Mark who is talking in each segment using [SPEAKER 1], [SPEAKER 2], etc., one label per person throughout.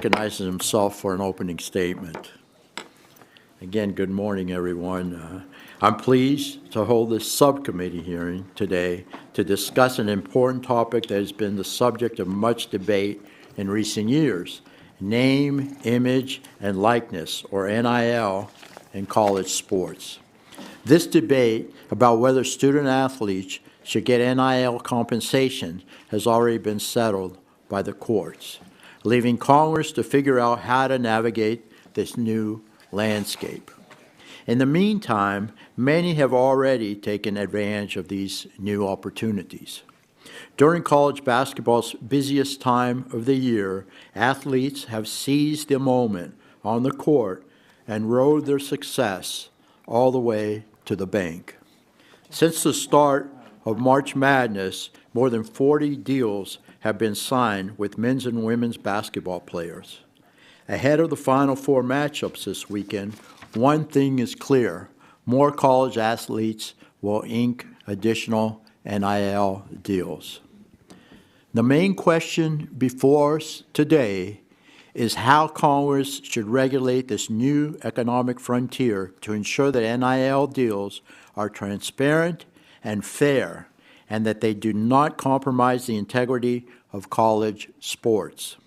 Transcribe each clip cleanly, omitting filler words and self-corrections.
[SPEAKER 1] recognizes himself for an opening statement. Again, good morning, everyone. I'm pleased to hold this subcommittee hearing today to discuss an important topic that has been the subject of much debate in recent years: name, image, and likeness, or NIL, in college sports. This debate about whether student athletes should get NIL compensation has already been settled by the courts, leaving Congress to figure out how to navigate this new landscape. In the meantime, many have already taken advantage of these new opportunities. During college basketball's busiest time of the year, athletes have seized the moment on the court and rode their success all the way to the bank. Since the start of March Madness, more than 40 deals have been signed with men's and women's basketball players. Ahead of the Final Four matchups this weekend, one thing is clear: more college athletes will ink additional NIL deals. The main question before us today is how Congress should regulate this new economic frontier to ensure that NIL deals are transparent and fair, and that they do not compromise the integrity of college sports.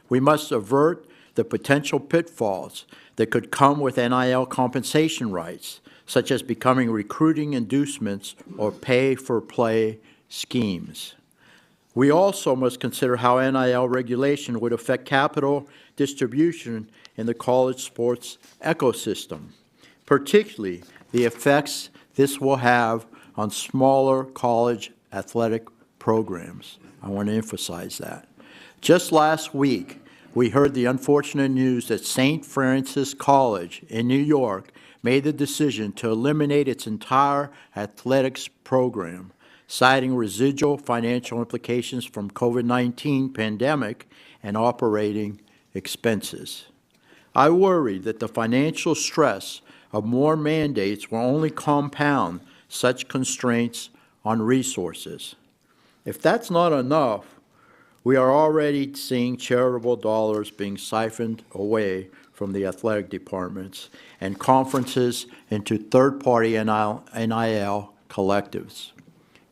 [SPEAKER 1] We must avert the potential pitfalls that could come with NIL compensation rights, such as becoming recruiting inducements or pay-for-play schemes. We also must consider how NIL regulation would affect capital distribution in the college sports ecosystem, particularly the effects this will have on smaller college athletic programs. I want to emphasize that. Just last week, we heard the unfortunate news that St. Francis College in New York made the decision to eliminate its entire athletics program, citing residual financial implications from COVID-19 pandemic and operating expenses. I worry that the financial stress of more mandates will only compound such constraints on resources. If that's not enough, we are already seeing charitable dollars being siphoned away from the athletic departments and conferences into third-party NIL collectives.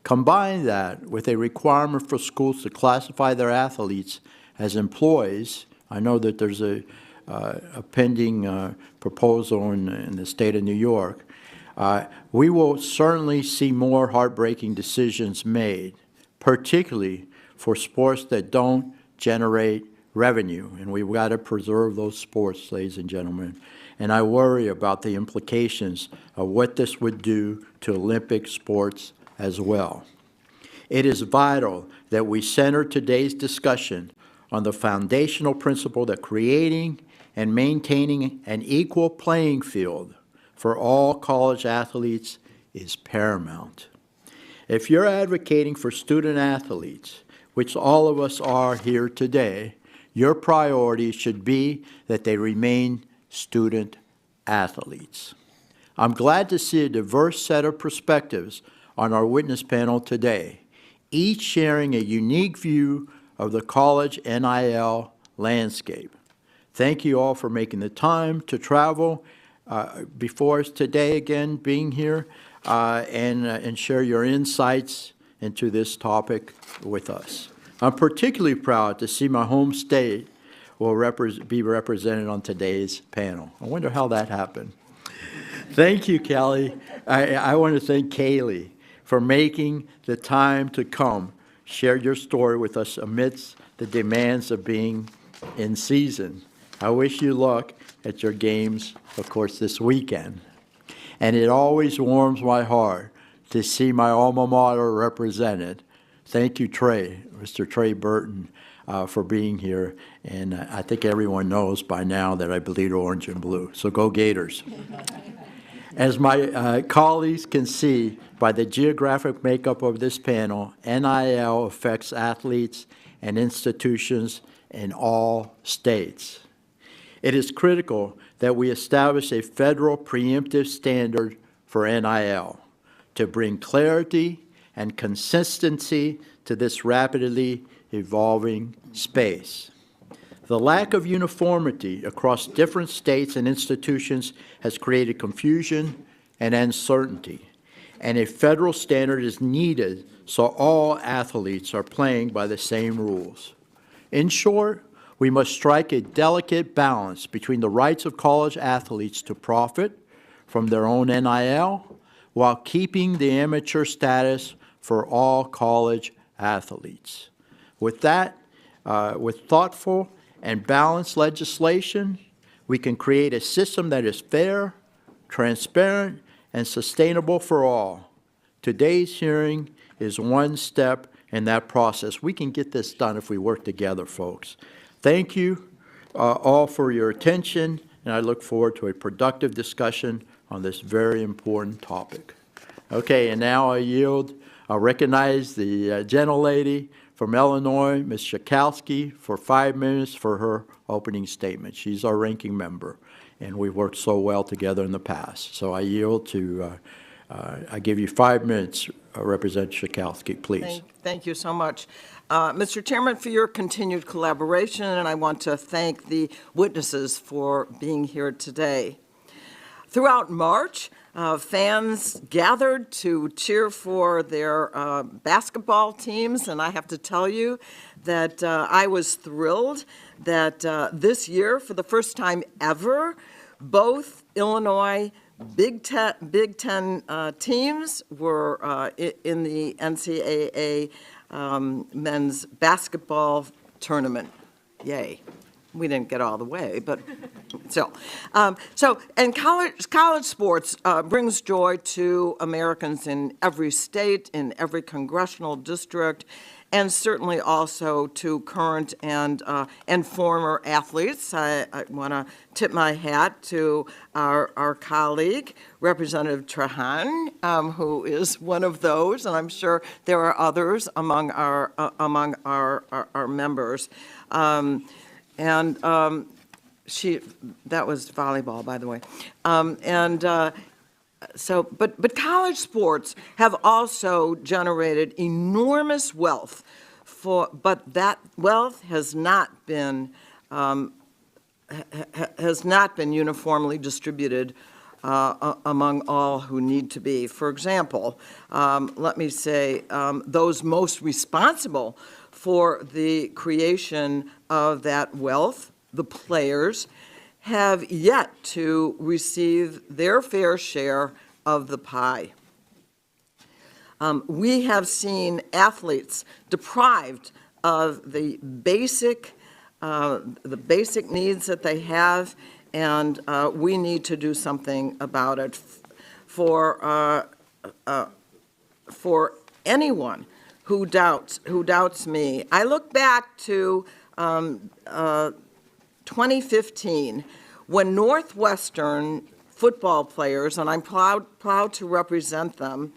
[SPEAKER 1] Combine that with a requirement for schools to classify their athletes as employees. I know that there's a pending proposal in the state of New York. We will certainly see more heartbreaking decisions made, particularly for sports that don't generate revenue, and we've got to preserve those sports, ladies and gentlemen. And I worry about the implications of what this would do to Olympic sports as well. It is vital that we center today's discussion on the foundational principle that creating and maintaining an equal playing field for all college athletes is paramount. If you're advocating for student athletes, which all of us are here today, your priority should be that they remain student athletes. I'm glad to see a diverse set of perspectives on our witness panel today, each sharing a unique view of the college NIL landscape. Thank you all for making the time to travel before us today, again, being here, and share your insights into this topic with us. I'm particularly proud to see my home state will be represented on today's panel. I wonder how that happened. Thank you, Kelly. I want to thank Kaylee for making the time to come share your story with us amidst the demands of being in season. I wish you luck at your games, of course, this weekend. And it always warms my heart to see my alma mater represented. Thank you, Trey, Mr. Trey Burton, for being here. And I think everyone knows by now that I bleed orange and blue. So go Gators. As my colleagues can see by the geographic makeup of this panel, NIL affects athletes and institutions in all states. It is critical that we establish a federal preemptive standard for NIL to bring clarity and consistency to this rapidly evolving space. The lack of uniformity across different states and institutions has created confusion and uncertainty, and a federal standard is needed so all athletes are playing by the same rules. In short, we must strike a delicate balance between the rights of college athletes to profit from their own NIL while keeping the amateur status for all college athletes. With that, with thoughtful and balanced legislation, we can create a system that is fair, transparent, and sustainable for all. Today's hearing is one step in that process. We can get this done if we work together, folks. Thank you all for your attention, and I look forward to a productive discussion on this very important topic. Okay, and now I'll recognize the gentlelady from Illinois, Ms. Schakowsky, for 5 minutes for her opening statement. She's our ranking member, and we've worked so well together in the past. So I yield to, I give you 5 minutes, Representative Schakowsky, please.
[SPEAKER 2] Thank you so much. Mr. Chairman, for your continued collaboration, and I want to thank the witnesses for being here today. Throughout March, fans gathered to cheer for their basketball teams, and I have to tell you that I was thrilled that this year, for the first time ever, both Illinois Big Ten teams were in the NCAA men's basketball tournament. Yay. We didn't get all the way, but still. And college sports brings joy to Americans in every state, in every congressional district, and certainly also to current and former athletes. I want to tip my hat to our colleague, Representative Trahan, who is one of those, and I'm sure there are others among our members. That was volleyball, by the way. But college sports have also generated enormous wealth, but that wealth has not been uniformly distributed among all who need to be. For example, let me say those most responsible for the creation of that wealth, the players, have yet to receive their fair share of the pie. We have seen athletes deprived of the basic needs that they have, and we need to do something about it. For anyone who doubts me, I look back to 2015, when Northwestern football players, and I'm proud to represent them,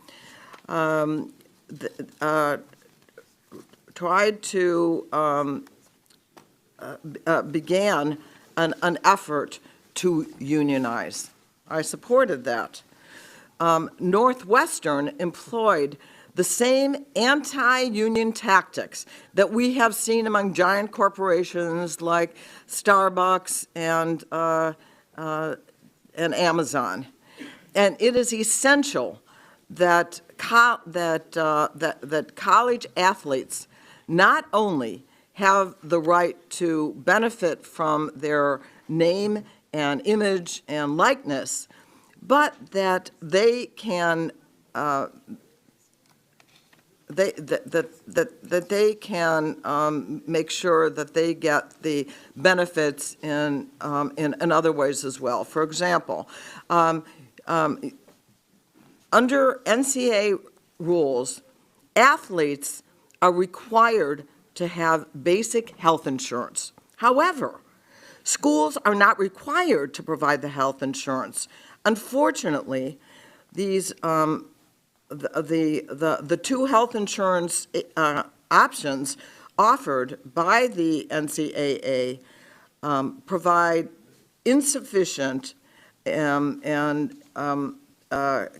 [SPEAKER 2] began an effort to unionize. I supported that. Northwestern employed the same anti-union tactics that we have seen among giant corporations like Starbucks and Amazon. And it is essential that college athletes not only have the right to benefit from their name and image and likeness, but that they can that they can make sure that they get the benefits in other ways as well. For example, under NCAA rules, athletes are required to have basic health insurance. However, schools are not required to provide the health insurance. Unfortunately, these the two health insurance options offered by the NCAA provide insufficient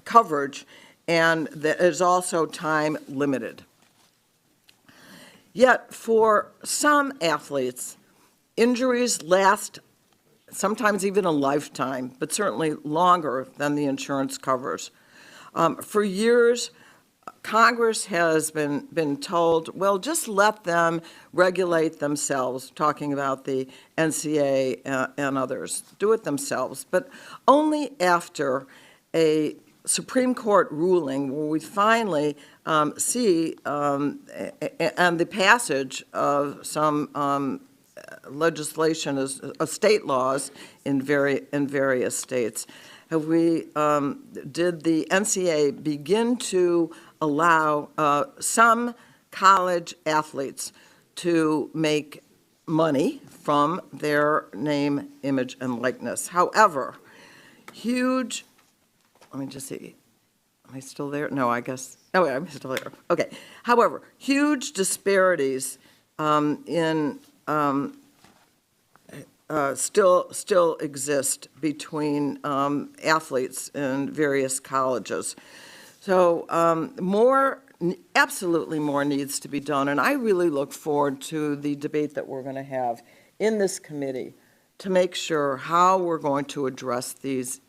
[SPEAKER 2] coverage, and that is also time limited. Yet for some athletes, Injuries last sometimes even a lifetime, but certainly longer than the insurance covers. For years, Congress has been told, well, just let them regulate themselves, talking about the NCA and others, do it themselves. But only after a Supreme Court ruling where we finally see and the passage of some legislation of state laws in various states, have we did the NCA begin to allow some college athletes to make money from their name, image, and likeness. However, let me just see, am I still there? No, I guess, oh, I'm still there. Okay. However, huge disparities still exist between athletes in various colleges. So absolutely more needs to be done, and I really look forward to the debate that we're going to have in this committee to make sure how we're going to address these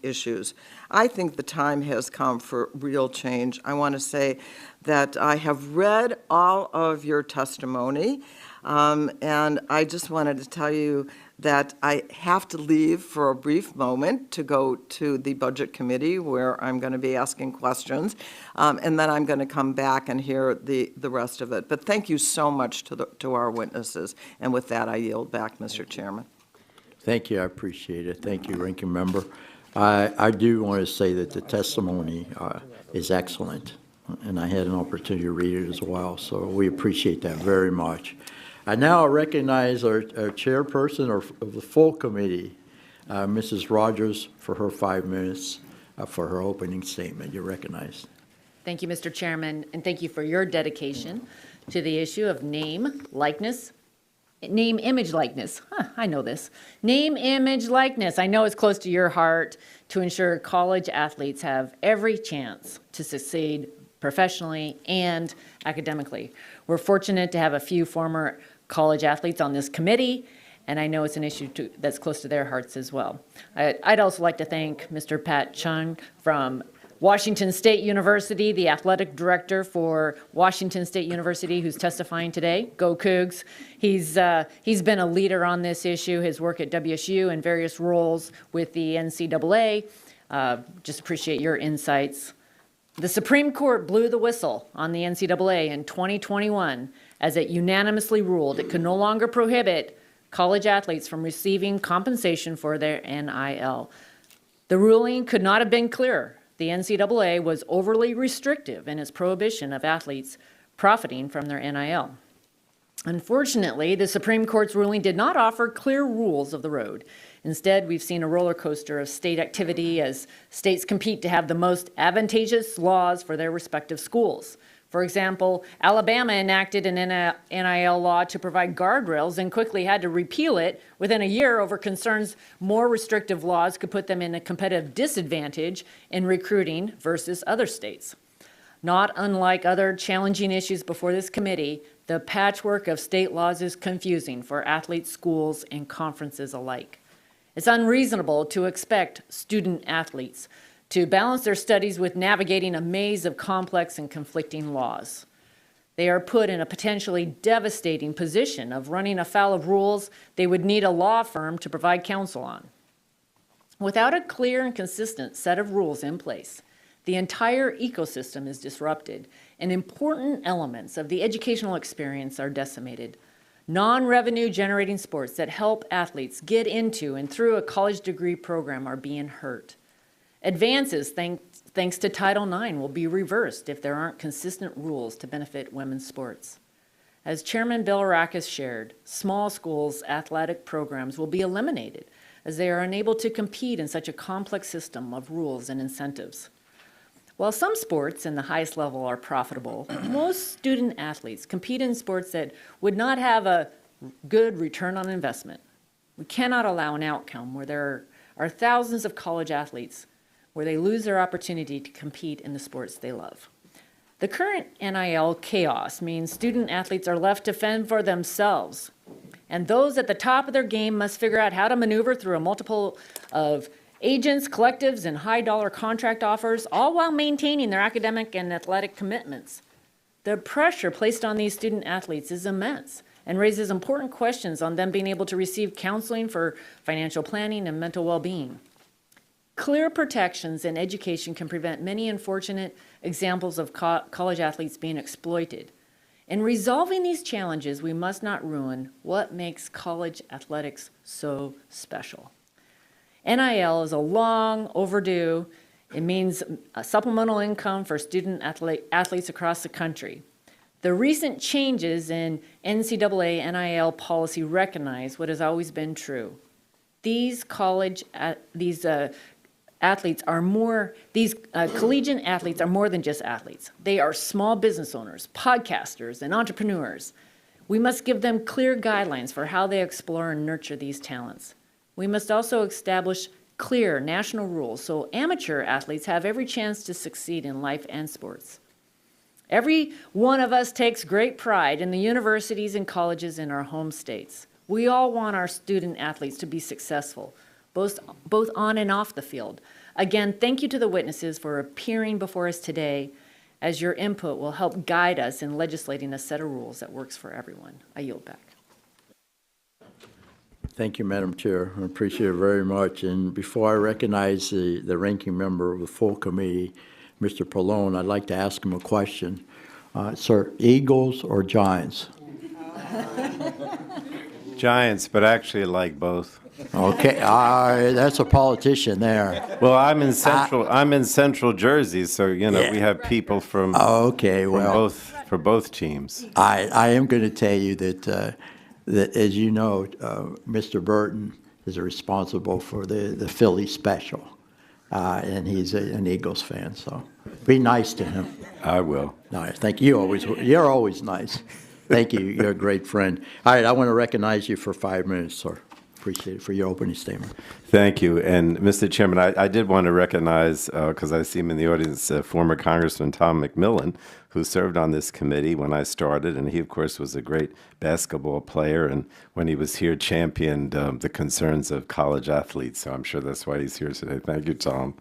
[SPEAKER 2] issues. I think the time has come for real change. I want to say that I have read all of your testimony, and I just wanted to tell you that I have to leave for a brief moment to go to the Budget Committee where I'm going to be asking questions, and then I'm going to come back and hear the rest of it. But thank you so much to our witnesses. And with that, I yield back, Mr. Chairman.
[SPEAKER 1] Thank you. I appreciate it. Thank you, Ranking Member. I do want to say that the testimony is excellent, and I had an opportunity to read it as well, so we appreciate that very much. I now recognize our chairperson of the full committee, Mrs. Rogers, for her 5 minutes for her opening statement. You're recognized.
[SPEAKER 3] Thank you, Mr. Chairman, and thank you for your dedication to the issue of name, likeness, name, image, likeness. I know this. Name, image, likeness. I know it's close to your heart to ensure college athletes have every chance to succeed professionally and academically. We're fortunate to have a few former college athletes on this committee, and I know it's an issue that's close to their hearts as well. I'd also like to thank Mr. Pat Chung from Washington State University, the athletic director for Washington State University, who's testifying today. Go Cougs. He's been a leader on this issue, his work at WSU and various roles with the NCAA. Just appreciate your insights. The Supreme Court blew the whistle on the NCAA in 2021 as it unanimously ruled it could no longer prohibit college athletes from receiving compensation for their NIL. The ruling could not have been clearer. The NCAA was overly restrictive in its prohibition of athletes profiting from their NIL. Unfortunately, the Supreme Court's ruling did not offer clear rules of the road. Instead, we've seen a roller coaster of state activity as states compete to have the most advantageous laws for their respective schools. For example, Alabama enacted an NIL law to provide guardrails and quickly had to repeal it within a year over concerns more restrictive laws could put them in a competitive disadvantage in recruiting versus other states. Not unlike other challenging issues before this committee, the patchwork of state laws is confusing for athletes, schools, and conferences alike. It's unreasonable to expect student athletes to balance their studies with navigating a maze of complex and conflicting laws. They are put in a potentially devastating position of running afoul of rules they would need a law firm to provide counsel on. Without a clear and consistent set of rules in place, the entire ecosystem is disrupted, and important elements of the educational experience are decimated. Non-revenue generating sports that help athletes get into and through a college degree program are being hurt. Advances thanks to Title IX will be reversed if there aren't consistent rules to benefit women's sports. As Chairman Bilirakis shared, small schools' athletic programs will be eliminated as they are unable to compete in such a complex system of rules and incentives. While some sports in the highest level are profitable, most student athletes compete in sports that would not have a good return on investment. We cannot allow an outcome where there are thousands of college athletes where they lose their opportunity to compete in the sports they love. The current NIL chaos means student athletes are left to fend for themselves. And those at the top of their game must figure out how to maneuver through a multiple of agents, collectives, and high-dollar contract offers, all while maintaining their academic and athletic commitments. The pressure placed on these student athletes is immense and raises important questions on them being able to receive counseling for financial planning and mental well-being. Clear protections in education can prevent many unfortunate examples of college athletes being exploited. In resolving these challenges, we must not ruin what makes college athletics so special. NIL is a long overdue. It means a supplemental income for student athletes across the country. The recent changes in NCAA NIL policy recognize what has always been true. These collegiate athletes are more than just athletes. They are small business owners, podcasters, and entrepreneurs. We must give them clear guidelines for how they explore and nurture these talents. We must also establish clear national rules so amateur athletes have every chance to succeed in life and sports. Every one of us takes great pride in the universities and colleges in our home states. We all want our student athletes to be successful, both on and off the field. Again, thank you to the witnesses for appearing before us today, as your input will help guide us in legislating a set of rules that works for everyone. I yield back.
[SPEAKER 1] Thank you, Madam Chair. I appreciate it very much. And before I recognize the ranking member of the full committee, Mr. Pallone, I'd like to ask him a question. Sir, Eagles or Giants?
[SPEAKER 4] Giants, but actually I like both.
[SPEAKER 1] Okay, that's a politician there.
[SPEAKER 4] Well, I'm in central Jersey, so we have people from
[SPEAKER 1] Okay, well,
[SPEAKER 4] for both teams.
[SPEAKER 1] I am going to tell you that as you know, Mr. Burton is responsible for the Philly special, and he's an Eagles fan. So be nice to him.
[SPEAKER 4] I will.
[SPEAKER 1] No, thank you. You're always nice. Thank you. You're a great friend. All right, I want to recognize you for 5 minutes, sir. Appreciate it for your opening statement.
[SPEAKER 4] Thank you. And Mr. Chairman, I did want to recognize, because I see him in the audience, former Congressman Tom McMillan, who served on this committee when I started. And he, of course, was a great basketball player. And when he was here, championed the concerns of college athletes. So I'm sure that's why he's here today. Thank you, Tom.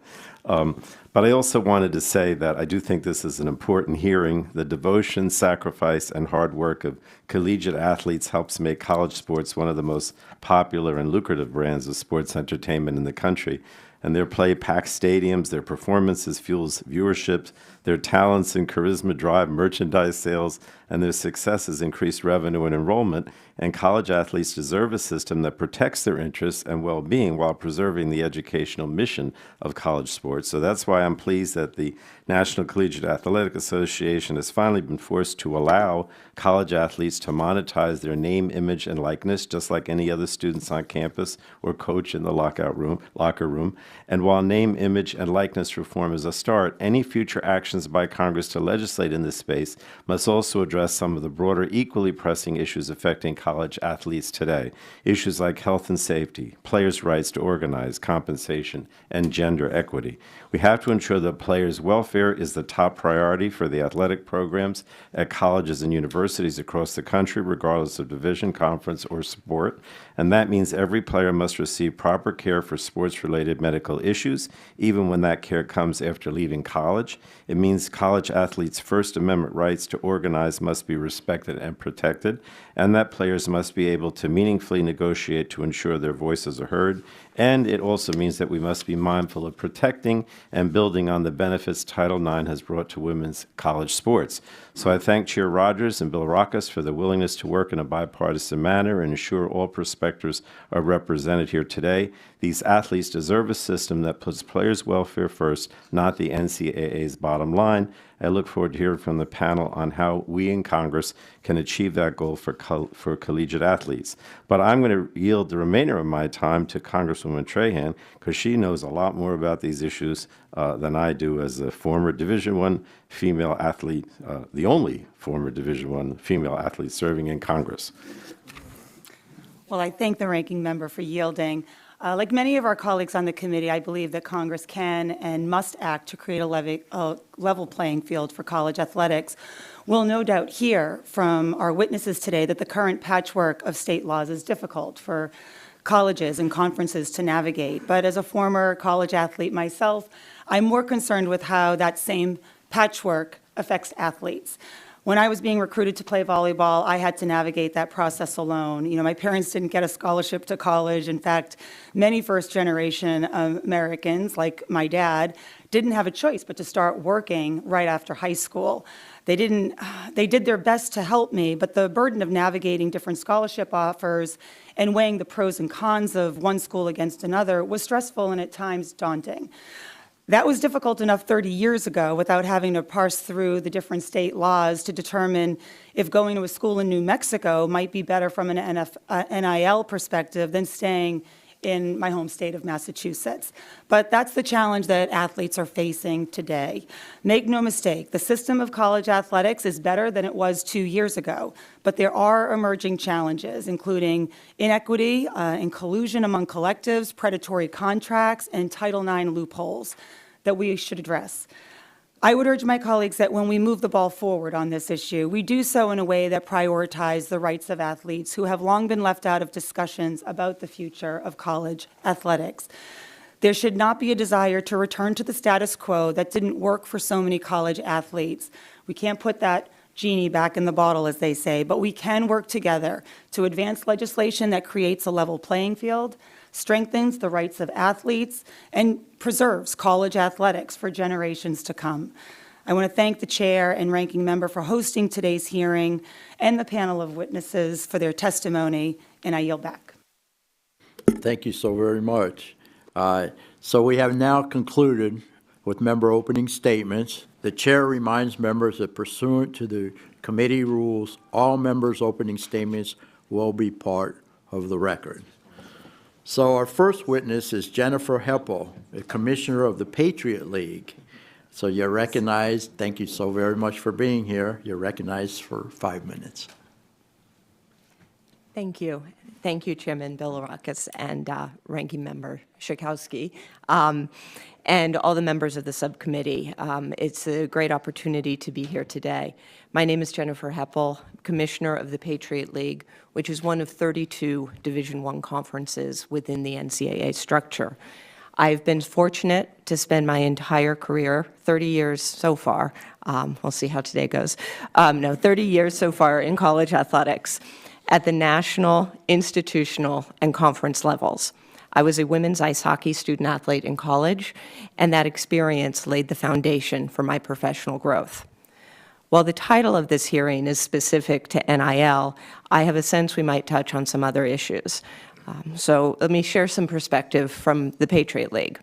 [SPEAKER 4] But I also wanted to say that I do think this is an important hearing. The devotion, sacrifice, and hard work of collegiate athletes helps make college sports one of the most popular and lucrative brands of sports entertainment in the country. And their play packs stadiums, their performances fuels viewership, their talents and charisma drive merchandise sales, and their successes increase revenue and enrollment. And college athletes deserve a system that protects their interests and well-being while preserving the educational mission of college sports. So that's why I'm pleased that the National Collegiate Athletic Association has finally been forced to allow college athletes to monetize their name, image, and likeness, just like any other students on campus or coach in the locker room. And while name, image, and likeness reform is a start, any future actions by Congress to legislate in this space must also address some of the broader, equally pressing issues affecting college athletes today. Issues like health and safety, players' rights to organize, compensation, and gender equity. We have to ensure that players' welfare is the top priority for the athletic programs at colleges and universities across the country, regardless of division, conference, or sport. And that means every player must receive proper care for sports-related medical issues, even when that care comes after leaving college. It means college athletes' First Amendment rights to organize must be respected and protected, and that players must be able to meaningfully negotiate to ensure their voices are heard. And it also means that we must be mindful of protecting and building on the benefits Title IX has brought to women's college sports. So I thank Chair Rogers and Bill Rockus for the willingness to work in a bipartisan manner and ensure all perspectives are represented here today. These athletes deserve a system that puts players' welfare first, not the NCAA's bottom line. I look forward to hearing from the panel on how we in Congress can achieve that goal for collegiate athletes. But I'm going to yield the remainder of my time to Congresswoman Trahan, because she knows a lot more about these issues than I do as a former Division I female athlete, the only former Division I female athlete serving in Congress.
[SPEAKER 5] Well, I thank the ranking member for yielding. Like many of our colleagues on the committee, I believe that Congress can and must act to create a level playing field for college athletics. We'll no doubt hear from our witnesses today that the current patchwork of state laws is difficult for colleges and conferences to navigate. But as a former college athlete myself, I'm more concerned with how that same patchwork affects athletes. When I was being recruited to play volleyball, I had to navigate that process alone. My parents didn't get a scholarship to college. In fact, many first-generation Americans, like my dad, didn't have a choice but to start working right after high school. They did their best to help me, but the burden of navigating different scholarship offers and weighing the pros and cons of one school against another was stressful and at times daunting. That was difficult enough 30 years ago without having to parse through the different state laws to determine if going to a school in New Mexico might be better from an NIL perspective than staying in my home state of Massachusetts. But that's the challenge that athletes are facing today. Make no mistake, the system of college athletics is better than it was 2 years ago, but there are emerging challenges, including inequity and collusion among collectives, predatory contracts, and Title IX loopholes that we should address. I would urge my colleagues that when we move the ball forward on this issue, we do so in a way that prioritizes the rights of athletes who have long been left out of discussions about the future of college athletics. There should not be a desire to return to the status quo that didn't work for so many college athletes. We can't put that genie back in the bottle, as they say, but we can work together to advance legislation that creates a level playing field, strengthens the rights of athletes, and preserves college athletics for generations to come. I want to thank the chair and ranking member for hosting today's hearing and the panel of witnesses for their testimony, and I yield back.
[SPEAKER 1] Thank you so very much. So we have now concluded with member opening statements. The chair reminds members that pursuant to the committee rules, all members' opening statements will be part of the record. So our first witness is Jennifer Heppel, the Commissioner of the Patriot League. So you're recognized. Thank you so very much for being here. You're recognized for 5 minutes.
[SPEAKER 6] Thank you. Thank you, Chairman Bilirakis and Ranking Member Schakowsky, and all the members of the subcommittee. It's a great opportunity to be here today. My name is Jennifer Heppel, Commissioner of the Patriot League, which is one of 32 Division I conferences within the NCAA structure. I've been fortunate to spend my entire career, 30 years so far, we'll see how today goes, 30 years so far in college athletics at the national, institutional, and conference levels. I was a women's ice hockey student athlete in college, and that experience laid the foundation for my professional growth. While the title of this hearing is specific to NIL, I have a sense we might touch on some other issues. So let me share some perspective from the Patriot League.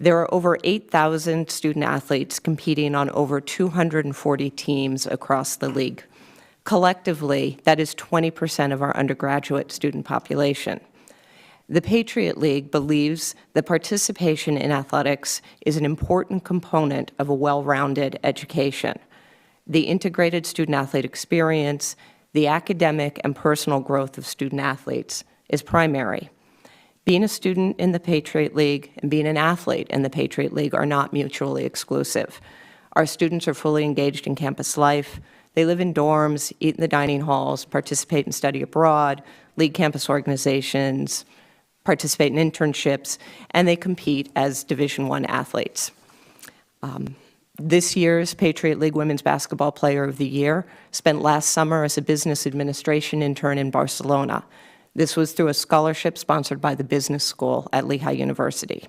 [SPEAKER 6] There are over 8,000 student athletes competing on over 240 teams across the league. Collectively, that is 20% of our undergraduate student population. The Patriot League believes that participation in athletics is an important component of a well-rounded education. The integrated student-athlete experience, the academic and personal growth of student athletes is primary. Being a student in the Patriot League and being an athlete in the Patriot League are not mutually exclusive. Our students are fully engaged in campus life. They live in dorms, eat in the dining halls, participate in study abroad, lead campus organizations, participate in internships, and they compete as Division I athletes. This year's Patriot League Women's Basketball Player of the Year spent last summer as a business administration intern in Barcelona. This was through a scholarship sponsored by the business school at Lehigh University.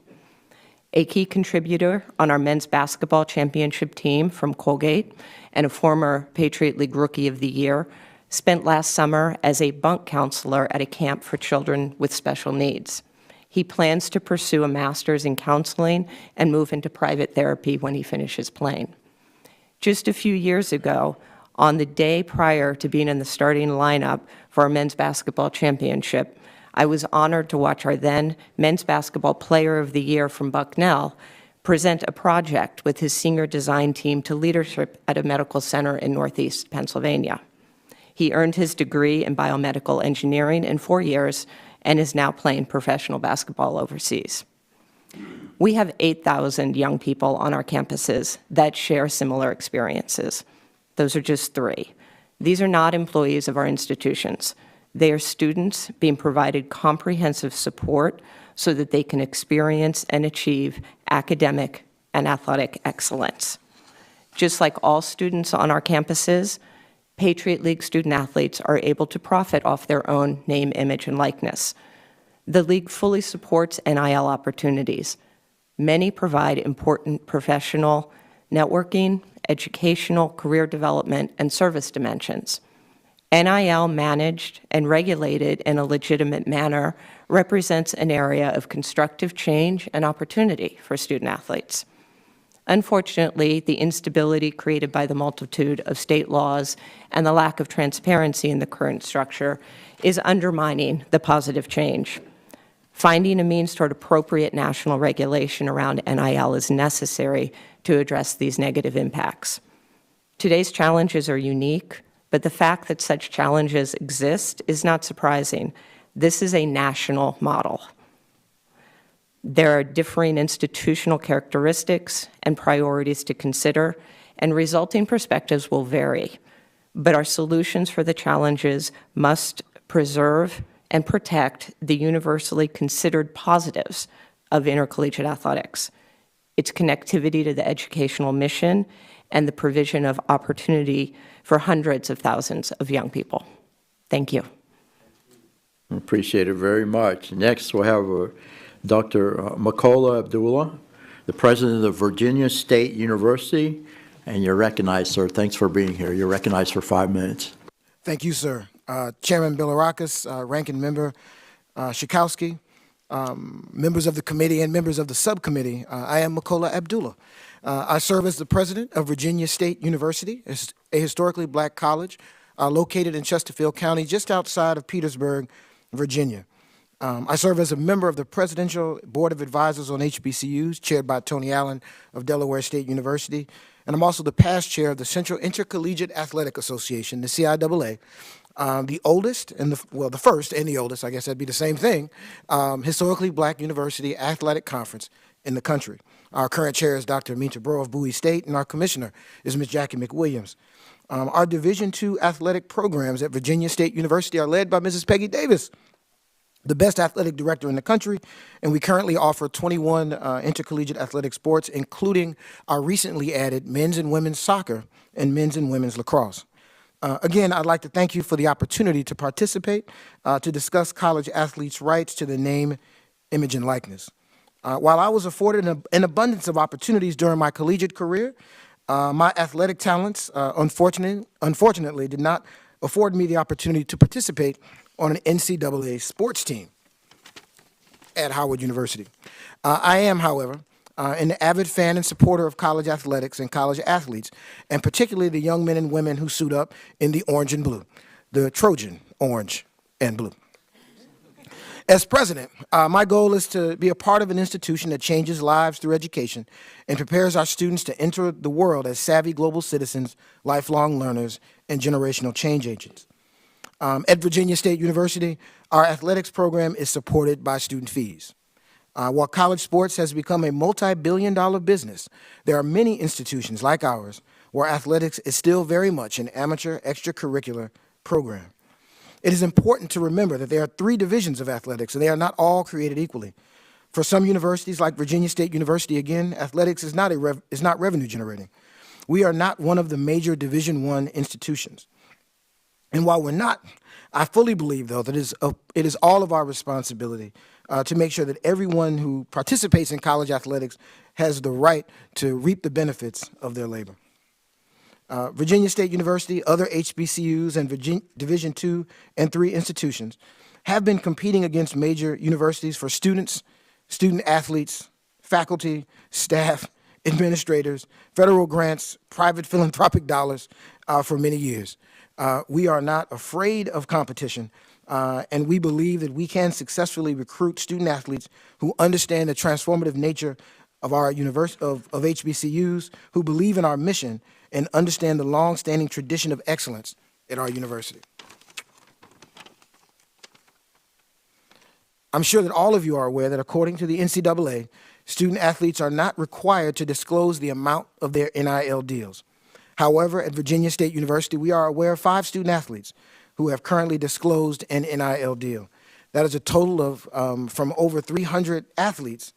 [SPEAKER 6] A key contributor on our men's basketball championship team from Colgate and a former Patriot League Rookie of the Year spent last summer as a bunk counselor at a camp for children with special needs. He plans to pursue a master's in counseling and move into private therapy when he finishes playing. Just a few years ago, on the day prior to being in the starting lineup for our men's basketball championship, I was honored to watch our then men's basketball player of the year from Bucknell present a project with his senior design team to leadership at a medical center in Northeast Pennsylvania. He earned his degree in biomedical engineering in 4 years and is now playing professional basketball overseas. We have 8,000 young people on our campuses that share similar experiences. Those are just 3. These are not employees of our institutions. They are students being provided comprehensive support so that they can experience and achieve academic and athletic excellence. Just like all students on our campuses, Patriot League student athletes are able to profit off their own name, image, and likeness. The League fully supports NIL opportunities. Many provide important professional networking, educational, career development, and service dimensions. NIL managed and regulated in a legitimate manner represents an area of constructive change and opportunity for student athletes. Unfortunately, the instability created by the multitude of state laws and the lack of transparency in the current structure is undermining the positive change. Finding a means toward appropriate national regulation around NIL is necessary to address these negative impacts. Today's challenges are unique, but the fact that such challenges exist is not surprising. This is a national model. There are differing institutional characteristics and priorities to consider, and resulting perspectives will vary. But our solutions for the challenges must preserve and protect the universally considered positives of intercollegiate athletics, its connectivity to the educational mission, and the provision of opportunity for hundreds of thousands of young people. Thank you.
[SPEAKER 1] I appreciate it very much. Next, we'll have Dr. Makola Abdullah, the president of Virginia State University, and you're recognized, sir. Thanks for being here. You're recognized for 5 minutes.
[SPEAKER 7] Thank you, sir. Chairman Bilirakis, Ranking Member Schakowsky, members of the committee and members of the subcommittee, I am Makola Abdullah. I serve as the president of Virginia State University, a historically black college located in Chesterfield County, just outside of Petersburg, Virginia. I serve as a member of the Presidential Board of Advisors on HBCUs, chaired by Tony Allen of Delaware State University, and I'm also the past chair of the Central Intercollegiate Athletic Association, the CIAA, the oldest and the first and the oldest, I guess that'd be the same thing, historically black university athletic conference in the country. Our current chair is Dr. Amita Bro of Bowie State, and our commissioner is Ms. Jackie McWilliams. Our Division II athletic programs at Virginia State University are led by Mrs. Peggy Davis, the best athletic director in the country, and we currently offer 21 intercollegiate athletic sports, including our recently added men's and women's soccer and men's and women's lacrosse. Again, I'd like to thank you for the opportunity to participate to discuss college athletes' rights to the name, image, and likeness. While I was afforded an abundance of opportunities during my collegiate career, my athletic talents, unfortunately, did not afford me the opportunity to participate on an NCAA sports team at Howard University. I am, however, an avid fan and supporter of college athletics and college athletes, and particularly the young men and women who suit up in the orange and blue, the Trojan orange and blue. As president, my goal is to be a part of an institution that changes lives through education and prepares our students to enter the world as savvy global citizens, lifelong learners, and generational change agents. At Virginia State University, our athletics program is supported by student fees. While college sports has become a multi-billion-dollar business, there are many institutions like ours where athletics is still very much an amateur extracurricular program. It is important to remember that there are 3 divisions of athletics, and they are not all created equally. For some universities, like Virginia State University, again, athletics is not revenue generating. We are not one of the major Division I institutions. And while we're not, I fully believe, though, that it is all of our responsibility to make sure that everyone who participates in college athletics has the right to reap the benefits of their labor. Virginia State University, other HBCUs, and Division II and III institutions have been competing against major universities for students, student athletes, faculty, staff, administrators, federal grants, private philanthropic dollars for many years. We are not afraid of competition, and we believe that we can successfully recruit student athletes who understand the transformative nature of our of HBCUs, who believe in our mission and understand the long-standing tradition of excellence at our university. I'm sure that all of you are aware that according to the NCAA, student athletes are not required to disclose the amount of their NIL deals. However, at Virginia State University, we are aware of 5 student athletes who have currently disclosed an NIL deal. That is a total of from over 300 athletes,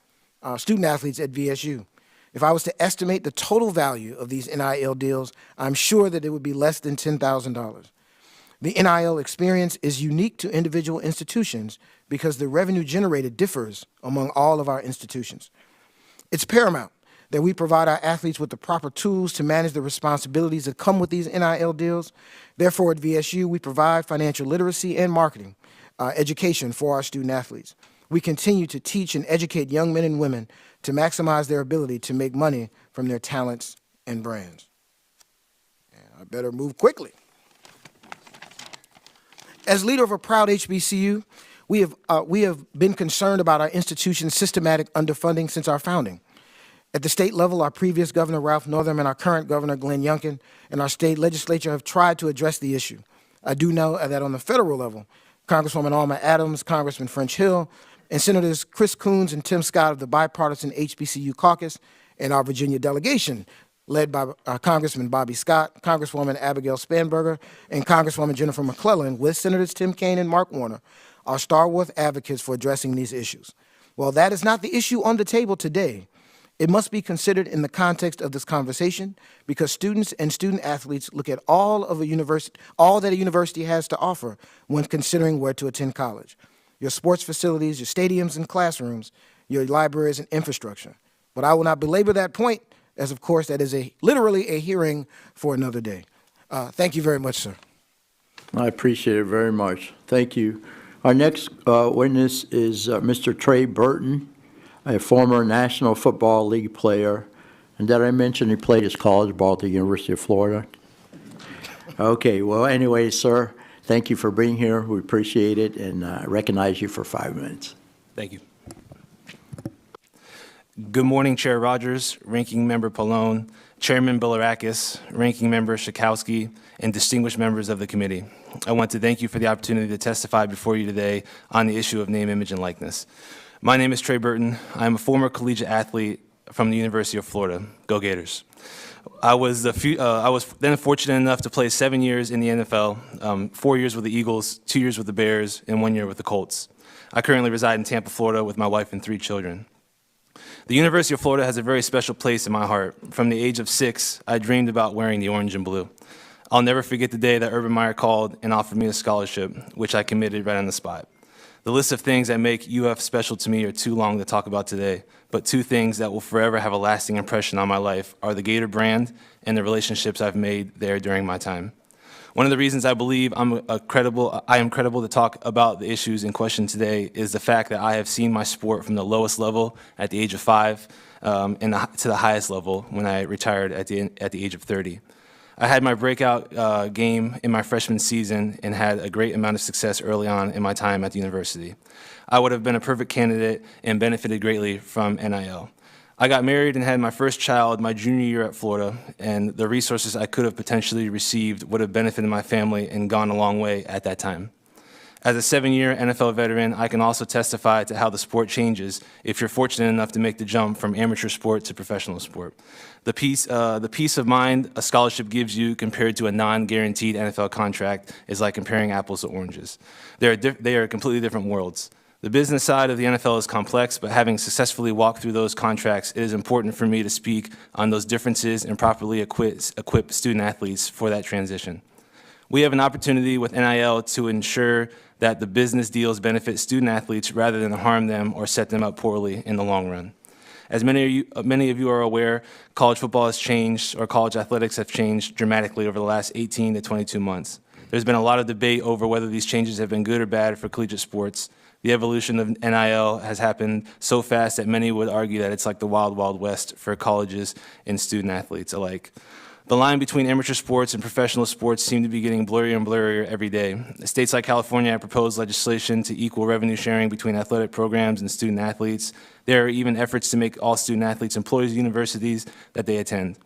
[SPEAKER 7] student athletes at VSU. If I was to estimate the total value of these NIL deals, I'm sure that it would be less than $10,000. The NIL experience is unique to individual institutions because the revenue generated differs among all of our institutions. It's paramount that we provide our athletes with the proper tools to manage the responsibilities that come with these NIL deals. Therefore, at VSU, we provide financial literacy and marketing education for our student athletes. We continue to teach and educate young men and women to maximize their ability to make money from their talents and brands. And I better move quickly. As leader of a proud HBCU, we have been concerned about our institution's systematic underfunding since our founding. At the state level, our previous Governor Ralph Northam and our current Governor Glenn Youngkin and our state legislature have tried to address the issue. I do know that on the federal level, Congresswoman Alma Adams, Congressman French Hill, and Senators Chris Coons and Tim Scott of the bipartisan HBCU caucus and our Virginia delegation, led by Congressman Bobby Scott, Congresswoman Abigail Spanberger, and Congresswoman Jennifer McClellan, with Senators Tim Kaine and Mark Warner, are stalwart advocates for addressing these issues. While that is not the issue on the table today, it must be considered in the context of this conversation because students and student athletes look at all that a university has to offer when considering where to attend college. Your sports facilities, your stadiums and classrooms, your libraries and infrastructure. But I will not belabor that point, as of course that is literally a hearing for another day. Thank you very much, sir.
[SPEAKER 1] I appreciate it very much. Thank you. Our next witness is Mr. Trey Burton, a former National Football League player. And did I mention he played his college ball at the University of Florida? Okay, well, anyway, sir, thank you for being here. We appreciate it, and I recognize you for 5 minutes.
[SPEAKER 8] Thank you. Good morning, Chair Rogers, Ranking Member Pallone, Chairman Bilirakis, Ranking Member Schakowsky, and distinguished members of the committee. I want to thank you for the opportunity to testify before you today on the issue of name, image, and likeness. My name is Trey Burton. I'm a former collegiate athlete from the University of Florida. Go Gators. I was then fortunate enough to play 7 years in the NFL, 4 years with the Eagles, 2 years with the Bears, and 1 year with the Colts. I currently reside in Tampa, Florida with my wife and 3 children. The University of Florida has a very special place in my heart. From the age of 6, I dreamed about wearing the orange and blue. I'll never forget the day that Urban Meyer called and offered me a scholarship, which I committed right on the spot. The list of things that make UF special to me are too long to talk about today, but 2 things that will forever have a lasting impression on my life are the Gator brand and the relationships I've made there during my time. One of the reasons I believe I am credible to talk about the issues in question today is the fact that I have seen my sport from the lowest level at the age of 5 to the highest level when I retired at the age of 30. I had my breakout game in my freshman season and had a great amount of success early on in my time at the university. I would have been a perfect candidate and benefited greatly from NIL. I got married and had my first child my junior year at Florida, and the resources I could have potentially received would have benefited my family and gone a long way at that time. As a 7-year NFL veteran, I can also testify to how the sport changes if you're fortunate enough to make the jump from amateur sport to professional sport. The peace of mind a scholarship gives you compared to a non-guaranteed NFL contract is like comparing apples to oranges. They are completely different worlds. The business side of the NFL is complex, but having successfully walked through those contracts, it is important for me to speak on those differences and properly equip student athletes for that transition. We have an opportunity with NIL to ensure that the business deals benefit student athletes rather than harm them or set them up poorly in the long run. As many of you are aware, college football has changed, or college athletics have changed dramatically over the last 18 to 22 months. There's been a lot of debate over whether these changes have been good or bad for collegiate sports. The evolution of NIL has happened so fast that many would argue that it's like the wild, wild west for colleges and student athletes alike. The line between amateur sports and professional sports seem to be getting blurrier and blurrier every day. States like California have proposed legislation to equal revenue sharing between athletic programs and student athletes. There are even efforts to make all student athletes employees of universities that they attend.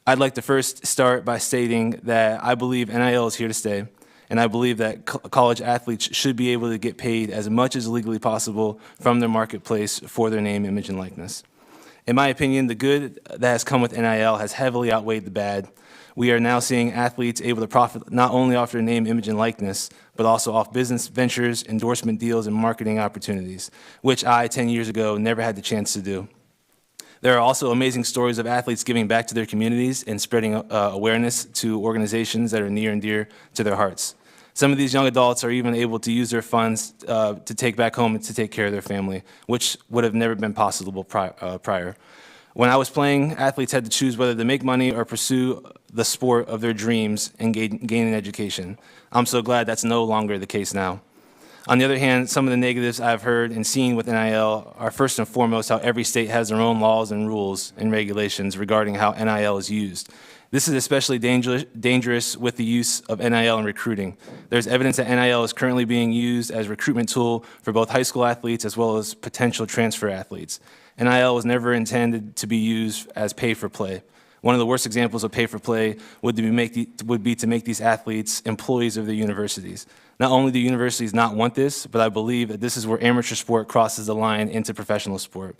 [SPEAKER 8] I'd like to first start by stating that I believe NIL is here to stay. and I believe that college athletes should be able to get paid as much as legally possible from their marketplace for their name, image, and likeness. In my opinion, the good that has come with NIL has heavily outweighed the bad. We are now seeing athletes able to profit not only off their name, image, and likeness, but also off business ventures, endorsement deals, and marketing opportunities, which I, 10 years ago, never had the chance to do. There are also amazing stories of athletes giving back to their communities and spreading awareness to organizations that are near and dear to their hearts. Some of these young adults are even able to use their funds to take back home and to take care of their family, which would have never been possible prior. When I was playing, athletes had to choose whether to make money or pursue the sport of their dreams and gain an education. I'm so glad that's no longer the case now. On the other hand, some of the negatives I've heard and seen with NIL are first and foremost how every state has their own laws and rules and regulations regarding how NIL is used. This is especially dangerous with the use of NIL in recruiting. There's evidence that NIL is currently being used as a recruitment tool for both high school athletes as well as potential transfer athletes. NIL was never intended to be used as pay for play. One of the worst examples of pay for play would be to make these athletes employees of their universities. Not only do universities not want this, but I believe that this is where amateur sport crosses the line into professional sport.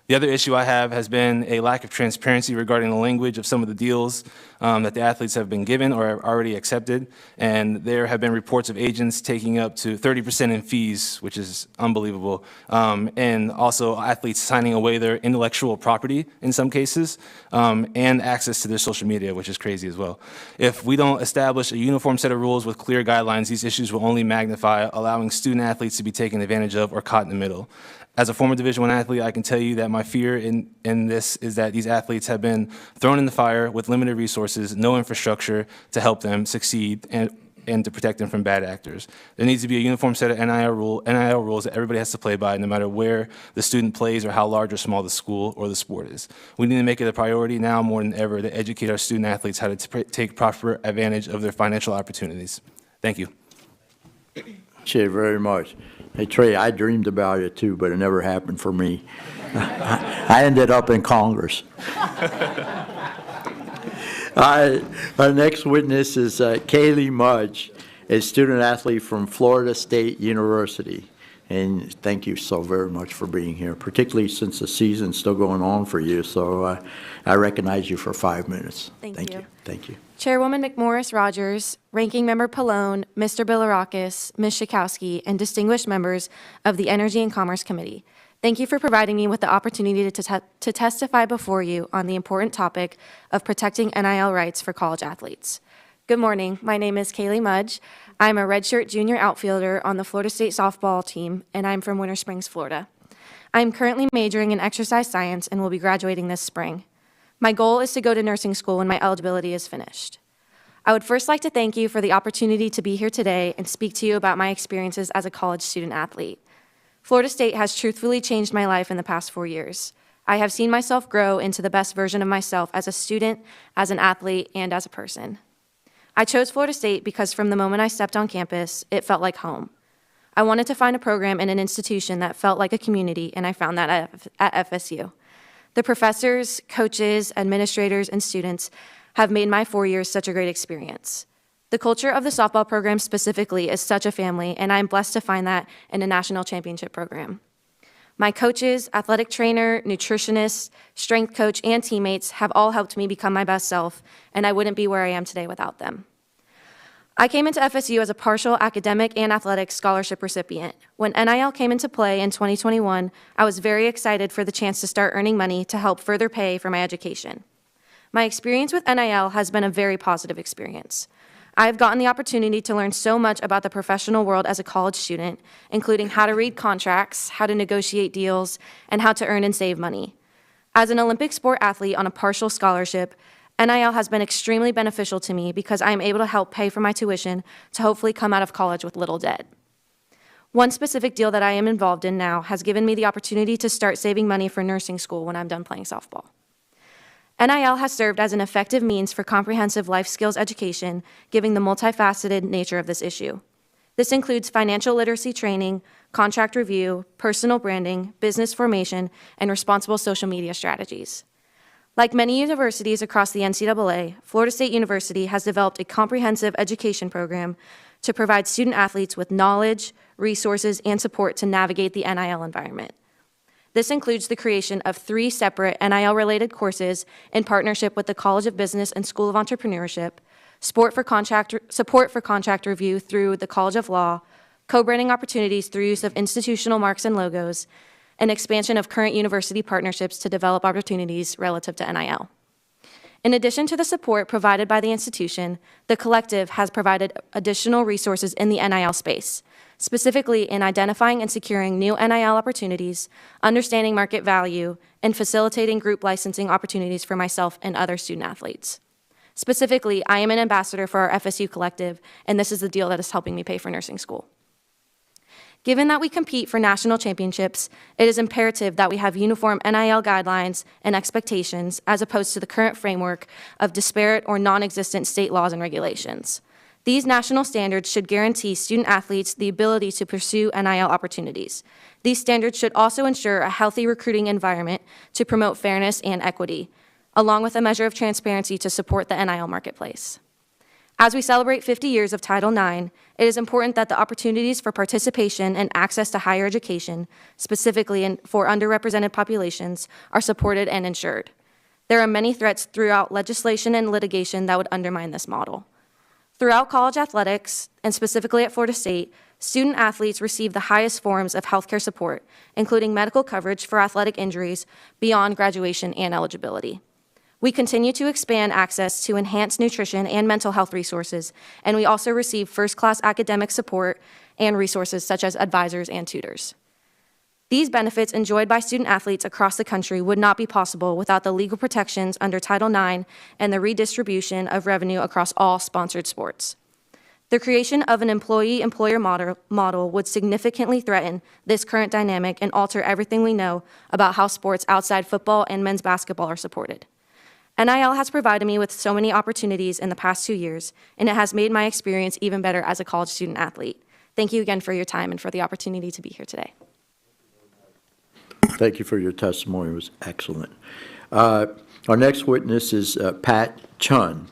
[SPEAKER 8] The other issue I have has been a lack of transparency regarding the language of some of the deals that the athletes have been given or have already accepted. And there have been reports of agents taking up to 30% in fees, which is unbelievable. And also athletes signing away their intellectual property in some cases, and access to their social media, which is crazy as well. If we don't establish a uniform set of rules with clear guidelines, these issues will only magnify, allowing student athletes to be taken advantage of or caught in the middle. As a former Division I athlete, I can tell you that my fear in this is that these athletes have been thrown in the fire with limited resources, no infrastructure to help them succeed and to protect them from bad actors. There needs to be a uniform set of NIL rules that everybody has to play by, no matter where the student plays or how large or small the school or the sport is. We need to make it a priority now more than ever to educate our student athletes how to take proper advantage of their financial opportunities. Thank you.
[SPEAKER 1] Appreciate it very much. Hey, Trey, I dreamed about it too, but it never happened for me. I ended up in Congress. Our next witness is Kaylee Mudge, a student athlete from Florida State University. And thank you so very much for being here, particularly since the season's still going on for you. So I recognize you for 5 minutes.
[SPEAKER 9] Thank you.
[SPEAKER 1] Thank you.
[SPEAKER 9] Chairwoman McMorris-Rogers, Ranking Member Pallone, Mr. Bilirakis, Ms. Schakowsky, and distinguished members of the Energy and Commerce Committee. Thank you for providing me with the opportunity to testify before you on the important topic of protecting NIL rights for college athletes. Good morning. My name is Kaylee Mudge. I'm a redshirt junior outfielder on the Florida State softball team, and I'm from Winter Springs, Florida. I'm currently majoring in exercise science and will be graduating this spring. My goal is to go to nursing school when my eligibility is finished. I would first like to thank you for the opportunity to be here today and speak to you about my experiences as a college student athlete. Florida State has truthfully changed my life in the past 4 years. I have seen myself grow into the best version of myself as a student, as an athlete, and as a person. I chose Florida State because from the moment I stepped on campus, it felt like home. I wanted to find a program in an institution that felt like a community, and I found that at FSU. The professors, coaches, administrators, and students have made my 4 years such a great experience. The culture of the softball program specifically is such a family, and I'm blessed to find that in a national championship program. My coaches, athletic trainer, nutritionist, strength coach, and teammates have all helped me become my best self, and I wouldn't be where I am today without them. I came into FSU as a partial academic and athletic scholarship recipient. When NIL came into play in 2021, I was very excited for the chance to start earning money to help further pay for my education. My experience with NIL has been a very positive experience. I have gotten the opportunity to learn so much about the professional world as a college student, including how to read contracts, how to negotiate deals, and how to earn and save money. As an Olympic sport athlete on a partial scholarship, NIL has been extremely beneficial to me because I am able to help pay for my tuition to hopefully come out of college with little debt. One specific deal that I am involved in now has given me the opportunity to start saving money for nursing school when I'm done playing softball. NIL has served as an effective means for comprehensive life skills education, given the multifaceted nature of this issue. This includes financial literacy training, contract review, personal branding, business formation, and responsible social media strategies. Like many universities across the NCAA, Florida State University has developed a comprehensive education program to provide student athletes with knowledge, resources, and support to navigate the NIL environment. This includes the creation of 3 separate NIL-related courses in partnership with the College of Business and School of Entrepreneurship, support for contract review through the College of Law, co-branding opportunities through use of institutional marks and logos, and expansion of current university partnerships to develop opportunities relative to NIL. In addition to the support provided by the institution, the collective has provided additional resources in the NIL space, specifically in identifying and securing new NIL opportunities, understanding market value, and facilitating group licensing opportunities for myself and other student athletes. Specifically, I am an ambassador for our FSU collective, and this is the deal that is helping me pay for nursing school. Given that we compete for national championships, it is imperative that we have uniform NIL guidelines and expectations as opposed to the current framework of disparate or non-existent state laws and regulations. These national standards should guarantee student athletes the ability to pursue NIL opportunities. These standards should also ensure a healthy recruiting environment to promote fairness and equity, along with a measure of transparency to support the NIL marketplace. As we celebrate 50 years of Title IX, it is important that the opportunities for participation and access to higher education, specifically for underrepresented populations, are supported and ensured. There are many threats throughout legislation and litigation that would undermine this model. Throughout college athletics, and specifically at Florida State, student athletes receive the highest forms of healthcare support, including medical coverage for athletic injuries beyond graduation and eligibility. We continue to expand access to enhanced nutrition and mental health resources, and we also receive first-class academic support and resources such as advisors and tutors. These benefits enjoyed by student athletes across the country would not be possible without the legal protections under Title IX and the redistribution of revenue across all sponsored sports. The creation of an employee-employer model would significantly threaten this current dynamic and alter everything we know about how sports outside football and men's basketball are supported. NIL has provided me with so many opportunities in the past 2 years, and it has made my experience even better as a college student athlete. Thank you again for your time and for the opportunity to be here today.
[SPEAKER 1] Thank you for your testimony. It was excellent. Our next witness is Pat Chun,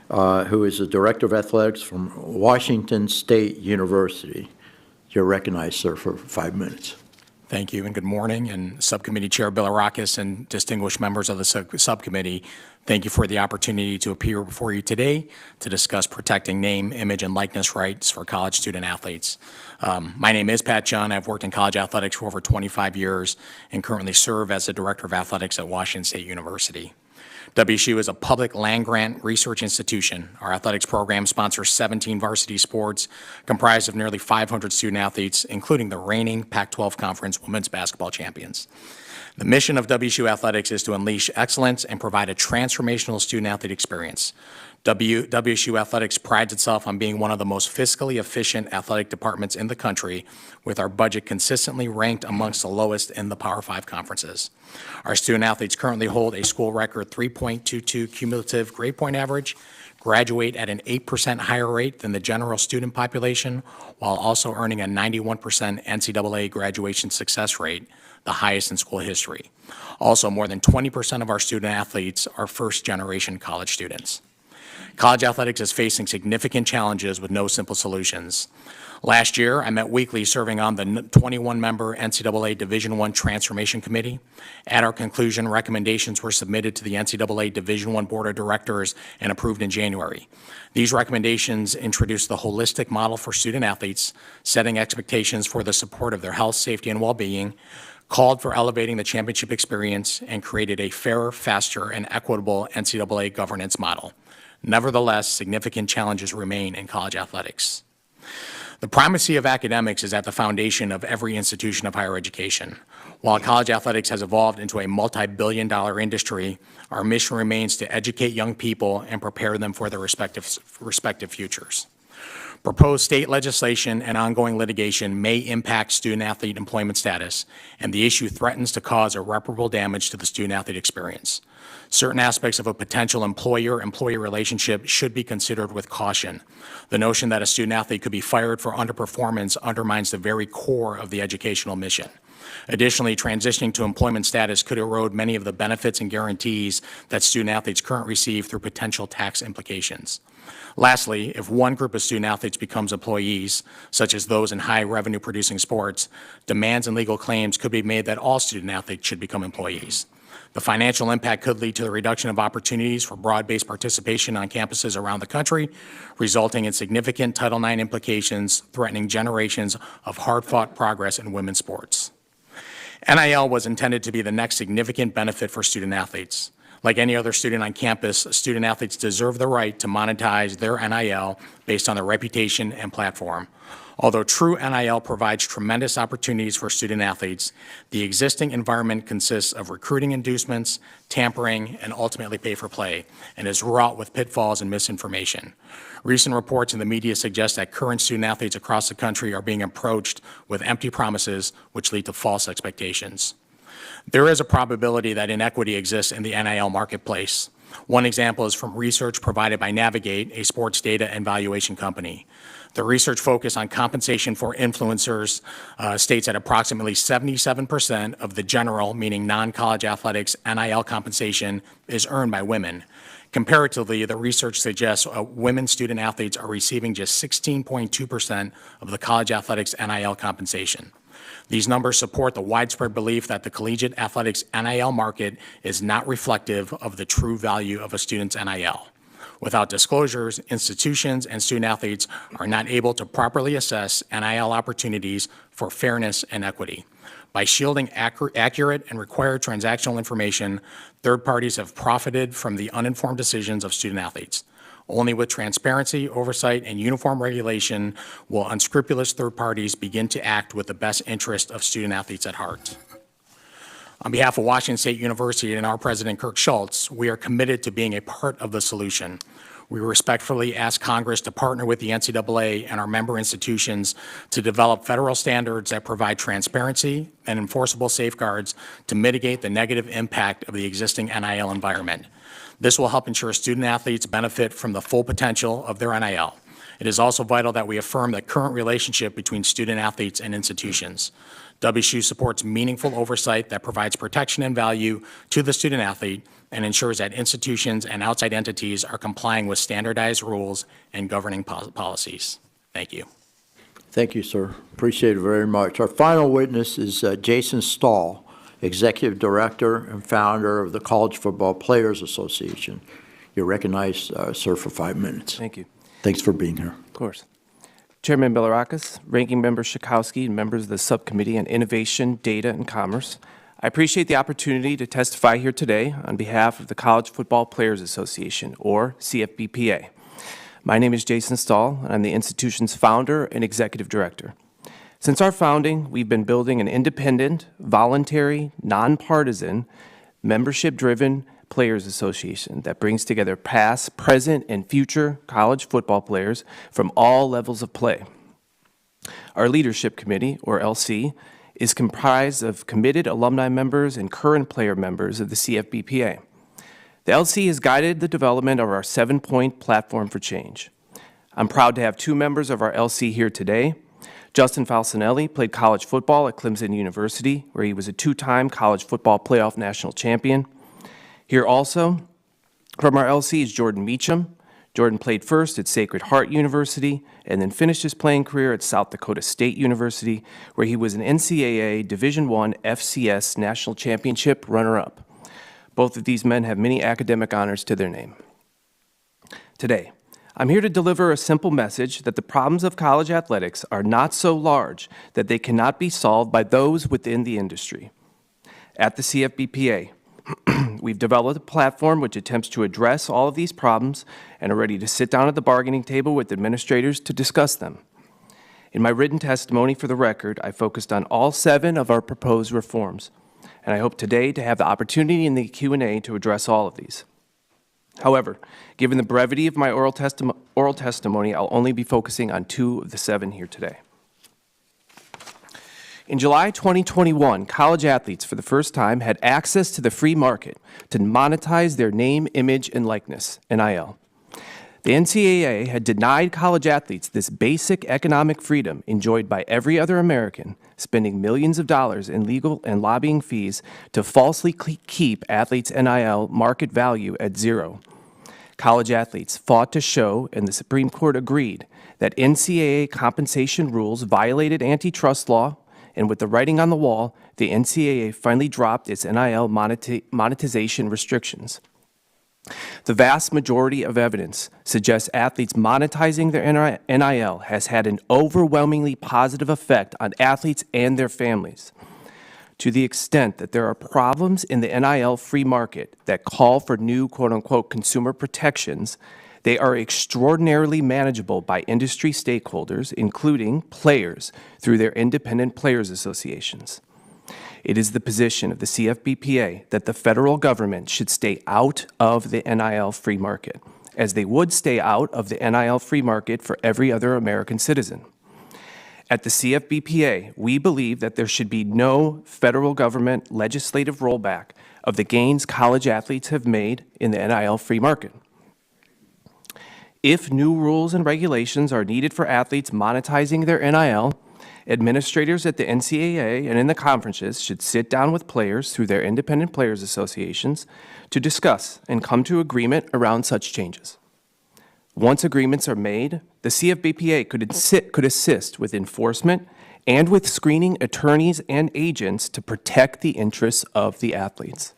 [SPEAKER 1] who is the Director of Athletics from Washington State University. You're recognized, sir, for 5 minutes.
[SPEAKER 10] Thank you, and good morning. And Subcommittee Chair Bilirakis and distinguished members of the subcommittee, thank you for the opportunity to appear before you today to discuss protecting name, image, and likeness rights for college student athletes. My name is Pat Chun. I've worked in college athletics for over 25 years and currently serve as the Director of Athletics at Washington State University. WSU is a public land-grant research institution. Our athletics program sponsors 17 varsity sports comprised of nearly 500 student athletes, including the reigning Pac-12 Conference women's basketball champions. The mission of WSU Athletics is to unleash excellence and provide a transformational student-athlete experience. WSU Athletics prides itself on being one of the most fiscally efficient athletic departments in the country, with our budget consistently ranked amongst the lowest in the Power 5 conferences. Our student athletes currently hold a school record 3.22 cumulative grade point average, graduate at an 8% higher rate than the general student population, while also earning a 91% NCAA graduation success rate, the highest in school history. Also, more than 20% of our student athletes are first-generation college students. College athletics is facing significant challenges with no simple solutions. Last year, I met weekly serving on the 21-member NCAA Division I Transformation Committee. At our conclusion, recommendations were submitted to the NCAA Division I Board of Directors and approved in January. These recommendations introduced the holistic model for student athletes, setting expectations for the support of their health, safety, and well-being, called for elevating the championship experience, and created a fairer, faster, and equitable NCAA governance model. Nevertheless, significant challenges remain in college athletics. The primacy of academics is at the foundation of every institution of higher education. While college athletics has evolved into a multi-billion-dollar industry, our mission remains to educate young people and prepare them for their respective futures. Proposed state legislation and ongoing litigation may impact student-athlete employment status, and the issue threatens to cause irreparable damage to the student-athlete experience. Certain aspects of a potential employer-employee relationship should be considered with caution. The notion that a student-athlete could be fired for underperformance undermines the very core of the educational mission. Additionally, transitioning to employment status could erode many of the benefits and guarantees that student-athletes currently receive through potential tax implications. Lastly, if one group of student athletes becomes employees, such as those in high revenue producing sports, demands and legal claims could be made that all student athletes should become employees. The financial impact could lead to the reduction of opportunities for broad-based participation on campuses around the country, resulting in significant Title IX implications, threatening generations of hard-fought progress in women's sports. NIL was intended to be the next significant benefit for student athletes. Like any other student on campus, student athletes deserve the right to monetize their NIL based on their reputation and platform. Although true NIL provides tremendous opportunities for student athletes, the existing environment consists of recruiting inducements, tampering, and ultimately pay-for-play, and is wrought with pitfalls and misinformation. Recent reports in the media suggest that current student athletes across the country are being approached with empty promises, which lead to false expectations. There is a probability that inequity exists in the NIL marketplace. One example is from research provided by Navigate, a sports data and valuation company. The research focus on compensation for influencers states that approximately 77% of the general, meaning non-college athletics, NIL compensation is earned by women. Comparatively, the research suggests women student athletes are receiving just 16.2% of the college athletics NIL compensation. These numbers support the widespread belief that the collegiate athletics NIL market is not reflective of the true value of a student's NIL. Without disclosures, institutions and student athletes are not able to properly assess NIL opportunities for fairness and equity. By shielding accurate and required transactional information, third parties have profited from the uninformed decisions of student athletes. Only with transparency, oversight, and uniform regulation will unscrupulous third parties begin to act with the best interest of student athletes at heart. On behalf of Washington State University and our president, Kirk Schultz, we are committed to being a part of the solution. We respectfully ask Congress to partner with the NCAA and our member institutions to develop federal standards that provide transparency and enforceable safeguards to mitigate the negative impact of the existing NIL environment. This will help ensure student athletes benefit from the full potential of their NIL. It is also vital that we affirm the current relationship between student athletes and institutions. WSU supports meaningful oversight that provides protection and value to the student athlete and ensures that institutions and outside entities are complying with standardized rules and governing policies. Thank you.
[SPEAKER 1] Thank you, sir. Appreciate it very much. Our final witness is Jason Stahl, Executive Director and founder of the College Football Players Association. You're recognized, sir, for 5 minutes.
[SPEAKER 11] Thank you.
[SPEAKER 1] Thanks for being here.
[SPEAKER 11] Of course. Chairman Bilirakis, Ranking Member Schakowsky, and members of the Subcommittee on Innovation, Data, and Commerce, I appreciate the opportunity to testify here today on behalf of the College Football Players Association, or CFBPA. My name is Jason Stahl, and I'm the institution's founder and executive director. Since our founding, we've been building an independent, voluntary, nonpartisan, membership-driven Players Association that brings together past, present, and future college football players from all levels of play. Our leadership committee, or LC, is comprised of committed alumni members and current player members of the CFBPA. The LC has guided the development of our 7-point platform for change. I'm proud to have 2 members of our LC here today. Justin Falcinelli played college football at Clemson University, where he was a 2-time college football playoff national champion. Here also, from our LC, is Jordan Meacham. Jordan played first at Sacred Heart University and then finished his playing career at South Dakota State University, where he was an NCAA Division I FCS National Championship runner-up. Both of these men have many academic honors to their name. Today, I'm here to deliver a simple message that the problems of college athletics are not so large that they cannot be solved by those within the industry. At the CFBPA, we've developed a platform which attempts to address all of these problems and are ready to sit down at the bargaining table with administrators to discuss them. In my written testimony for the record, I focused on all 7 of our proposed reforms, and I hope today to have the opportunity in the Q&A to address all of these. However, given the brevity of my oral testimony, I'll only be focusing on 2 of the 7 here today. In July 2021, college athletes for the first time had access to the free market to monetize their name, image, and likeness, NIL. The NCAA had denied college athletes this basic economic freedom enjoyed by every other American, spending millions of dollars in legal and lobbying fees to falsely keep athletes' NIL market value at 0. college athletes fought to show, and the Supreme Court agreed, that NCAA compensation rules violated antitrust law, and with the writing on the wall, the NCAA finally dropped its NIL monetization restrictions. The vast majority of evidence suggests athletes monetizing their NIL has had an overwhelmingly positive effect on athletes and their families. To the extent that there are problems in the NIL free market that call for new quote-unquote consumer protections, they are extraordinarily manageable by industry stakeholders, including players, through their independent players associations. It is the position of the CFBPA that the federal government should stay out of the NIL free market, as they would stay out of the NIL free market for every other American citizen. At the CFBPA, we believe that there should be no federal government legislative rollback of the gains college athletes have made in the NIL free market. If new rules and regulations are needed for athletes monetizing their NIL, administrators at the NCAA and in the conferences should sit down with players through their independent players associations to discuss and come to agreement around such changes. Once agreements are made, the CFBPA could assist with enforcement and with screening attorneys and agents to protect the interests of the athletes.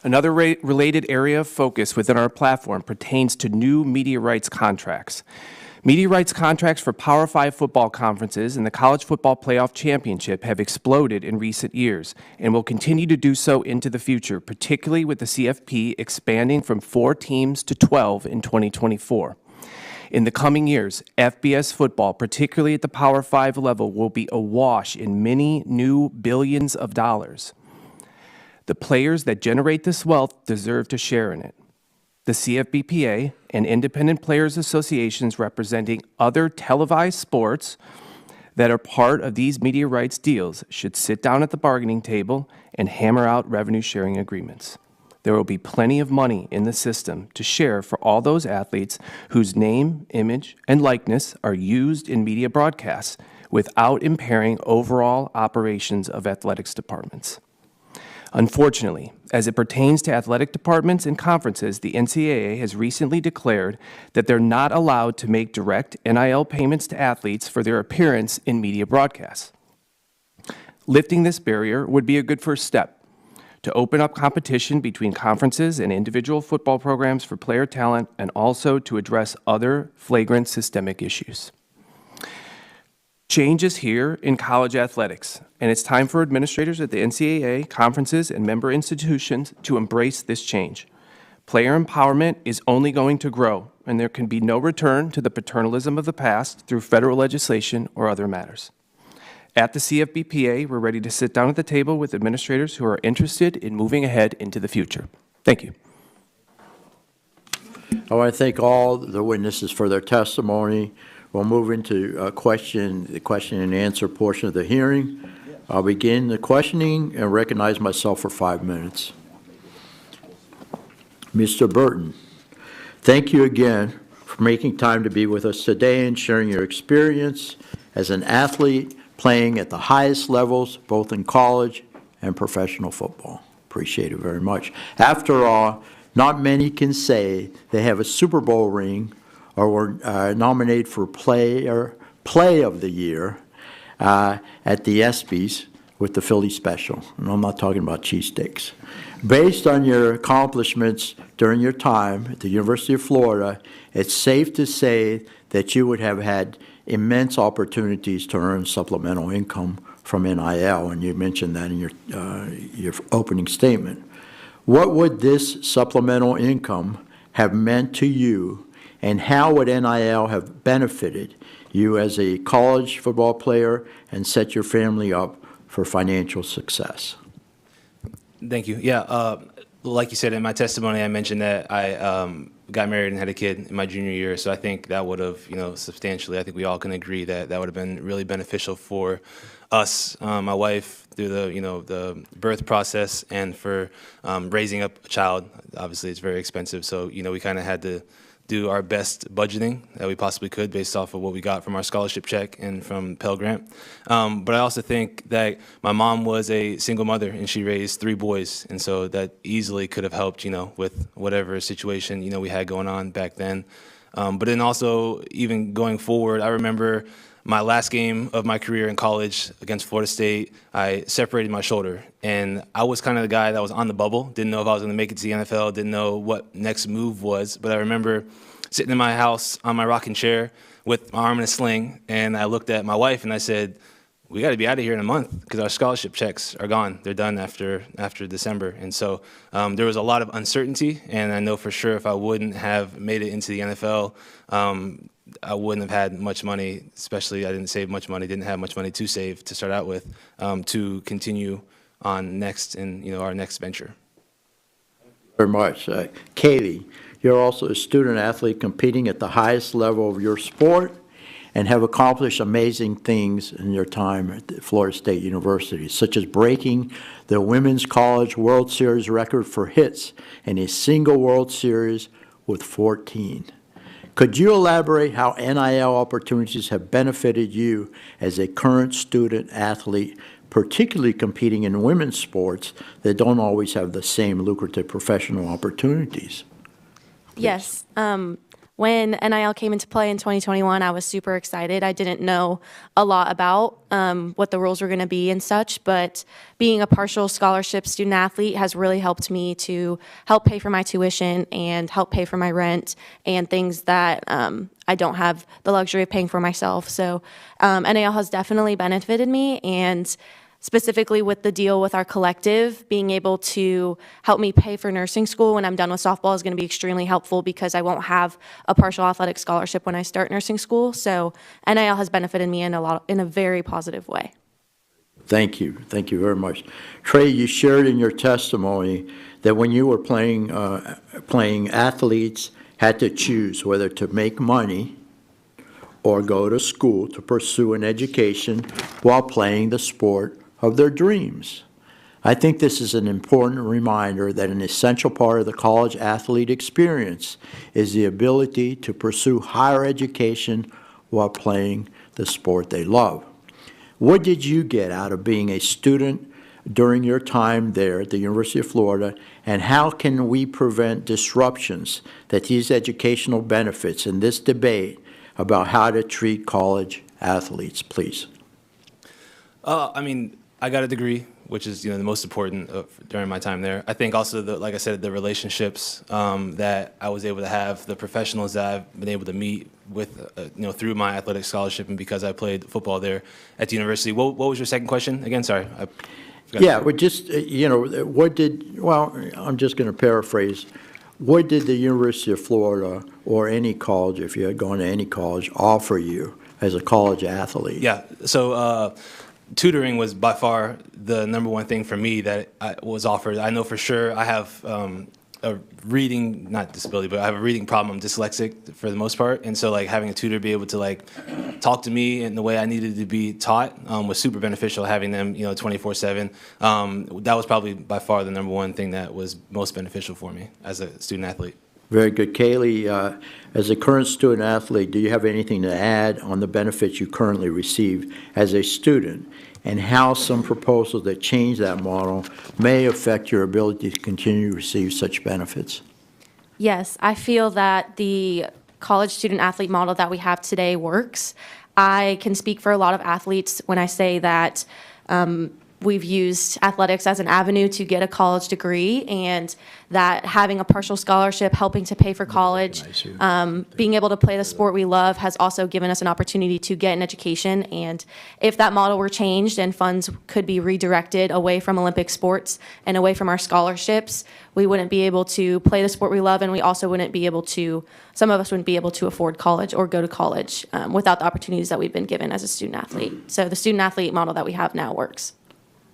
[SPEAKER 11] Another related area of focus within our platform pertains to new media rights contracts. Media rights contracts for Power 5 football conferences and the College Football Playoff Championship have exploded in recent years and will continue to do so into the future, particularly with the CFP expanding from 4 teams to 12 in 2024. In the coming years, FBS football, particularly at the Power 5 level, will be awash in many new billions of dollars. The players that generate this wealth deserve to share in it. The CFBPA and independent players associations representing other televised sports that are part of these media rights deals should sit down at the bargaining table and hammer out revenue sharing agreements. There will be plenty of money in the system to share for all those athletes whose name, image, and likeness are used in media broadcasts without impairing overall operations of athletics departments. Unfortunately, as it pertains to athletic departments and conferences, the NCAA has recently declared that they're not allowed to make direct NIL payments to athletes for their appearance in media broadcasts. Lifting this barrier would be a good first step to open up competition between conferences and individual football programs for player talent, and also to address other flagrant systemic issues. Change is here in college athletics, and it's time for administrators at the NCAA, conferences, and member institutions to embrace this change. Player empowerment is only going to grow, and there can be no return to the paternalism of the past through federal legislation or other matters. At the CFBPA, we're ready to sit down at the table with administrators who are interested in moving ahead into the future. Thank you.
[SPEAKER 1] I want to thank all the witnesses for their testimony. We'll move into the question and answer portion of the hearing. I'll begin the questioning and recognize myself for 5 minutes. Mr. Burton, thank you again for making time to be with us today and sharing your experience as an athlete playing at the highest levels, both in college and professional football. Appreciate it very much. After all, not many can say they have a Super Bowl ring or were nominated for Play of the Year at the ESPYs with the Philly Special. And I'm not talking about cheesesteaks. Based on your accomplishments during your time at the University of Florida, it's safe to say that you would have had immense opportunities to earn supplemental income from NIL, and you mentioned that in your opening statement. What would this supplemental income have meant to you, and how would NIL have benefited you as a college football player and set your family up for financial success?
[SPEAKER 8] Thank you. Yeah, like you said in my testimony, I mentioned that I got married and had a kid in my junior year, so I think that would have, substantially, I think we all can agree that that would have been really beneficial for us, my wife, through the birth process, and for raising up a child. Obviously, it's very expensive, so we kind of had to do our best budgeting that we possibly could based off of what we got from our scholarship check and from Pell Grant. But I also think that my mom was a single mother and she raised 3 boys. And so that easily could have helped, with whatever situation, we had going on back then. But then also even going forward, I remember my last game of my career in college against Florida State, I separated my shoulder. And I was kind of the guy that was on the bubble, didn't know if I was going to make it to the NFL, didn't know what next move was. But I remember sitting in my house on my rocking chair with my arm in a sling, and I looked at my wife and I said, we got to be out of here in a month because our scholarship checks are gone. They're done after December. And so there was a lot of uncertainty, and I know for sure if I wouldn't have made it into the NFL, I wouldn't have had much money, especially I didn't save much money, didn't have much money to save to start out with, to continue on next in our next venture.
[SPEAKER 1] Very much. Kaylee, you're also a student athlete competing at the highest level of your sport and have accomplished amazing things in your time at Florida State University, such as breaking the Women's College World Series record for hits in a single World Series with 14. Could you elaborate how NIL opportunities have benefited you as a current student athlete, particularly competing in women's sports that don't always have the same lucrative professional opportunities? Please.
[SPEAKER 9] Yes. When NIL came into play in 2021, I was super excited. I didn't know a lot about what the rules were going to be and such, but being a partial scholarship student athlete has really helped me to help pay for my tuition and help pay for my rent and things that I don't have the luxury of paying for myself. So NIL has definitely benefited me, and specifically with the deal with our collective, being able to help me pay for nursing school when I'm done with softball is going to be extremely helpful because I won't have a partial athletic scholarship when I start nursing school. So NIL has benefited me in a very positive way.
[SPEAKER 1] Thank you. Thank you very much. Trey, you shared in your testimony that when you were playing, athletes had to choose whether to make money or go to school to pursue an education while playing the sport of their dreams. I think this is an important reminder that an essential part of the college athlete experience is the ability to pursue higher education while playing the sport they love. What did you get out of being a student during your time there at the University of Florida, and how can we prevent disruptions that these educational benefits in this debate about how to treat college athletes, please?
[SPEAKER 8] I got a degree, which is the most important during my time there. I think also, like I said, the relationships that I was able to have, the professionals that I've been able to meet with, through my athletic scholarship and because I played football there at the university. What was your second question again? Sorry.
[SPEAKER 1] Yeah, well, just, I'm just going to paraphrase. What did the University of Florida or any college, if you had gone to any college, offer you as a college athlete?
[SPEAKER 8] Yeah, so tutoring was by far the number one thing for me that was offered. I know for sure I have a reading, not disability, but I have a reading problem. I'm dyslexic for the most part. And so having a tutor be able to talk to me in the way I needed to be taught was super beneficial, having them 24/7. That was probably by far the number one thing that was most beneficial for me as a student athlete.
[SPEAKER 1] Very good. Kaylee, as a current student athlete, do you have anything to add on the benefits you currently receive as a student, and how some proposals that change that model may affect your ability to continue to receive such benefits?
[SPEAKER 9] Yes, I feel that the college student athlete model that we have today works. I can speak for a lot of athletes when I say that we've used athletics as an avenue to get a college degree, and that having a partial scholarship, helping to pay for college, being able to play the sport we love has also given us an opportunity to get an education. And if that model were changed and funds could be redirected away from Olympic sports and away from our scholarships, we wouldn't be able to play the sport we love, and we also wouldn't be able to, some of us wouldn't be able to afford college or go to college without the opportunities that we've been given as a student athlete. So the student athlete model that we have now works.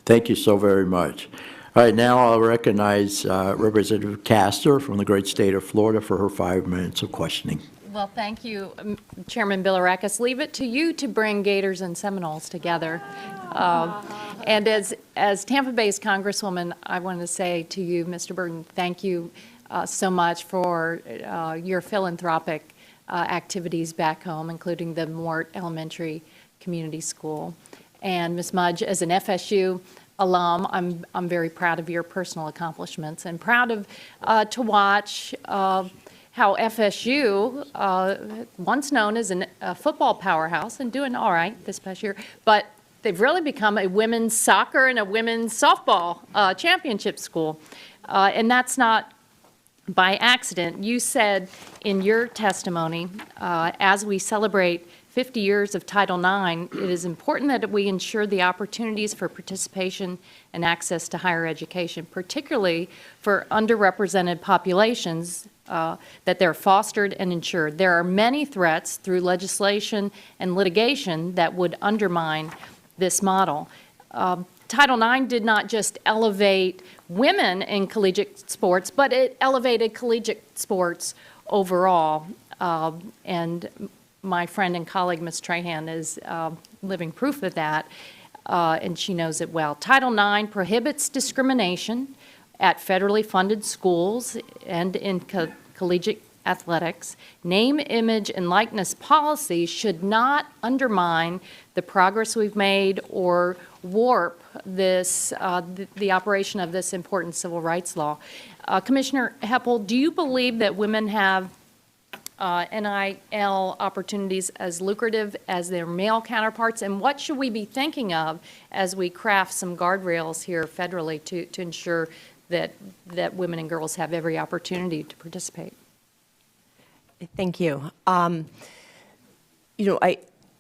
[SPEAKER 1] Thank you so very much. All right, now I'll recognize Representative Castor from the great state of Florida for her 5 minutes of questioning.
[SPEAKER 3] Well, thank you, Chairman Bilirakis. Leave it to you to bring Gators and Seminoles together. And as Tampa Bay's Congresswoman, I want to say to you, Mr. Burton, thank you so much for your philanthropic activities back home, including the Mort Elementary Community School. And Ms. Mudge, as an FSU alum, I'm very proud of your personal accomplishments and proud of to watch how FSU, once known as a football powerhouse and doing all right this past year, but they've really become a women's soccer and a women's softball championship school. And that's not by accident. You said in your testimony, as we celebrate 50 years of Title IX, it is important that we ensure the opportunities for participation and access to higher education, particularly for underrepresented populations, that they're fostered and ensured. There are many threats through legislation and litigation that would undermine this model. Title IX did not just elevate women in collegiate sports, but it elevated collegiate sports overall. And my friend and colleague, Ms. Trahan, is living proof of that, and she knows it well. Title IX prohibits discrimination at federally funded schools and in collegiate athletics. Name, image, and likeness policy should not undermine the progress we've made or warp this, the operation of this important civil rights law. Commissioner Heppel, do you believe that women have NIL opportunities as lucrative as their male counterparts, and what should we be thinking of as we craft some guardrails here federally to ensure that women and girls have every opportunity to participate?
[SPEAKER 6] Thank you.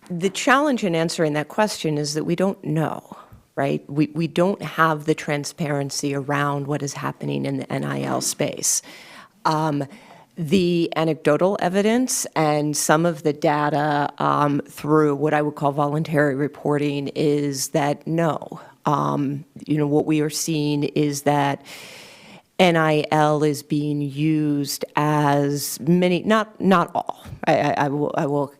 [SPEAKER 6] The challenge in answering that question is that we don't know, right? We don't have the transparency around what is happening in the NIL space. The anecdotal evidence and some of the data through what I would call voluntary reporting is that no. What we are seeing is that NIL is being used as many, not all. I will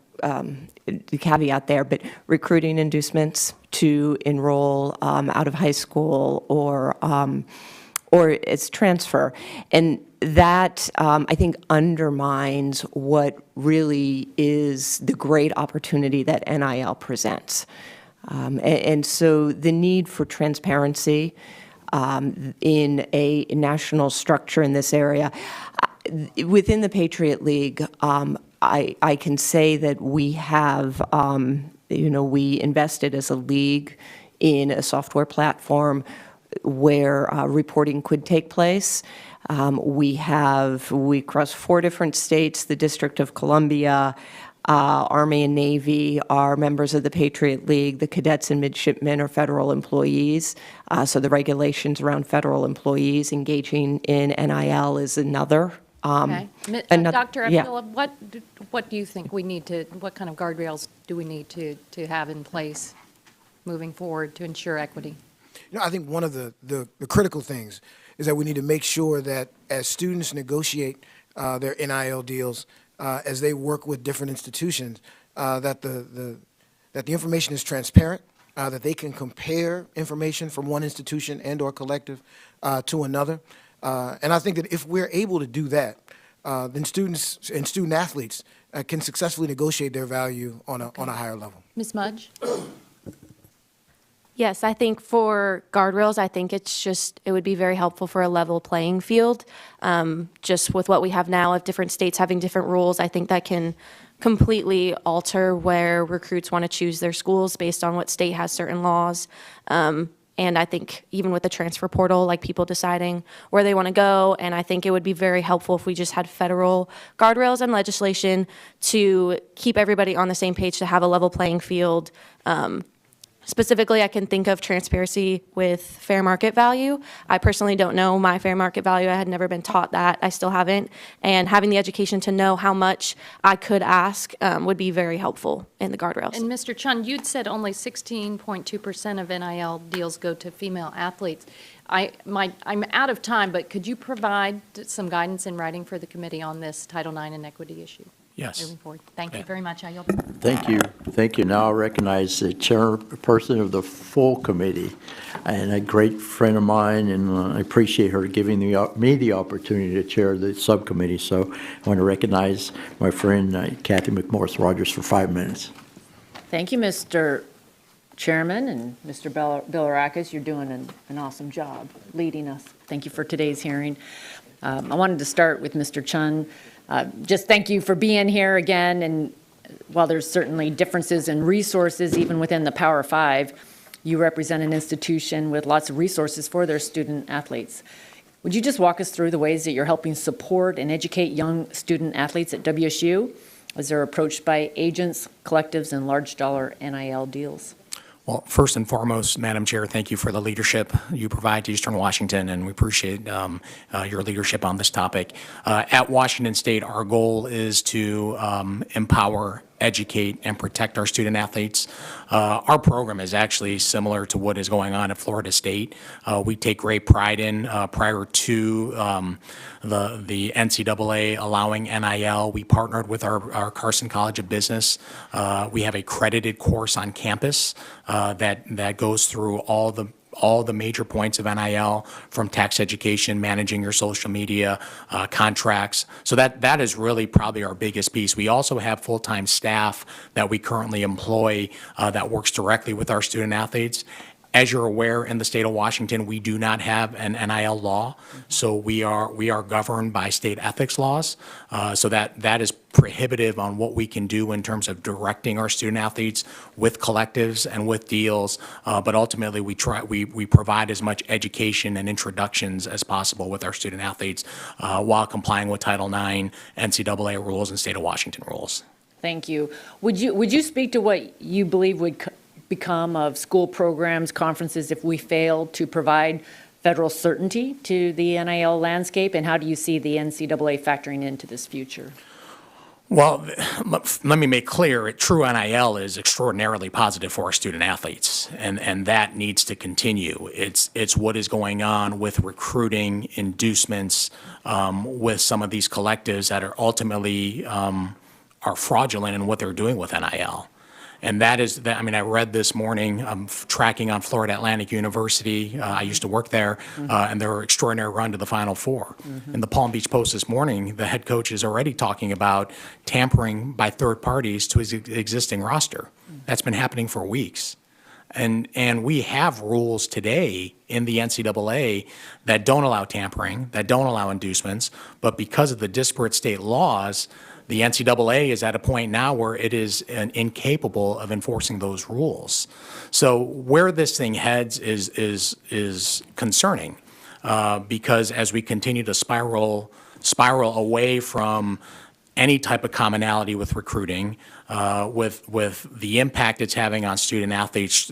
[SPEAKER 6] the caveat there, but recruiting inducements to enroll out of high school or its transfer, and that I think undermines what really is the great opportunity that NIL presents, and so the need for transparency in a national structure in this area. Within the Patriot League, I can say that we have, we invested as a league in a software platform where reporting could take place. We cross 4 different states, the District of Columbia, Army and Navy are members of the Patriot League. The cadets and midshipmen are federal employees. So the regulations around federal employees engaging in NIL is another.
[SPEAKER 3] Okay. Dr.
[SPEAKER 6] Yeah.
[SPEAKER 3] Abdullah, what do you think we need to, what kind of guardrails do we need to have in place moving forward to ensure equity?
[SPEAKER 7] I think one of the critical things is that we need to make sure that as students negotiate their NIL deals, as they work with different institutions, that the information is transparent, that they can compare information from one institution and or collective to another. And I think that if we're able to do that, then students and student athletes can successfully negotiate their value on a higher level.
[SPEAKER 3] Ms. Mudge?
[SPEAKER 9] Yes, I think for guardrails, I think it would be very helpful for a level playing field. Just with what we have now of different states having different rules, I think that can completely alter where recruits want to choose their schools based on what state has certain laws. And I think even with the transfer portal, like people deciding where they want to go, and I think it would be very helpful if we just had federal guardrails and legislation to keep everybody on the same page, to have a level playing field. Specifically, I can think of transparency with fair market value. I personally don't know my fair market value. I had never been taught that. I still haven't. And having the education to know how much I could ask would be very helpful in the guardrails.
[SPEAKER 3] And Mr. Chun, you'd said only 16.2% of NIL deals go to female athletes. I'm out of time, but could you provide some guidance in writing for the committee on this Title IX inequity issue?
[SPEAKER 10] Yes.
[SPEAKER 3] moving forward. Thank you very much. I yield.
[SPEAKER 1] Thank you. Thank you. Now I recognize the chairperson of the full committee and a great friend of mine, and I appreciate her giving me the opportunity to chair the subcommittee. So I want to recognize my friend Kathy McMorris Rogers for 5 minutes.
[SPEAKER 3] Thank you, Mr. Chairman, and Mr. Bilirakis. You're doing an awesome job leading us. Thank you for today's hearing. I wanted to start with Mr. Chun. Just thank you for being here again, and while there's certainly differences in resources even within the Power Five, you represent an institution with lots of resources for their student athletes. Would you just walk us through the ways that you're helping support and educate young student athletes at WSU as they're approached by agents, collectives, and large dollar NIL deals?
[SPEAKER 10] Well, first and foremost, Madam Chair, thank you for the leadership you provide to Eastern Washington, and we appreciate your leadership on this topic. At Washington State, our goal is to empower, educate, and protect our student athletes. Our program is actually similar to what is going on at Florida State. We take great pride in, prior to the NCAA allowing NIL, we partnered with our Carson College of Business. We have a credited course on campus that goes through all the major points of NIL, from tax education, managing your social media, contracts. So that is really probably our biggest piece. We also have full-time staff that we currently employ that works directly with our student athletes. As you're aware, in the state of Washington, we do not have an NIL law, so we are governed by state ethics laws. So that is prohibitive on what we can do in terms of directing our student athletes with collectives and with deals. But ultimately, we provide as much education and introductions as possible with our student athletes while complying with Title IX, NCAA rules, and state of Washington rules.
[SPEAKER 3] Thank you. Would you speak to what you believe would become of school programs, conferences, if we fail to provide federal certainty to the NIL landscape? And how do you see the NCAA factoring into this future?
[SPEAKER 10] Well, let me make clear, true NIL is extraordinarily positive for our student athletes, and that needs to continue. It's what is going on with recruiting, inducements, with some of these collectives that are ultimately are fraudulent in what they're doing with NIL. And that is, I mean, I read this morning, I'm tracking on Florida Atlantic University. I used to work there, and their extraordinary run to the Final Four. In the Palm Beach Post this morning, the head coach is already talking about tampering by third parties to his existing roster. That's been happening for weeks. And we have rules today in the NCAA that don't allow tampering, that don't allow inducements, but because of the disparate state laws, the NCAA is at a point now where it is incapable of enforcing those rules. So where this thing heads is concerning, because as we continue to spiral away from any type of commonality with recruiting, with the impact it's having on student athletes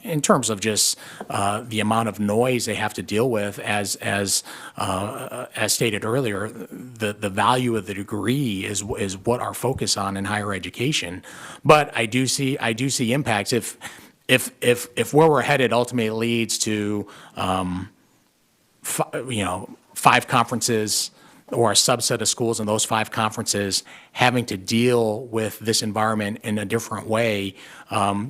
[SPEAKER 10] in terms of just the amount of noise they have to deal with, as stated earlier, the value of the degree is what our focus on in higher education. But I do see impacts if where we're headed ultimately leads to 5 conferences, or a subset of schools in those 5 conferences having to deal with this environment in a different way,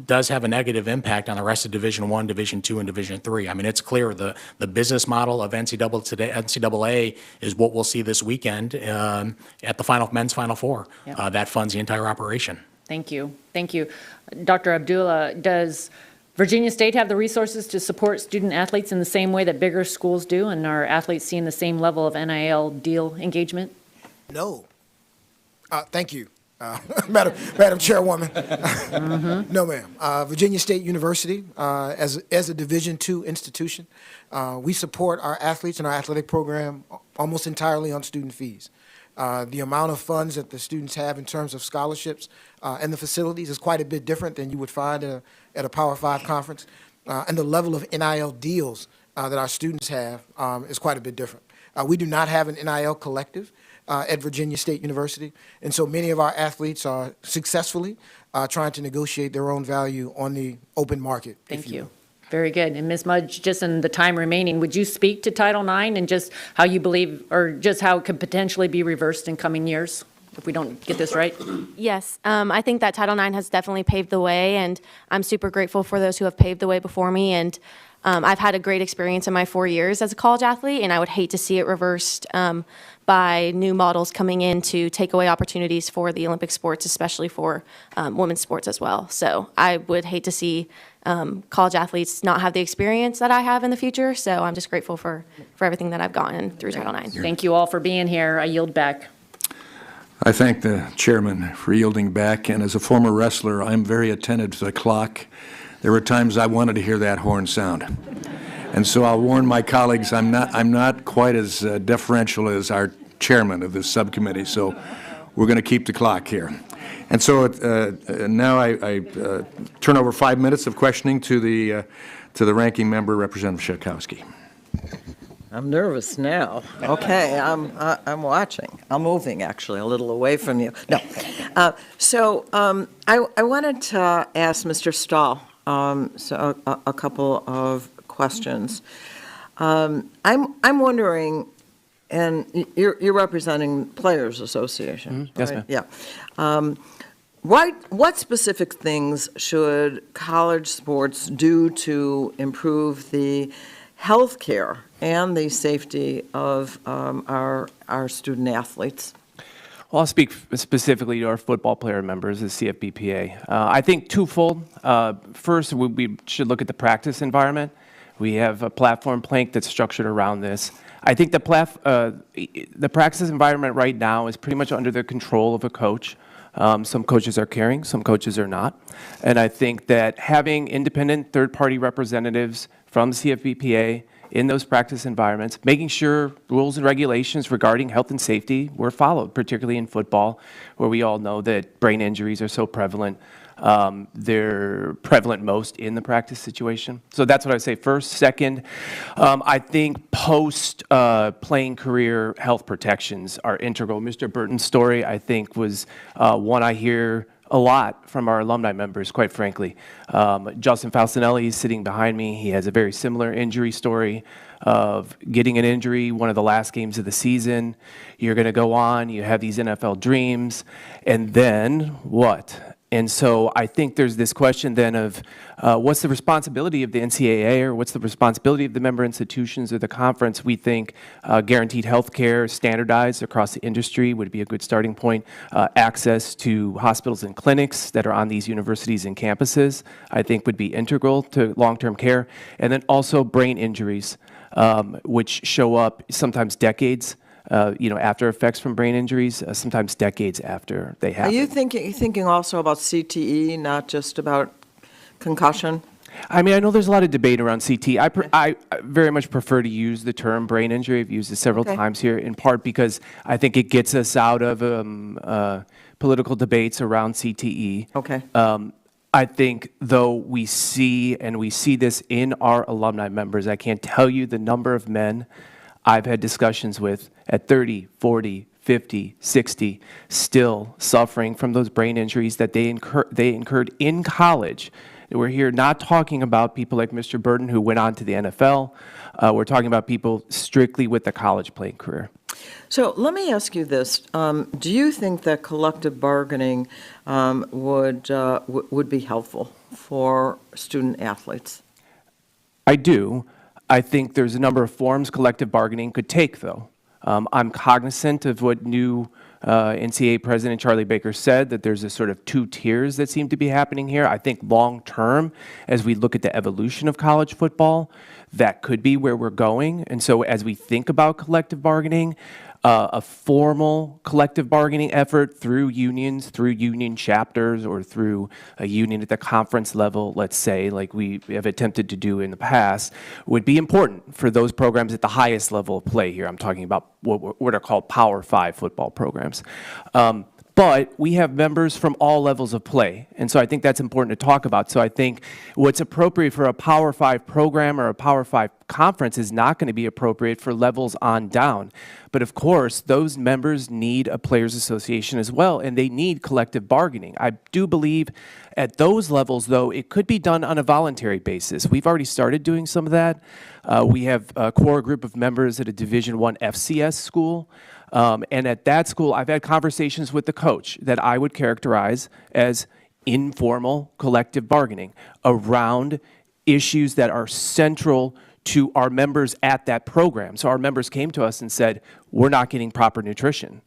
[SPEAKER 10] does have a negative impact on the rest of Division I, Division II, and Division III. I mean, it's clear the business model of NCAA is what we'll see this weekend at the men's Final Four.
[SPEAKER 3] Yep.
[SPEAKER 10] That funds the entire operation.
[SPEAKER 3] Thank you. Thank you. Dr. Abdullah, does Virginia State have the resources to support student athletes in the same way that bigger schools do, and are athletes seeing the same level of NIL deal engagement?
[SPEAKER 7] No. Thank you, Madam Chairwoman. No, ma'am. Virginia State University, as a Division II institution, we support our athletes and our athletic program almost entirely on student fees. The amount of funds that the students have in terms of scholarships and the facilities is quite a bit different than you would find at a Power 5 conference. And the level of NIL deals that our students have is quite a bit different. We do not have an NIL collective at Virginia State University, and so many of our athletes are successfully trying to negotiate their own value on the open market.
[SPEAKER 3] Thank you. Very good. And Ms. Mudge, just in the time remaining, would you speak to Title IX and just how you believe, or just how it could potentially be reversed in coming years? if we don't get this right?
[SPEAKER 9] Yes, I think that Title IX has definitely paved the way, and I'm super grateful for those who have paved the way before me. And I've had a great experience in my 4 years as a college athlete, and I would hate to see it reversed by new models coming in to take away opportunities for the Olympic sports, especially for women's sports as well. So I would hate to see college athletes not have the experience that I have in the future. So I'm just grateful for everything that I've gotten through Title IX.
[SPEAKER 3] Thank you all for being here. I yield back.
[SPEAKER 12] I thank the chairman for yielding back, and as a former wrestler, I'm very attentive to the clock. There were times I wanted to hear that horn sound. And so I'll warn my colleagues, I'm not quite as deferential as our chairman of this subcommittee, so we're going to keep the clock here. And so now I turn over 5 minutes of questioning to the ranking member, Representative Schakowsky.
[SPEAKER 2] I'm nervous now. Okay, I'm watching. I'm moving, actually, a little away from you. No. I wanted to ask Mr. Stahl a couple of questions. I'm wondering, and you're representing Players Association,
[SPEAKER 11] Yes,
[SPEAKER 2] right?
[SPEAKER 11] ma'am.
[SPEAKER 2] Yeah. What specific things should college sports do to improve the health care and the safety of our student athletes?
[SPEAKER 11] Well, I'll speak specifically to our football player members, the CFBPA. I think twofold. First, we should look at the practice environment. We have a platform plank that's structured around this. I think the practice environment right now is pretty much under the control of a coach. Some coaches are caring, some coaches are not. And I think that having independent third-party representatives from the CFBPA in those practice environments, making sure rules and regulations regarding health and safety were followed, particularly in football, where we all know that brain injuries are so prevalent. They're prevalent most in the practice situation. So that's what I say first. Second, I think post-playing career health protections are integral. Mr. Burton's story, I think, was one I hear a lot from our alumni members, quite frankly. Justin Falcinelli is sitting behind me. He has a very similar injury story of getting an injury one of the last games of the season. You're going to go on, you have these NFL dreams, and then what? And so I think there's this question then of what's the responsibility of the NCAA, or what's the responsibility of the member institutions or the conference? We think guaranteed health care standardized across the industry would be a good starting point. Access to hospitals and clinics that are on these universities and campuses, I think, would be integral to long-term care. And then also brain injuries, which show up sometimes decades after effects from brain injuries, sometimes decades after they happen.
[SPEAKER 2] Are you thinking also about CTE, not just about concussion?
[SPEAKER 11] I mean, I know there's a lot of debate around CTE. I very much prefer to use the term brain injury. I've used it several times here, in part because I think it gets us out of political debates around CTE.
[SPEAKER 2] Okay.
[SPEAKER 11] I think, though, we see this in our alumni members. I can't tell you the number of men I've had discussions with at 30, 40, 50, 60, still suffering from those brain injuries that they incurred in college. We're here not talking about people like Mr. Burton, who went on to the NFL. We're talking about people strictly with a college playing career.
[SPEAKER 2] So let me ask you this. Do you think that collective bargaining would be helpful for student athletes?
[SPEAKER 11] I do. I think there's a number of forms collective bargaining could take, though. I'm cognizant of what new NCAA President Charlie Baker said, that there's a sort of two tiers that seem to be happening here. I think long term, as we look at the evolution of college football, that could be where we're going. And so as we think about collective bargaining, a formal collective bargaining effort through unions, through union chapters, or through a union at the conference level, let's say, like we have attempted to do in the past, would be important for those programs at the highest level of play here. I'm talking about what are called Power 5 football programs. But we have members from all levels of play, and so I think that's important to talk about. So I think what's appropriate for a Power 5 program or a Power 5 conference is not going to be appropriate for levels on down. But of course, those members need a players association as well, and they need collective bargaining. I do believe at those levels, though, it could be done on a voluntary basis. We've already started doing some of that. We have a core group of members at a Division I FCS school And at that school, I've had conversations with the coach that I would characterize as informal collective bargaining around issues that are central to our members at that program. So our members came to us and said, we're not getting proper nutrition.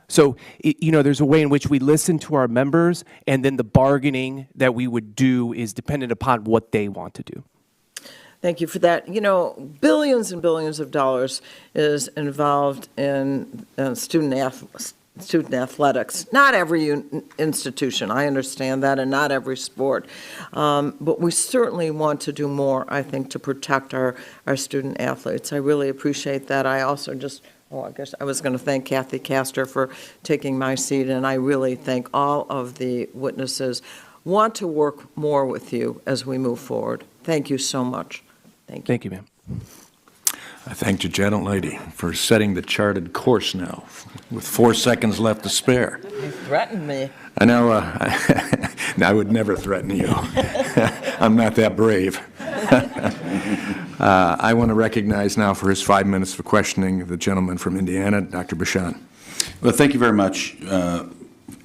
[SPEAKER 11] So, there's a way in which we listen to our members, and then the bargaining that we would do is dependent upon what they want to do.
[SPEAKER 2] Thank you for that. Billions and billions of dollars is involved in student athletics. Not every institution, I understand that, and not every sport. But we certainly want to do more, I think, to protect our student athletes. I really appreciate that. I also I guess I was going to thank Kathy Castor for taking my seat, and I really thank all of the witnesses. Want to work more with you as we move forward. Thank you so much. Thank you.
[SPEAKER 11] Thank you, ma'am.
[SPEAKER 12] I thank the gentlelady for setting the charted course now, with 4 seconds left to spare.
[SPEAKER 2] You threatened me.
[SPEAKER 12] I know, I would never threaten you. I'm not that brave. I want to recognize now for his 5 minutes for questioning the gentleman from Indiana, Dr. Bashan.
[SPEAKER 13] Well, thank you very much,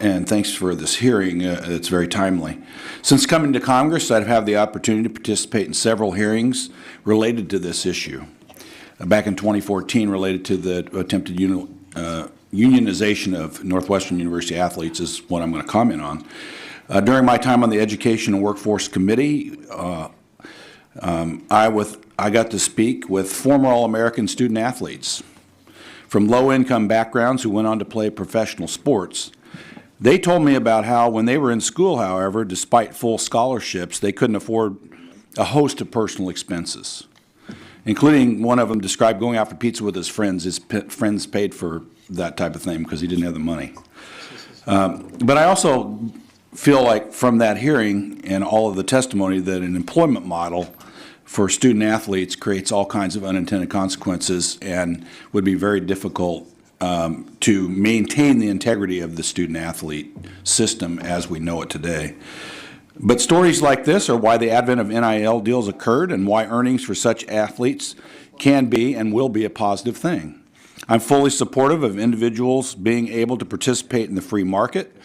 [SPEAKER 13] and thanks for this hearing. It's very timely. Since coming to Congress, I've had the opportunity to participate in several hearings related to this issue. Back in 2014, related to the attempted unionization of Northwestern University athletes is what I'm going to comment on. During my time on the Education and Workforce Committee, I got to speak with former All-American student athletes from low-income backgrounds who went on to play professional sports. They told me about how when they were in school, however, despite full scholarships, they couldn't afford a host of personal expenses, including one of them described going out for pizza with his friends. His friends paid for that type of thing because he didn't have the money. But I also feel like from that hearing and all of the testimony that an employment model for student athletes creates all kinds of unintended consequences and would be very difficult to maintain the integrity of the student athlete system as we know it today. But stories like this are why the advent of NIL deals occurred and why earnings for such athletes can be and will be a positive thing. I'm fully supportive of individuals being able to participate in the free market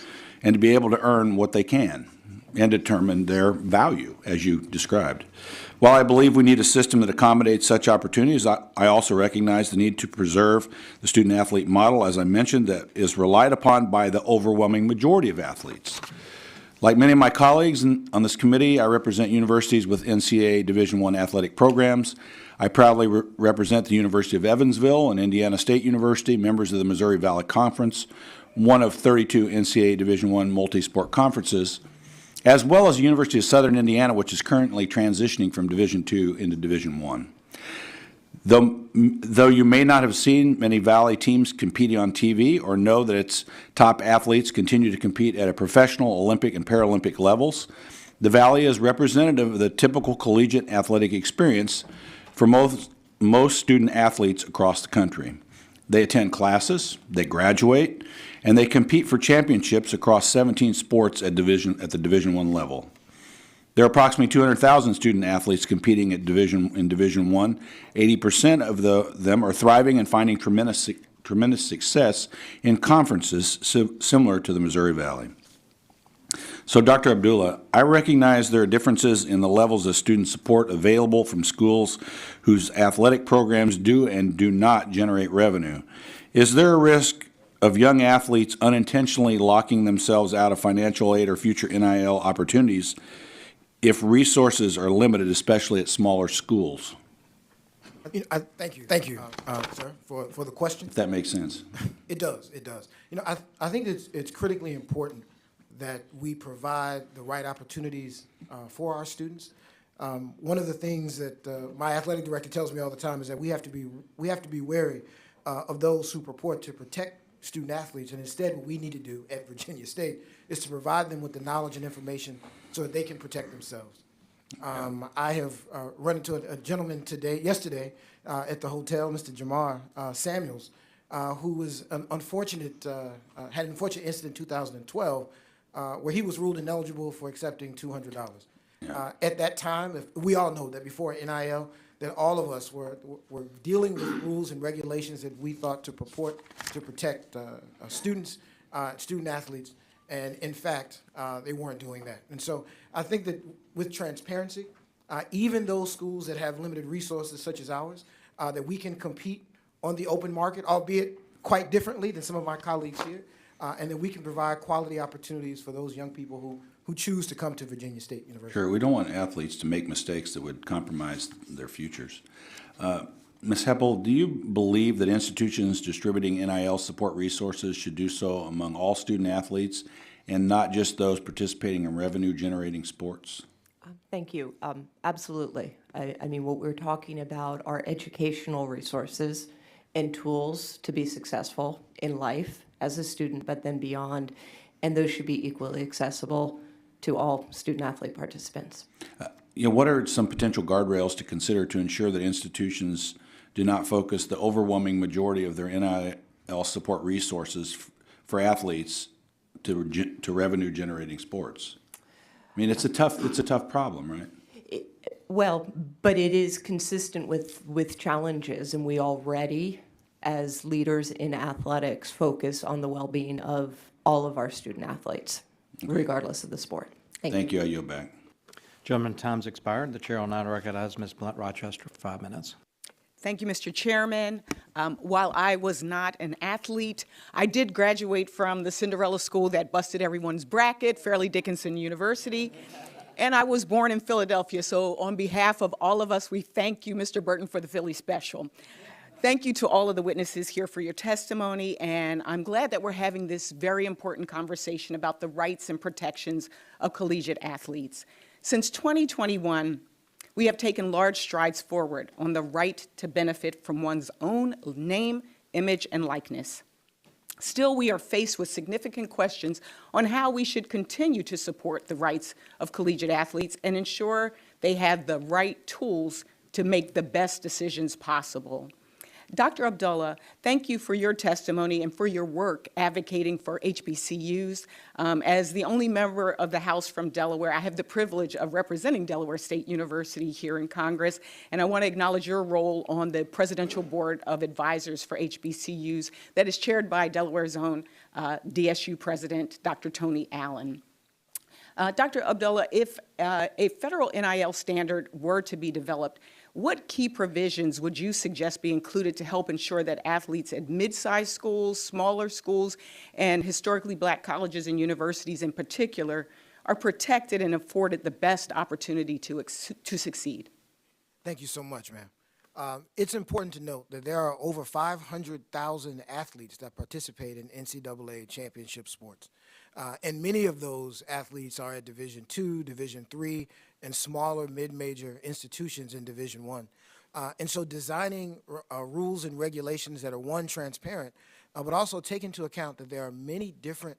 [SPEAKER 13] and to be able to earn what they can and determine their value, as you described. While I believe we need a system that accommodates such opportunities, I also recognize the need to preserve the student-athlete model, as I mentioned, that is relied upon by the overwhelming majority of athletes. Like many of my colleagues on this committee, I represent universities with NCAA Division I athletic programs. I proudly represent the University of Evansville and Indiana State University, members of the Missouri Valley Conference, one of 32 NCAA Division I multi-sport conferences, as well as the University of Southern Indiana, which is currently transitioning from Division II into Division I. Though you may not have seen many Valley teams competing on TV or know that its top athletes continue to compete at a professional, Olympic, and Paralympic levels, the Valley is representative of the typical collegiate athletic experience for most student athletes across the country. They attend classes, they graduate, and they compete for championships across 17 sports at the Division I level. There are approximately 200,000 student athletes competing in Division I. 80% of them are thriving and finding tremendous success in conferences similar to the Missouri Valley. So, Dr. Abdullah, I recognize there are differences in the levels of student support available from schools whose athletic programs do and do not generate revenue. Is there a risk of young athletes unintentionally locking themselves out of financial aid or future NIL opportunities if resources are limited, especially at smaller schools?
[SPEAKER 7] Thank you, sir, for the question.
[SPEAKER 13] If that makes sense.
[SPEAKER 7] It does. I think it's critically important that we provide the right opportunities for our students. One of the things that my athletic director tells me all the time is that we have to be wary of those who purport to protect student athletes, and instead what we need to do at Virginia State is to provide them with the knowledge and information so that they can protect themselves. I have run into a gentleman yesterday at the hotel, Mr. Jamar Samuels, who was had an unfortunate incident in 2012 where he was ruled ineligible for accepting $200. At that time, we all know that before NIL, that all of us were dealing with rules and regulations that we thought to purport to protect students, student athletes, and in fact, they weren't doing that. And so I think that with transparency, even those schools that have limited resources such as ours, that we can compete on the open market, albeit quite differently than some of my colleagues here, and that we can provide quality opportunities for those young people who choose to come to Virginia State University.
[SPEAKER 13] Sure, we don't want athletes to make mistakes that would compromise their futures. Ms. Heppel, do you believe that institutions distributing NIL support resources should do so among all student athletes and not just those participating in revenue-generating sports?
[SPEAKER 6] Thank you. Absolutely. I mean, what we're talking about are educational resources and tools to be successful in life as a student, but then beyond, and those should be equally accessible to all student-athlete participants.
[SPEAKER 13] What are some potential guardrails to consider to ensure that institutions do not focus the overwhelming majority of their NIL support resources for athletes to revenue-generating sports? I mean, it's a tough problem, right?
[SPEAKER 6] Well, but it is consistent with challenges, and we already, as leaders in athletics, focus on the well-being of all of our student athletes, regardless of the sport.
[SPEAKER 13] Thank you. I yield back.
[SPEAKER 1] Gentleman, time's expired. The chair will now recognize Ms. Blunt Rochester for 5 minutes.
[SPEAKER 14] Thank you, Mr. Chairman. While I was not an athlete, I did graduate from the Cinderella school that busted everyone's bracket, Fairleigh Dickinson University, and I was born in Philadelphia. So on behalf of all of us, we thank you, Mr. Burton, for the Philly special. Thank you to all of the witnesses here for your testimony, and I'm glad that we're having this very important conversation about the rights and protections of collegiate athletes. Since 2021, we have taken large strides forward on the right to benefit from one's own name, image, and likeness. Still, we are faced with significant questions on how we should continue to support the rights of collegiate athletes and ensure they have the right tools to make the best decisions possible. Dr. Abdullah, thank you for your testimony and for your work advocating for HBCUs. As the only member of the House from Delaware, I have the privilege of representing Delaware State University here in Congress, and I want to acknowledge your role on the Presidential Board of Advisors for HBCUs that is chaired by Delaware's own DSU President, Dr. Tony Allen. Dr. Abdullah, if a federal NIL standard were to be developed, what key provisions would you suggest be included to help ensure that athletes at mid-sized schools, smaller schools, and historically black colleges and universities in particular are protected and afforded the best opportunity to succeed?
[SPEAKER 7] Thank you so much, ma'am. It's important to note that there are over 500,000 athletes that participate in NCAA championship sports. And many of those athletes are at Division II, Division III, and smaller mid-major institutions in Division I. And so designing rules and regulations that are, one, transparent, but also take into account that there are many different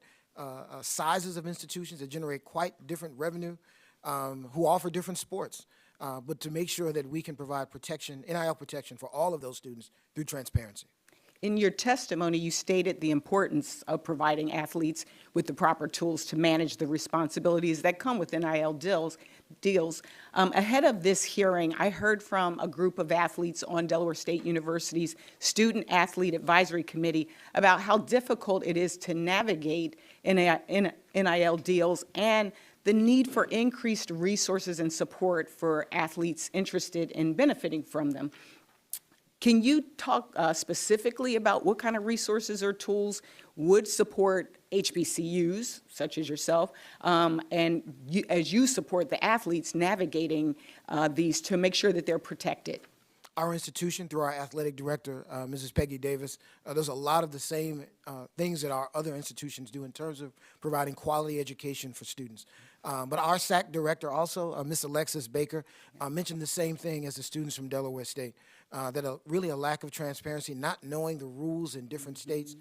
[SPEAKER 7] sizes of institutions that generate quite different revenue, who offer different sports, but to make sure that we can provide protection, NIL protection for all of those students through transparency.
[SPEAKER 14] In your testimony, you stated the importance of providing athletes with the proper tools to manage the responsibilities that come with NIL deals. Ahead of this hearing, I heard from a group of athletes on Delaware State University's Student Athlete Advisory Committee about how difficult it is to navigate NIL deals and the need for increased resources and support for athletes interested in benefiting from them. Can you talk specifically about what kind of resources or tools would support HBCUs, such as yourself, and as you support the athletes navigating these to make sure that they're protected?
[SPEAKER 7] Our institution, through our athletic director, Mrs. Peggy Davis, does a lot of the same things that our other institutions do in terms of providing quality education for students. But our SAC director also, Ms. Alexis Baker, mentioned the same thing as the students from Delaware State, that really a lack of transparency, not knowing the rules in different states,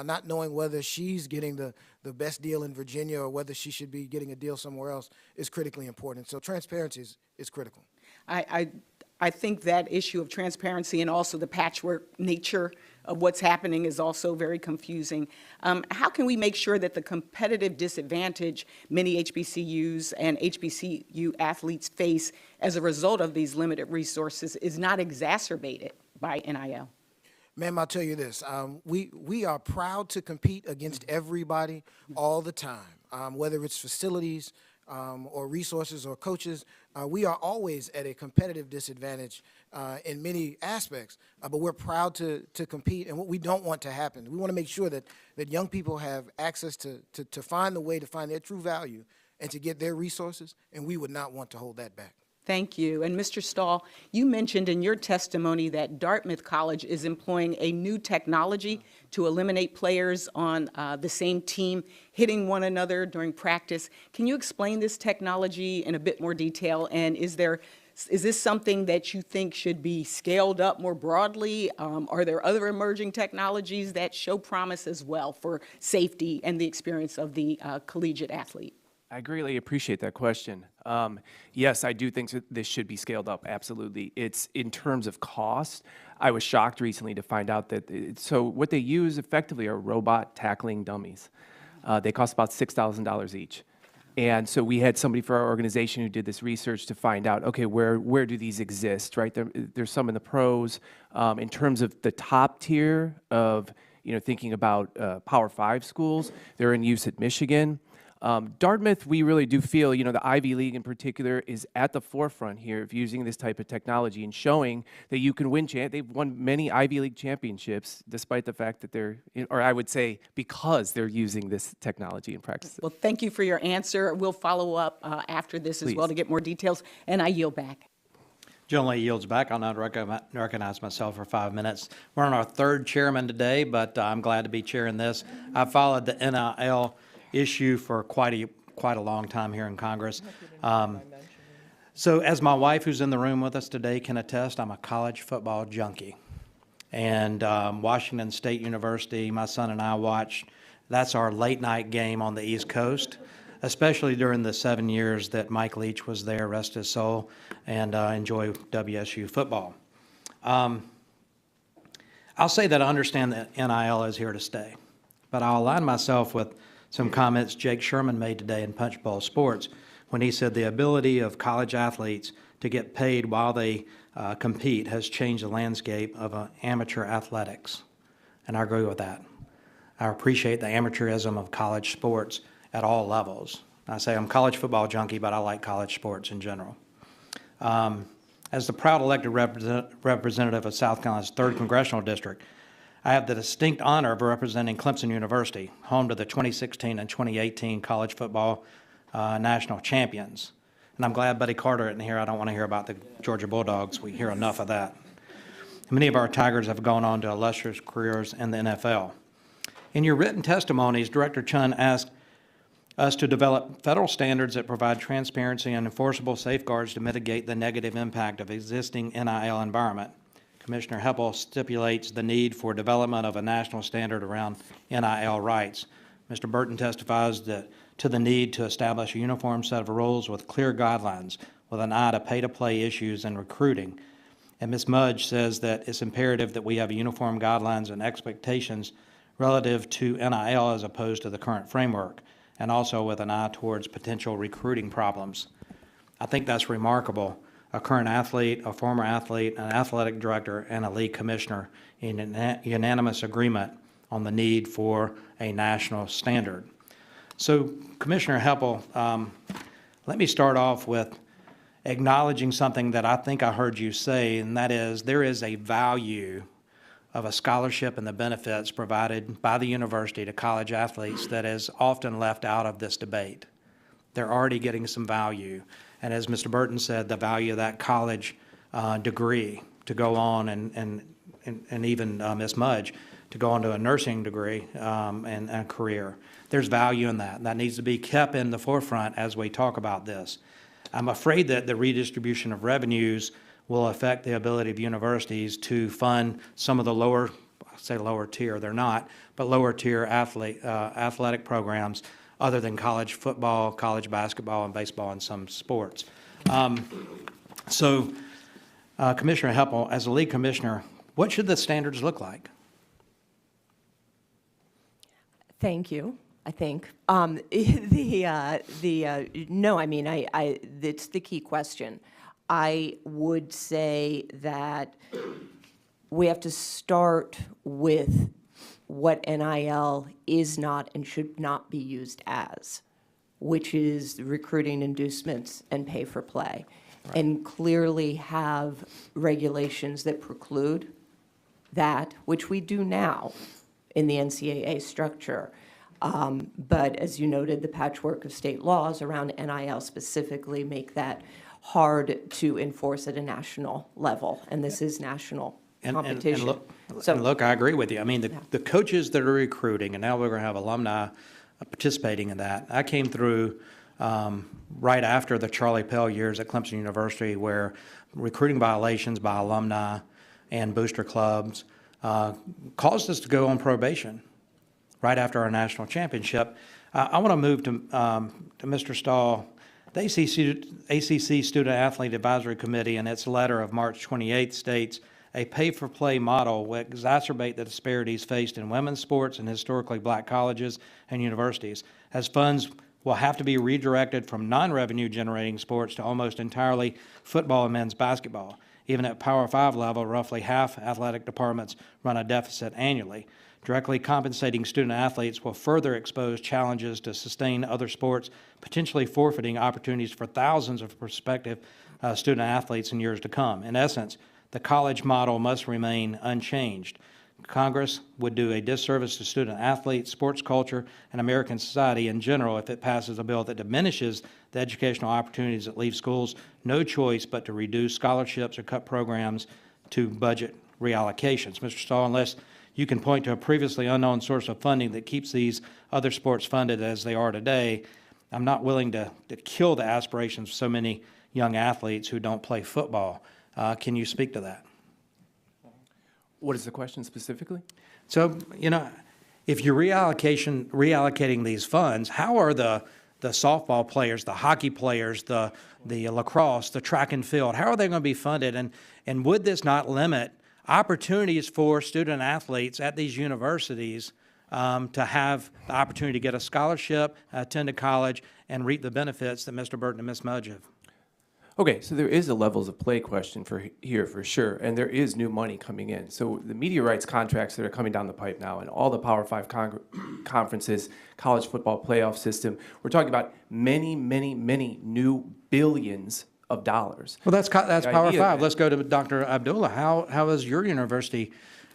[SPEAKER 7] not knowing whether she's getting the best deal in Virginia or whether she should be getting a deal somewhere else is critically important. So transparency is critical.
[SPEAKER 14] I think that issue of transparency and also the patchwork nature of what's happening is also very confusing. How can we make sure that the competitive disadvantage many HBCUs and HBCU athletes face as a result of these limited resources is not exacerbated by NIL?
[SPEAKER 7] Ma'am, I'll tell you this. We are proud to compete against everybody all the time, whether it's facilities or resources or coaches. We are always at a competitive disadvantage in many aspects, but we're proud to compete. And what we don't want to happen, we want to make sure that young people have access to find the way to find their true value and to get their resources, and we would not want to hold that back.
[SPEAKER 14] Thank you. And Mr. Stahl, you mentioned in your testimony that Dartmouth College is employing a new technology to eliminate players on the same team hitting one another during practice. Can you explain this technology in a bit more detail? And is this something that you think should be scaled up more broadly? Are there other emerging technologies that show promise as well for safety and the experience of the collegiate athlete?
[SPEAKER 11] I greatly appreciate that question. Yes, I do think that this should be scaled up, absolutely. It's in terms of cost. I was shocked recently to find out that, so what they use effectively are robot tackling dummies. They cost about $6,000 each. And so we had somebody for our organization who did this research to find out, okay, where do these exist, right? There's some in the pros. In terms of the top tier of, thinking about Power 5 schools, they're in use at Michigan. Dartmouth, we really do feel, the Ivy League in particular is at the forefront here of using this type of technology and showing that you can win. They've won many Ivy League championships, despite the fact that or I would say because they're using this technology in practice.
[SPEAKER 14] Well, thank you for your answer. We'll follow up after this as well to get more details, and I yield back.
[SPEAKER 15] Generally yields back. I'll not recognize myself for 5 minutes. We're on our third chairman today, but I'm glad to be chairing this. I followed the NIL issue for quite a long time here in Congress. So as my wife, who's in the room with us today, can attest, I'm a college football junkie. And Washington State University, my son and I watched, that's our late night game on the East Coast, especially during the 7 years that Mike Leach was there, rest his soul, and enjoy WSU football. I'll say that I understand that NIL is here to stay, but I'll align myself with some comments Jake Sherman made today in Punch Bowl Sports when he said the ability of college athletes to get paid while they compete has changed the landscape of amateur athletics. And I agree with that. I appreciate the amateurism of college sports at all levels. I say I'm a college football junkie, but I like college sports in general. As the proud elected representative of South Carolina's 3rd Congressional District, I have the distinct honor of representing Clemson University, home to the 2016 and 2018 college football national champions. And I'm glad Buddy Carter isn't here. I don't want to hear about the Georgia Bulldogs. We hear enough of that. Many of our Tigers have gone on to illustrious careers in the NFL. In your written testimonies, Director Chun asked us to develop federal standards that provide transparency and enforceable safeguards to mitigate the negative impact of existing NIL environment. Commissioner Heppel stipulates the need for development of a national standard around NIL rights. Mr. Burton testifies to the need to establish a uniform set of rules with clear guidelines with an eye to pay-to-play issues and recruiting. And Ms. Mudge says that it's imperative that we have uniform guidelines and expectations relative to NIL as opposed to the current framework, and also with an eye towards potential recruiting problems. I think that's remarkable. A current athlete, a former athlete, an athletic director, and a league commissioner in unanimous agreement on the need for a national standard. So, Commissioner Heppel, let me start off with acknowledging something that I think I heard you say, and that is there is a value of a scholarship and the benefits provided by the university to college athletes that is often left out of this debate. They're already getting some value. And as Mr. Burton said, the value of that college degree to go on and even Ms. Mudge to go on to a nursing degree and a career. There's value in that. That needs to be kept in the forefront as we talk about this. I'm afraid that the redistribution of revenues will affect the ability of universities to fund some of the lower, I say lower tier, they're not, but lower tier athletic programs other than college football, college basketball, and baseball, and some sports. So Commissioner Heppel, as a lead commissioner, what should the standards look like?
[SPEAKER 6] Thank you. I think no. I mean, it's the key question. I would say that we have to start with what NIL is not and should not be used as, which is recruiting inducements and pay for play, and clearly have regulations that preclude that, which we do now in the NCAA structure. But as you noted, the patchwork of state laws around NIL specifically make that hard to enforce at a national level, and this is national competition.
[SPEAKER 15] And look, I agree with you. I mean, the coaches that are recruiting, and now we're going to have alumni participating in that. I came through right after the Charlie Pell years at Clemson University, where recruiting violations by alumni and booster clubs caused us to go on probation right after our national championship. I want to move to Mr. Stahl. The ACC Student Athlete Advisory Committee, in its letter of March 28th, states, a pay-for-play model will exacerbate the disparities faced in women's sports and historically black colleges and universities, as funds will have to be redirected from non-revenue generating sports to almost entirely football and men's basketball. Even at Power 5 level, roughly half athletic departments run a deficit annually. Directly compensating student athletes will further expose challenges to sustain other sports, potentially forfeiting opportunities for thousands of prospective student athletes in years to come. In essence, the college model must remain unchanged. Congress would do a disservice to student athletes, sports culture, and American society in general if it passes a bill that diminishes the educational opportunities that leave schools no choice but to reduce scholarships or cut programs to budget reallocations. Mr. Stahl, unless you can point to a previously unknown source of funding that keeps these other sports funded as they are today, I'm not willing to kill the aspirations of so many young athletes who don't play football. Can you speak to that?
[SPEAKER 11] What is the question specifically?
[SPEAKER 15] So, if you're reallocating these funds, how are the softball players, the hockey players, the lacrosse, the track and field, how are they going to be funded? And would this not limit opportunities for student athletes at these universities to have the opportunity to get a scholarship, attend a college, and reap the benefits that Mr. Burton and Ms. Mudge have?
[SPEAKER 11] Okay, so there is a levels of play question here for sure, and there is new money coming in. So the media rights contracts that are coming down the pipe now, and all the Power 5 conferences, college football playoff system, we're talking about many, many, many new billions of dollars.
[SPEAKER 15] Well, that's Power 5. Let's go to Dr. Abdullah. How is your university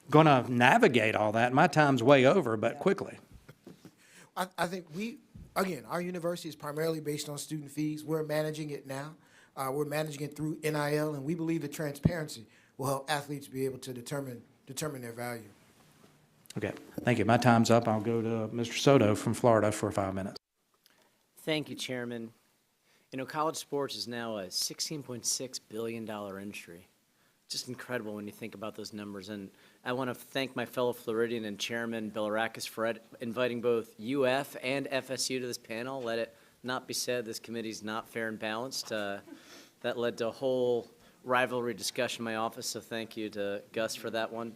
[SPEAKER 15] going to navigate all that? My time's way over, but quickly.
[SPEAKER 7] I think our university is primarily based on student fees. We're managing it now. We're managing it through NIL, and we believe that transparency will help athletes be able to determine their value.
[SPEAKER 15] Okay, thank you. My time's up. I'll go to Mr. Soto from Florida for 5 minutes.
[SPEAKER 16] Thank you, Chairman. College sports is now a $16.6 billion industry. Just incredible when you think about those numbers. And I want to thank my fellow Floridian and Chairman Bilirakis for inviting both UF and FSU to this panel. Let it not be said this committee is not fair and balanced. That led to a whole rivalry discussion in my office, so thank you to Gus for that one.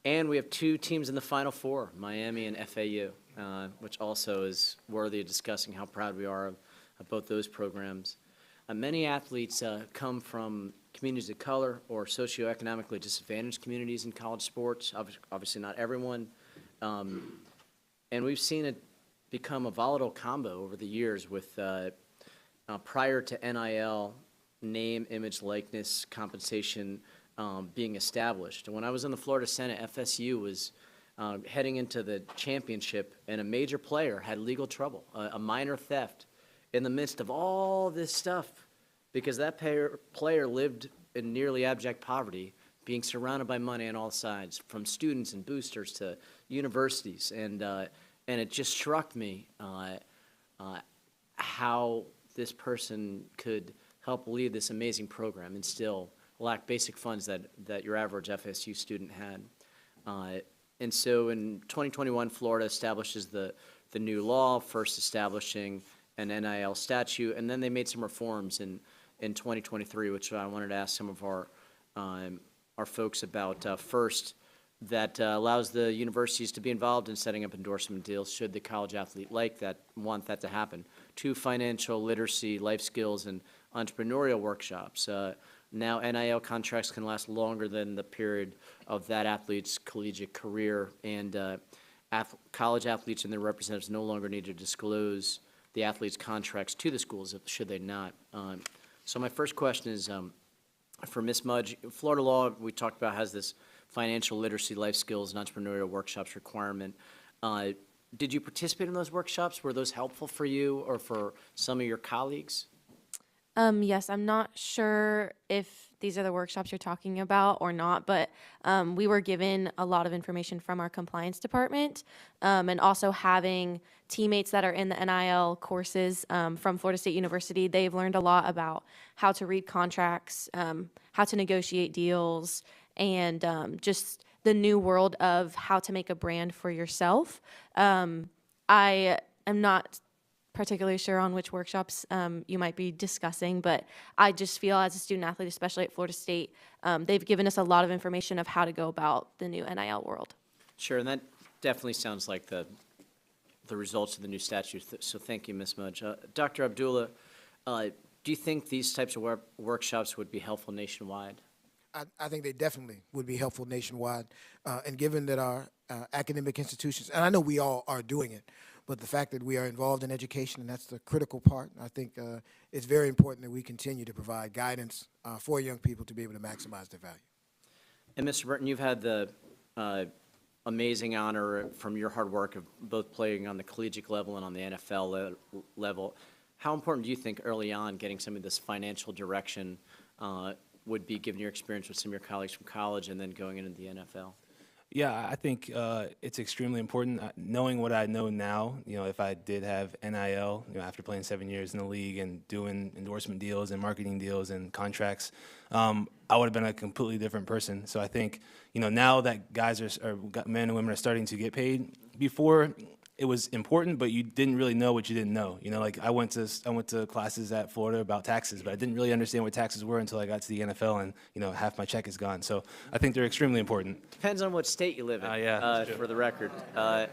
[SPEAKER 16] And we have two teams in the Final Four, Miami and FAU, which also is worthy of discussing how proud we are of both those programs. Many athletes come from communities of color or socioeconomically disadvantaged communities in college sports, obviously not everyone. And we've seen it become a volatile combo over the years with prior to NIL, name, image, likeness, compensation being established. And when I was in the Florida Senate, FSU was heading into the championship, and a major player had legal trouble, a minor theft, in the midst of all this stuff, because that player lived in nearly abject poverty, being surrounded by money on all sides, from students and boosters to universities. And it just struck me how this person could help lead this amazing program and still lack basic funds that your average FSU student had. And so in 2021, Florida establishes the new law, first establishing an NIL statute, and then they made some reforms. And in 2023, which I wanted to ask some of our folks about. First, that allows the universities to be involved in setting up endorsement deals should the college athlete want that to happen. 2, financial literacy, life skills, and entrepreneurial workshops. Now NIL contracts can last longer than the period of that athlete's collegiate career, and college athletes and their representatives no longer need to disclose the athlete's contracts to the schools, should they not. So my first question is for Ms. Mudge. Florida law, we talked about, has this financial literacy, life skills, and entrepreneurial workshops requirement. Did you participate in those workshops? Were those helpful for you or for some of your colleagues?
[SPEAKER 9] Yes, I'm not sure if these are the workshops you're talking about or not, but we were given a lot of information from our compliance department, and also having teammates that are in the NIL courses from Florida State University. They've learned a lot about how to read contracts, how to negotiate deals, and just the new world of how to make a brand for yourself. I am not particularly sure on which workshops you might be discussing, but I just feel as a student athlete, especially at Florida State, they've given us a lot of information of how to go about the new NIL world.
[SPEAKER 16] Sure, and that definitely sounds like the results of the new statute, so thank you, Ms. Mudge. Dr. Abdullah, do you think these types of workshops would be helpful nationwide?
[SPEAKER 7] I think they definitely would be helpful nationwide. And given that our academic institutions, and I know we all are doing it, but the fact that we are involved in education, and that's the critical part, I think it's very important that we continue to provide guidance for young people to be able to maximize their value.
[SPEAKER 16] And Mr. Burton, you've had the amazing honor from your hard work of both playing on the collegiate level and on the NFL level. How important do you think early on getting some of this financial direction would be, given your experience with some of your colleagues from college and then going into the NFL?
[SPEAKER 8] Yeah, I think it's extremely important. Knowing what I know now, if I did have NIL, after playing 7 years in the league and doing endorsement deals and marketing deals and contracts, I would have been a completely different person. So I think, now that guys or men and women are starting to get paid, before it was important, but you didn't really know what you didn't know. Like I went to classes at Florida about taxes, but I didn't really understand what taxes were until I got to the NFL, and half my check is gone. So I think they're extremely important.
[SPEAKER 16] Depends on what state you live in. For the record. Well,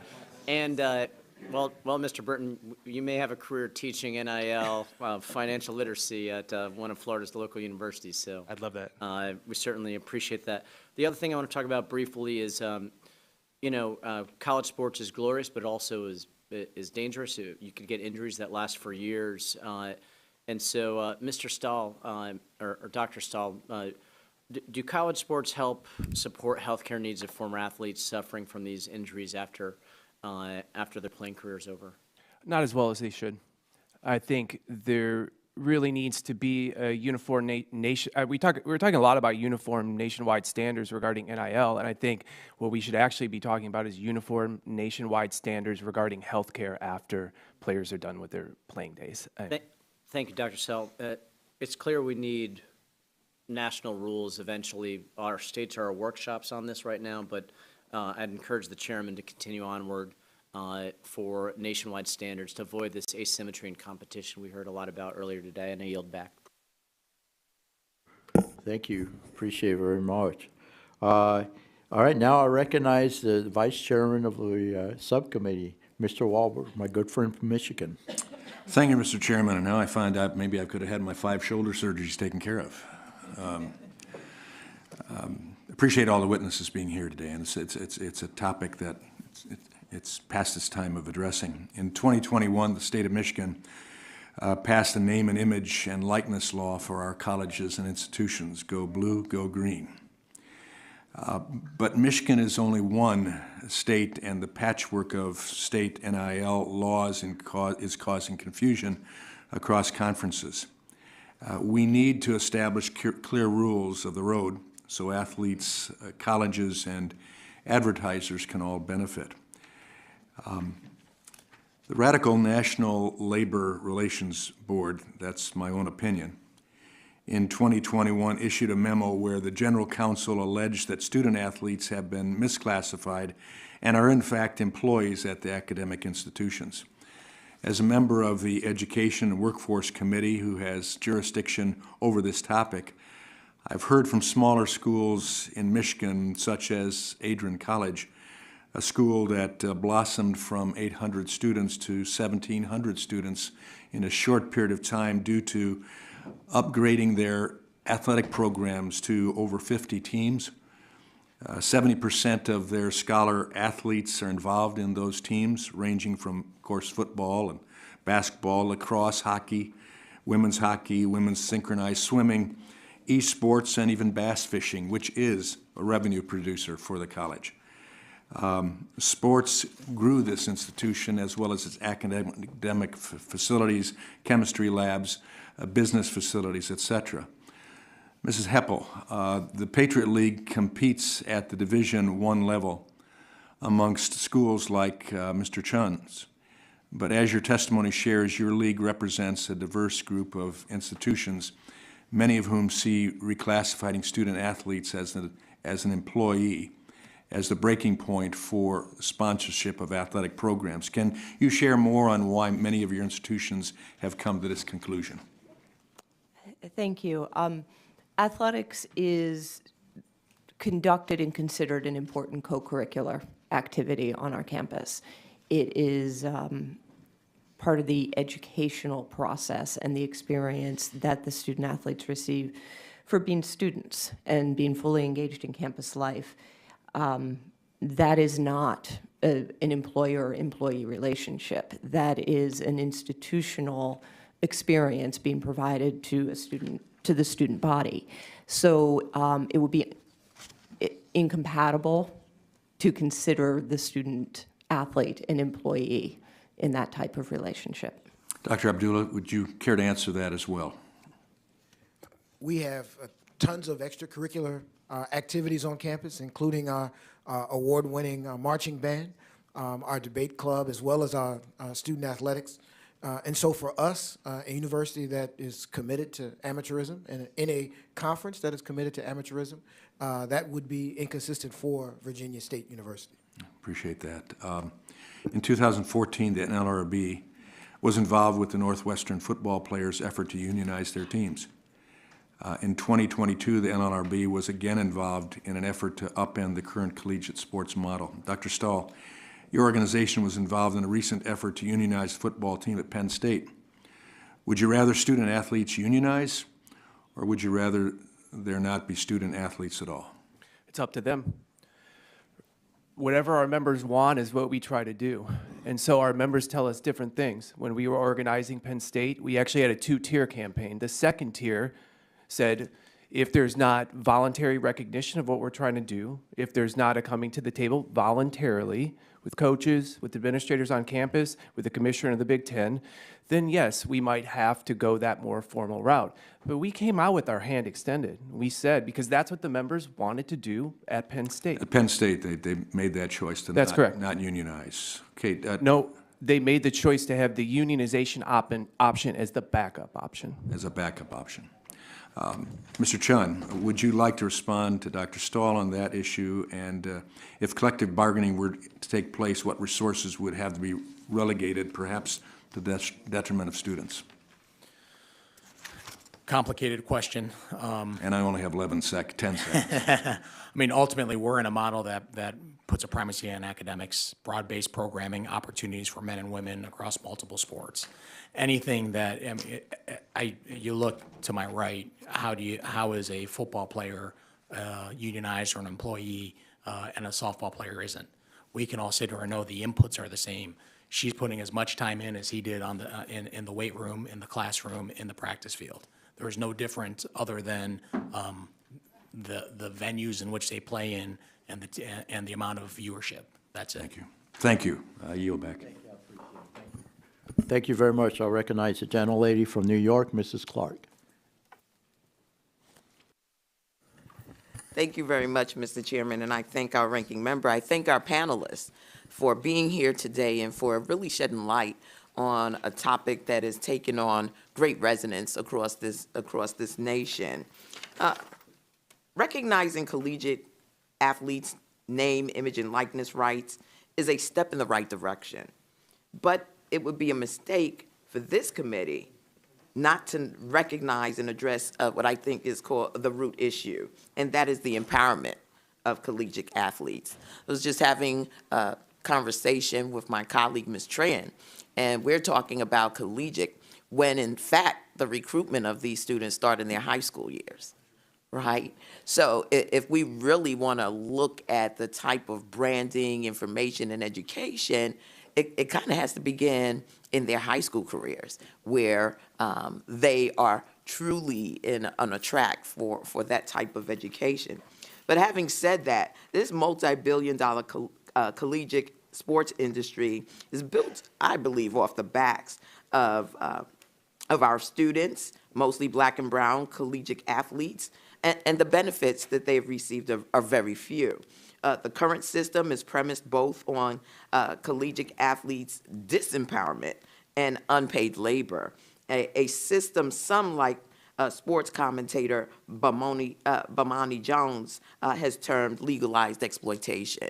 [SPEAKER 16] Mr. Burton, you may have a career teaching NIL financial literacy at one of Florida's local universities. So
[SPEAKER 8] I'd love that.
[SPEAKER 16] We certainly appreciate that. The other thing I want to talk about briefly is. College sports is glorious, but also is dangerous. You could get injuries that last for years. And so, Mr. Stahl, or Dr. Stahl, do college sports help support healthcare needs of former athletes suffering from these injuries after their playing career is over?
[SPEAKER 11] Not as well as they should. I think there really needs to be a uniform nation. We were talking a lot about uniform nationwide standards regarding NIL, and I think what we should actually be talking about is uniform nationwide standards regarding healthcare after players are done with their playing days.
[SPEAKER 16] Thank you, Dr. Stahl. It's clear we need national rules eventually. Our states are workshops on this right now, but I'd encourage the chairman to continue onward for nationwide standards to avoid this asymmetry in competition we heard a lot about earlier today, and I yield back.
[SPEAKER 1] Thank you. Appreciate it very much. All right, now I recognize the Vice Chairman of the subcommittee, Mr. Walberg, my good friend from Michigan.
[SPEAKER 12] Thank you, Mr. Chairman. And now I find out maybe I could have had my 5 shoulder surgeries taken care of. Appreciate all the witnesses being here today, and it's a topic that it's past its time of addressing. In 2021, the state of Michigan passed a name and image and likeness law for our colleges and institutions. Go blue, go green. But Michigan is only one state, and the patchwork of state NIL laws is causing confusion across conferences. We need to establish clear rules of the road so athletes, colleges, and advertisers can all benefit. The Radical National Labor Relations Board, that's my own opinion, in 2021 issued a memo where the General Counsel alleged that student athletes have been misclassified and are in fact employees at the academic institutions. As a member of the Education and Workforce Committee who has jurisdiction over this topic, I've heard from smaller schools in Michigan, such as Adrian College, a school that blossomed from 800 students to 1,700 students in a short period of time due to upgrading their athletic programs to over 50 teams. 70% of their scholar athletes are involved in those teams, ranging from, of course, football and basketball, lacrosse, hockey, women's synchronized swimming, esports, and even bass fishing, which is a revenue producer for the college. Sports grew this institution as well as its academic facilities, chemistry labs, business facilities, etc. Mrs. Heppel, the Patriot League competes at the Division I level amongst schools like Mr. Chun's. But as your testimony shares, your league represents a diverse group of institutions, many of whom see reclassifying student athletes as an employee as the breaking point for sponsorship of athletic programs. Can you share more on why many of your institutions have come to this conclusion?
[SPEAKER 6] Thank you. Athletics is conducted and considered an important co-curricular activity on our campus. It is part of the educational process and the experience that the student athletes receive for being students and being fully engaged in campus life. That is not an employer-employee relationship. That is an institutional experience being provided to the student body. So it would be incompatible to consider the student athlete an employee in that type of relationship.
[SPEAKER 12] Dr. Abdullah, would you care to answer that as well?
[SPEAKER 7] We have tons of extracurricular activities on campus, including our award-winning marching band, our debate club, as well as our student athletics. And so for us, a university that is committed to amateurism and in a conference that is committed to amateurism, that would be inconsistent for Virginia State University.
[SPEAKER 12] Appreciate that. In 2014, the NLRB was involved with the Northwestern football players' effort to unionize their teams. In 2022, the NLRB was again involved in an effort to upend the current collegiate sports model. Dr. Stahl, your organization was involved in a recent effort to unionize the football team at Penn State. Would you rather student athletes unionize, or would you rather there not be student athletes at all?
[SPEAKER 11] It's up to them. Whatever our members want is what we try to do. And so our members tell us different things. When we were organizing Penn State, we actually had a two-tier campaign. The second tier said, if there's not voluntary recognition of what we're trying to do, if there's not a coming to the table voluntarily with coaches, with administrators on campus, with the commissioner of the Big Ten, then yes, we might have to go that more formal route. But we came out with our hand extended. We said, because that's what the members wanted to do at Penn State.
[SPEAKER 12] At Penn State, they made that choice to not unionize. Okay.
[SPEAKER 11] No, they made the choice to have the unionization option as the backup option.
[SPEAKER 12] As a backup option. Mr. Chun, would you like to respond to Dr. Stahl on that issue? And if collective bargaining were to take place, what resources would have to be relegated, perhaps to the detriment of students?
[SPEAKER 10] Complicated question.
[SPEAKER 12] And I only have 10 seconds.
[SPEAKER 10] I mean, ultimately, we're in a model that puts a primacy on academics, broad-based programming, opportunities for men and women across multiple sports. Anything that, you look to my right, how is a football player unionized or an employee and a softball player isn't? We can all sit here and know the inputs are the same. She's putting as much time in as he did on in the weight room, in the classroom, in the practice field. There is no difference other than the venues in which they play in and the amount of viewership. That's it.
[SPEAKER 12] Thank you. Thank you. I yield back.
[SPEAKER 1] Thank you very much. I'll recognize the gentlelady from New York, Mrs. Clark.
[SPEAKER 17] Thank you very much, Mr. Chairman, and I thank our ranking member. I thank our panelists for being here today and for really shedding light on a topic that has taken on great resonance across this nation. Recognizing collegiate athletes' name, image, and likeness rights is a step in the right direction. But it would be a mistake for this committee not to recognize and address what I think is called the root issue, and that is the empowerment of collegiate athletes. I was just having a conversation with my colleague, Ms. Tran, and we're talking about collegiate when, in fact, the recruitment of these students start in their high school years, right? So if we really want to look at the type of branding, information, and education, it kind of has to begin in their high school careers, where they are truly on a track for that type of education. But having said that, this multi-billion-dollar collegiate sports industry is built, I believe, off the backs of our students, mostly black and brown collegiate athletes, and the benefits that they've received are very few. The current system is premised both on collegiate athletes' disempowerment and unpaid labor, a system some like sports commentator Bomani Jones has termed legalized exploitation.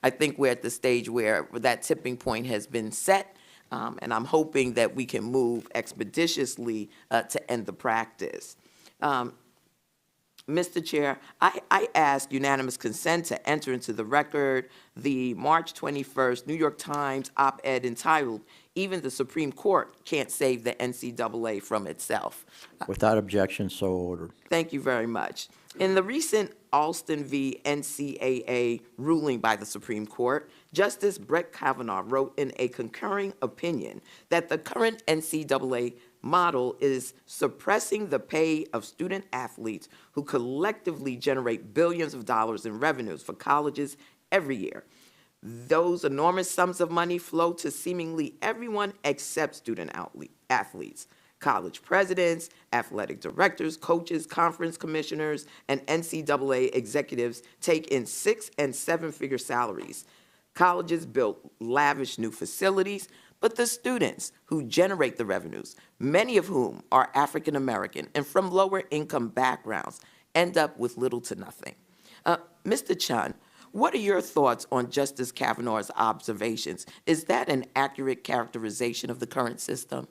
[SPEAKER 17] I think we're at the stage where that tipping point has been set, and I'm hoping that we can move expeditiously to end the practice. Mr. Chair, I ask unanimous consent to enter into the record the March 21st New York Times op-ed entitled, "Even the Supreme Court Can't Save the NCAA from Itself."
[SPEAKER 1] Without objection, so ordered.
[SPEAKER 17] Thank you very much. In the recent Alston v. NCAA ruling by the Supreme Court, Justice Brett Kavanaugh wrote in a concurring opinion that the current NCAA model is suppressing the pay of student athletes who collectively generate billions of dollars in revenues for colleges every year. Those enormous sums of money flow to seemingly everyone except student athletes. College presidents, athletic directors, coaches, conference commissioners, and NCAA executives take in 6- and 7-figure salaries. Colleges build lavish new facilities, but the students who generate the revenues, many of whom are African American and from lower income backgrounds, end up with little to nothing. Mr. Chun, what are your thoughts on Justice Kavanaugh's observations? Is that an accurate characterization of the current system?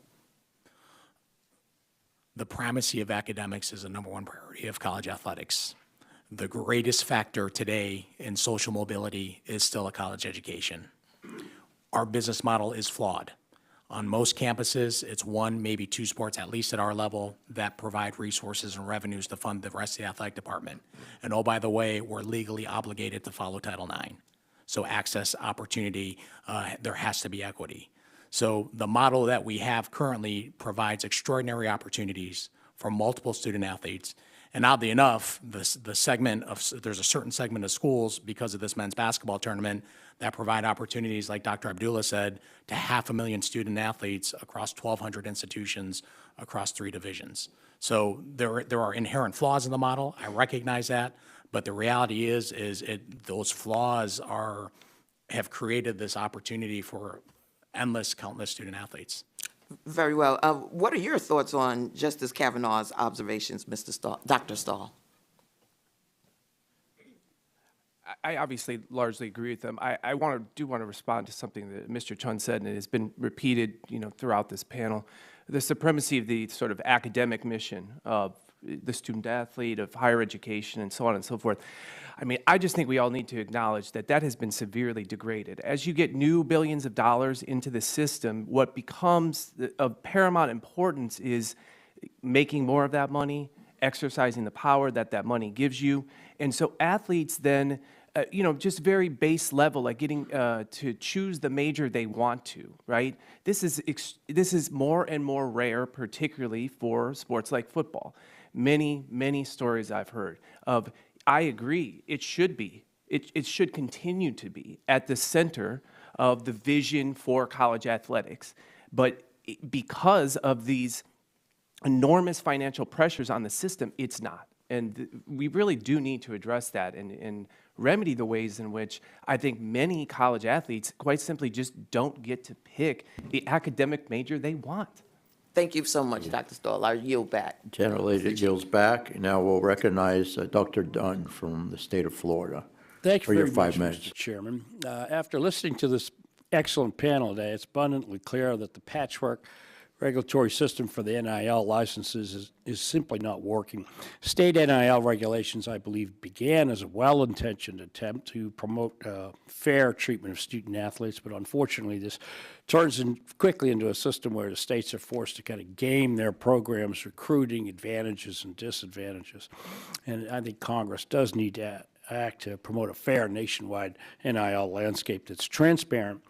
[SPEAKER 10] The primacy of academics is the #1 priority of college athletics. The greatest factor today in social mobility is still a college education. Our business model is flawed. On most campuses, it's 1, maybe 2 sports, at least at our level, that provide resources and revenues to fund the rest of the athletic department. And oh, by the way, we're legally obligated to follow Title IX. So access, opportunity, there has to be equity. So the model that we have currently provides extraordinary opportunities for multiple student athletes. And oddly enough, there's a certain segment of schools, because of this men's basketball tournament, that provide opportunities, like Dr. Abdullah said, to 500,000 student athletes across 1,200 institutions across 3 divisions. So there are inherent flaws in the model. I recognize that, but the reality is those flaws have created this opportunity for countless student athletes.
[SPEAKER 17] Very well. What are your thoughts on Justice Kavanaugh's observations, Dr. Stahl?
[SPEAKER 11] I obviously largely agree with them. I do want to respond to something that Mr. Chun said, and it has been repeated, throughout this panel. The supremacy of the sort of academic mission of the student athlete, of higher education, and so on and so forth. I mean, I just think we all need to acknowledge that has been severely degraded. As you get new billions of dollars into the system, what becomes of paramount importance is making more of that money, exercising the power that money gives you. And so athletes then, just very base level, like getting to choose the major they want to, right? This is more and more rare, particularly for sports like football. Many stories I've heard of. I agree, it should be. It should continue to be at the center of the vision for college athletics. But because of these enormous financial pressures on the system, it's not. And we really do need to address that and remedy the ways in which I think many college athletes quite simply just don't get to pick the academic major they want.
[SPEAKER 17] Thank you so much, Dr. Stahl. I yield back.
[SPEAKER 1] Gentlelady yields back. Now we'll recognize Dr. Dunn from the state of Florida.
[SPEAKER 18] Thank you
[SPEAKER 1] for your
[SPEAKER 18] very
[SPEAKER 1] 5
[SPEAKER 18] much,
[SPEAKER 1] minutes.
[SPEAKER 18] Mr. Chairman. After listening to this excellent panel today. It's abundantly clear that the patchwork regulatory system for the NIL licenses is simply not working. State NIL regulations, I believe, began as a well-intentioned attempt to promote fair treatment of student athletes, but unfortunately this turns quickly into a system where the states are forced to kind of game their programs' recruiting advantages and disadvantages. And I think Congress does need to act to promote a fair nationwide NIL landscape that's transparent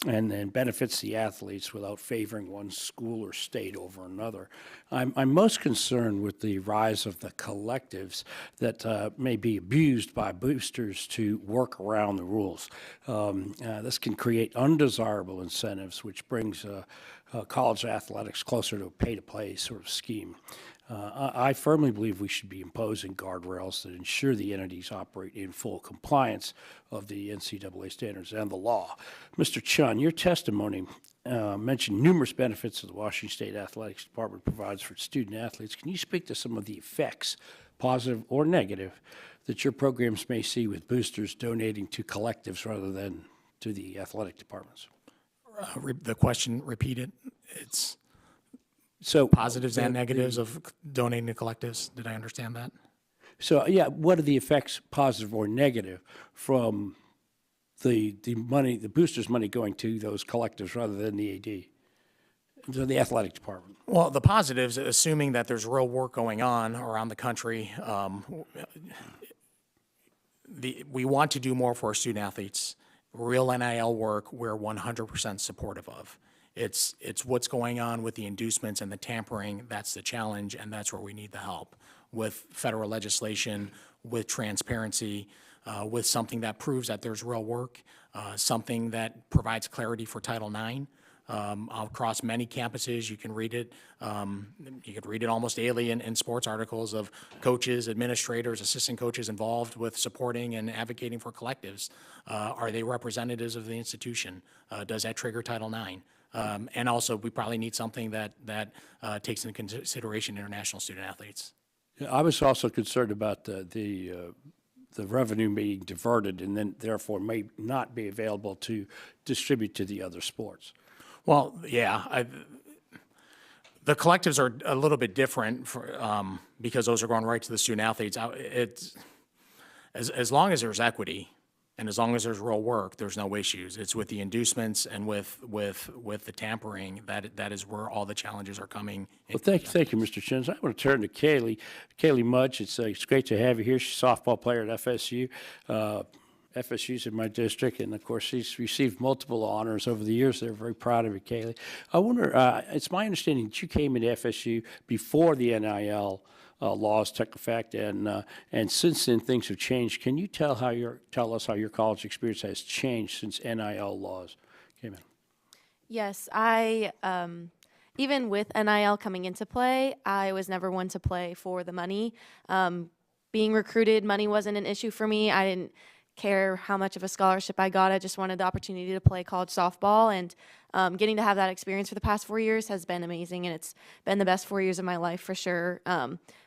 [SPEAKER 18] and benefits the athletes without favoring one school or state over another. I'm most concerned with the rise of the collectives that may be abused by boosters to work around the rules. This can create undesirable incentives, which brings college athletics closer to a pay-to-play sort of scheme. I firmly believe we should be imposing guardrails that ensure the entities operate in full compliance of the NCAA standards and the law. Mr. Chun, your testimony mentioned numerous benefits that the Washington State Athletics Department provides for student athletes. Can you speak to some of the effects, positive or negative, that your programs may see with boosters donating to collectives rather than to the athletic departments?
[SPEAKER 10] The question repeated. It's
[SPEAKER 18] so
[SPEAKER 10] positives and negatives of donating to collectives. Did I understand that?
[SPEAKER 18] So yeah, what are the effects, positive or negative, from the money, the boosters' money going to those collectives rather than the AD, to the athletic department?
[SPEAKER 10] Well, the positives, assuming that there's real work going on around the country, we want to do more for our student athletes. Real NIL work we're 100% supportive of. It's what's going on with the inducements and the tampering. That's the challenge, and that's where we need the help with federal legislation, with transparency, with something that proves that there's real work, something that provides clarity for Title IX. Across many campuses, you can read it. You could read it almost daily in sports articles of coaches, administrators, assistant coaches involved with supporting and advocating for collectives. Are they representatives of the institution? Does that trigger Title IX? And also, we probably need something that takes into consideration international student athletes.
[SPEAKER 18] I was also concerned about the revenue being diverted and then therefore may not be available to distribute to the other sports.
[SPEAKER 10] Well, yeah, the collectives are a little bit different because those are going right to the student athletes. As long as there's equity and as long as there's real work, there's no issues. It's with the inducements and with the tampering that is where all the challenges are coming.
[SPEAKER 18] Well, thank you, Mr. Chins. I want to turn to Kaylee Mudge. It's great to have you here. She's a softball player at FSU. FSU's in my district, and of course, she's received multiple honors over the years. They're very proud of you, Kaylee. I wonder, it's my understanding that you came into FSU before the NIL laws took effect, and since then things have changed. Can you tell us how your college experience has changed since NIL laws came in?
[SPEAKER 9] Yes, even with NIL coming into play, I was never one to play for the money. Being recruited, money wasn't an issue for me. I didn't care how much of a scholarship I got. I just wanted the opportunity to play college softball, and getting to have that experience for the past 4 years has been amazing, and it's been the best 4 years of my life for sure.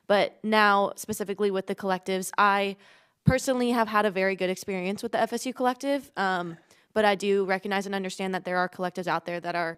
[SPEAKER 9] But now, specifically with the collectives, I personally have had a very good experience with the FSU collective, but I do recognize and understand that there are collectives out there that are,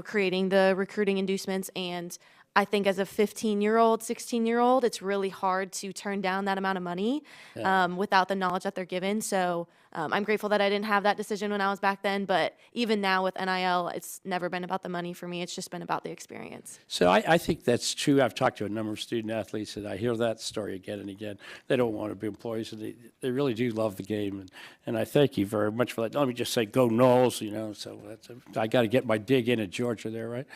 [SPEAKER 9] creating the recruiting inducements, and I think as a 15-year-old, 16-year-old, it's really hard to turn down that amount of money without the knowledge that they're given. So I'm grateful that I didn't have that decision when I was back then. But even now with NIL, it's never been about the money for me. It's just been about the experience.
[SPEAKER 18] So I think that's true. I've talked to a number of student athletes, and I hear that story again and again. They don't want to be employees, and they really do love the game. And I thank you very much for that. Let me just say, go Noles, so I got to get my dig in at Georgia there, right?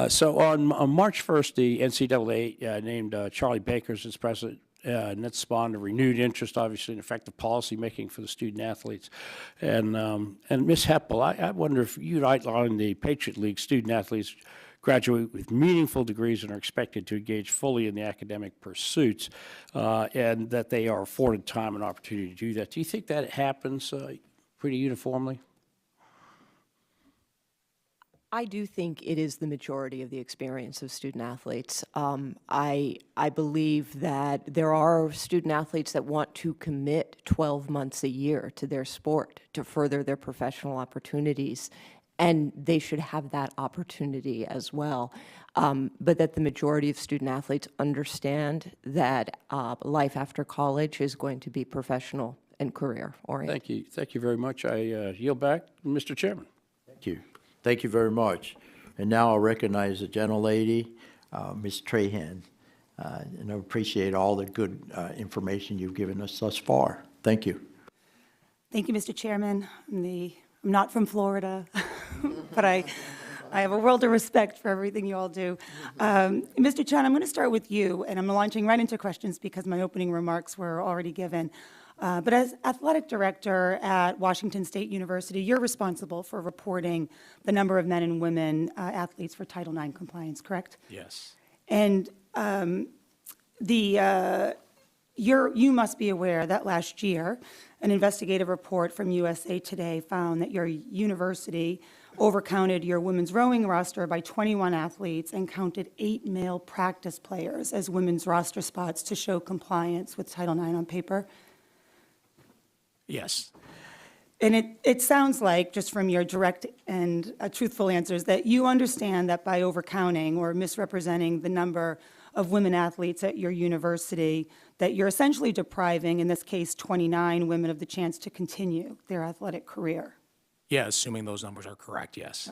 [SPEAKER 18] So on March 1st, the NCAA named Charlie Baker as its president, and that spawned a renewed interest, obviously, in effective policy making for the student athletes. And Ms. Heppel, I wonder if you'd outline the Patriot League student athletes graduate with meaningful degrees and are expected to engage fully in the academic pursuits, and that they are afforded time and opportunity to do that. Do you think that happens pretty uniformly?
[SPEAKER 6] I do think it is the majority of the experience of student athletes. I believe that there are student athletes that want to commit 12 months a year to their sport to further their professional opportunities, and they should have that opportunity as well. But that the majority of student athletes understand that life after college is going to be professional and career oriented.
[SPEAKER 18] Thank you very much. I yield back, Mr. Chairman.
[SPEAKER 1] Thank you. Thank you very much. And now I'll recognize the gentlelady, Ms. Trahan. And I appreciate all the good information you've given us thus far. Thank you.
[SPEAKER 5] Thank you, Mr. Chairman. I'm not from Florida, but I have a world of respect for everything you all do. Mr. Chen, I'm going to start with you, and I'm launching right into questions because my opening remarks were already given. But as athletic director at Washington State University, you're responsible for reporting the number of men and women athletes for Title IX compliance, correct?
[SPEAKER 10] Yes.
[SPEAKER 5] And you must be aware that last year, an investigative report from USA Today found that your university overcounted your women's rowing roster by 21 athletes and counted 8 male practice players as women's roster spots to show compliance with Title IX on paper.
[SPEAKER 10] Yes.
[SPEAKER 5] And it sounds like, just from your direct and truthful answers, that you understand that by overcounting or misrepresenting the number of women athletes at your university, that you're essentially depriving, in this case, 29 women of the chance to continue their athletic career.
[SPEAKER 10] Yeah, assuming those numbers are correct, yes.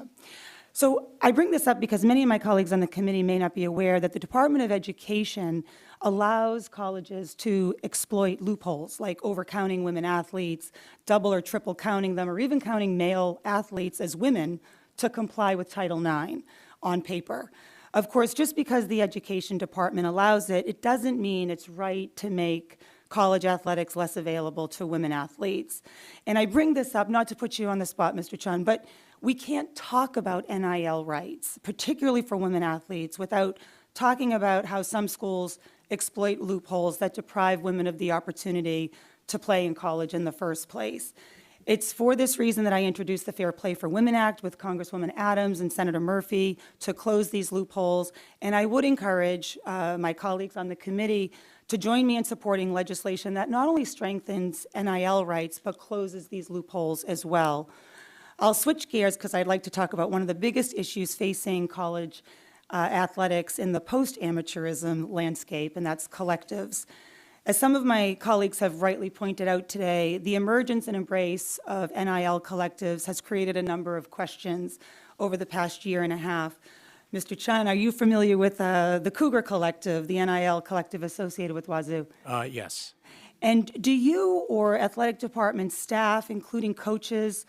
[SPEAKER 5] So I bring this up because many of my colleagues on the committee may not be aware that the Department of Education allows colleges to exploit loopholes like overcounting women athletes, double or triple counting them, or even counting male athletes as women to comply with Title IX on paper. Of course, just because the Education Department allows it, it doesn't mean it's right to make college athletics less available to women athletes. And I bring this up not to put you on the spot, Mr. Chun, but we can't talk about NIL rights, particularly for women athletes, without talking about how some schools exploit loopholes that deprive women of the opportunity to play in college in the first place. It's for this reason that I introduced the Fair Play for Women Act with Congresswoman Adams and Senator Murphy to close these loopholes. And I would encourage my colleagues on the committee to join me in supporting legislation that not only strengthens NIL rights, but closes these loopholes as well. I'll switch gears because I'd like to talk about one of the biggest issues facing college athletics in the post-amateurism landscape, and that's collectives. As some of my colleagues have rightly pointed out today, the emergence and embrace of NIL collectives has created a number of questions over the past year and a half. Mr. Chun, are you familiar with the Cougar Collective, the NIL collective associated with Wazoo?
[SPEAKER 10] Yes.
[SPEAKER 5] And do you or athletic department staff, including coaches,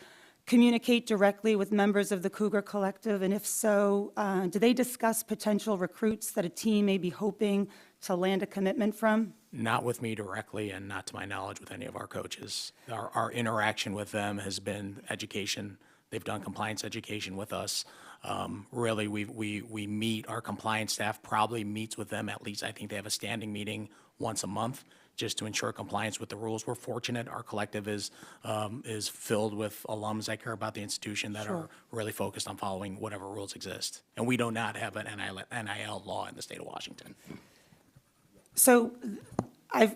[SPEAKER 5] communicate directly with members of the Cougar Collective? And if so, do they discuss potential recruits that a team may be hoping to land a commitment from?
[SPEAKER 10] Not with me directly and not to my knowledge with any of our coaches. Our interaction with them has been education. They've done compliance education with us. Really, we meet, our compliance staff probably meets with them at least, I think they have a standing meeting once a month just to ensure compliance with the rules. We're fortunate our collective is filled with alums that care about the institution that are really focused on following whatever rules exist. And we do not have an NIL law in the state of Washington.
[SPEAKER 5] So I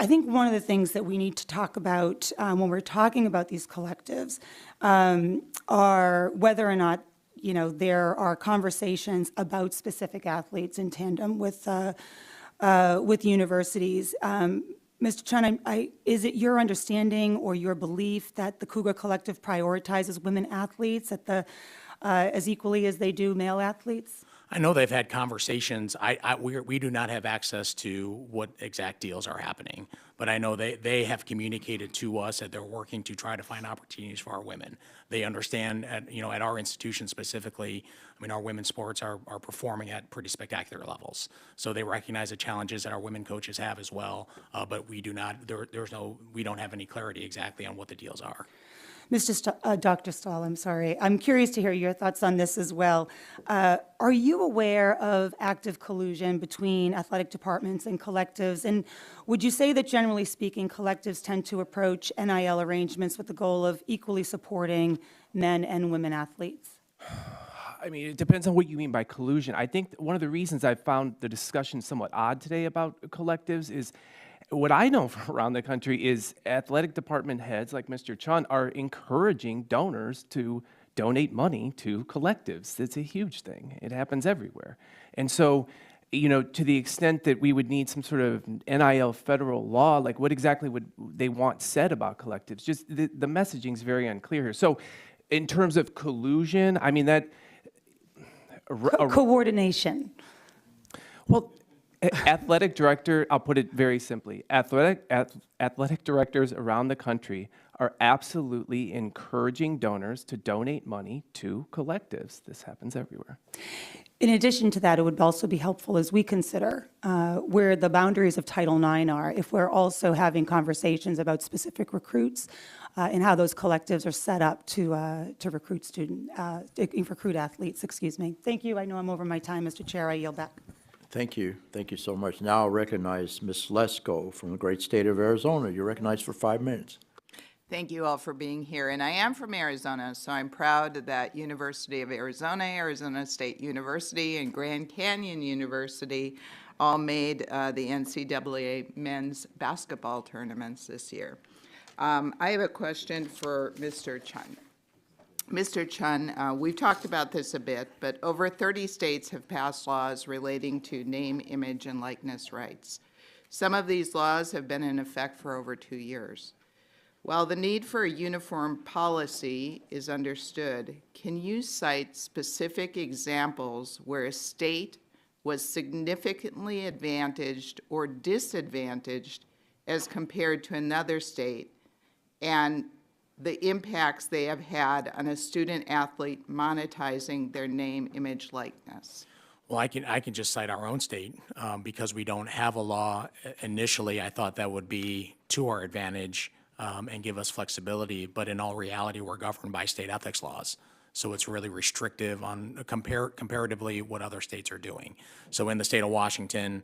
[SPEAKER 5] think one of the things that we need to talk about when we're talking about these collectives are whether or not, you know, there are conversations about specific athletes in tandem with universities. Mr. Chun, is it your understanding or your belief that the Cougar Collective prioritizes women athletes as equally as they do male athletes?
[SPEAKER 10] I know they've had conversations. We do not have access to what exact deals are happening, but I know they have communicated to us that they're working to try to find opportunities for our women. They understand, at our institution specifically, I mean, our women's sports are performing at pretty spectacular levels. So they recognize the challenges that our women coaches have as well, but we do not, we don't have any clarity exactly on what the deals are.
[SPEAKER 5] Dr. Stahl, I'm sorry. I'm curious to hear your thoughts on this as well. Are you aware of active collusion between athletic departments and collectives? And would you say that, generally speaking, collectives tend to approach NIL arrangements with the goal of equally supporting men and women athletes?
[SPEAKER 11] I mean, it depends on what you mean by collusion. I think one of the reasons I found the discussion somewhat odd today about collectives is what I know from around the country is athletic department heads like Mr. Chun are encouraging donors to donate money to collectives. It's a huge thing. It happens everywhere. And so, you know, to the extent that we would need some sort of NIL federal law, like what exactly would they want said about collectives? Just the messaging is very unclear here. So in terms of collusion, I mean, that...
[SPEAKER 5] Coordination.
[SPEAKER 11] Well, athletic director, I'll put it very simply, athletic directors around the country are absolutely encouraging donors to donate money to collectives. This happens everywhere.
[SPEAKER 5] In addition to that, it would also be helpful as we consider where the boundaries of Title IX are, if we're also having conversations about specific recruits and how those collectives are set up to recruit athletes, excuse me. Thank you. I know I'm over my time, Mr. Chair. I yield back.
[SPEAKER 1] Thank you. Thank you so much. Now I'll recognize Ms. Lesko from the great state of Arizona. You're recognized for 5 minutes.
[SPEAKER 19] Thank you all for being here. And I am from Arizona, so I'm proud that University of Arizona, Arizona State University, and Grand Canyon University all made the NCAA men's basketball tournaments this year. I have a question for Mr. Chun. Mr. Chun, we've talked about this a bit, but over 30 states have passed laws relating to name, image, and likeness rights. Some of these laws have been in effect for over 2 years. While the need for a uniform policy is understood, can you cite specific examples where a state was significantly advantaged or disadvantaged as compared to another state, and the impacts they have had on a student-athlete monetizing their name, image, likeness?
[SPEAKER 10] Well, I can just cite our own state. Because we don't have a law initially, I thought that would be to our advantage and give us flexibility. But in all reality, we're governed by state ethics laws. So it's really restrictive on comparatively what other states are doing. So in the state of Washington,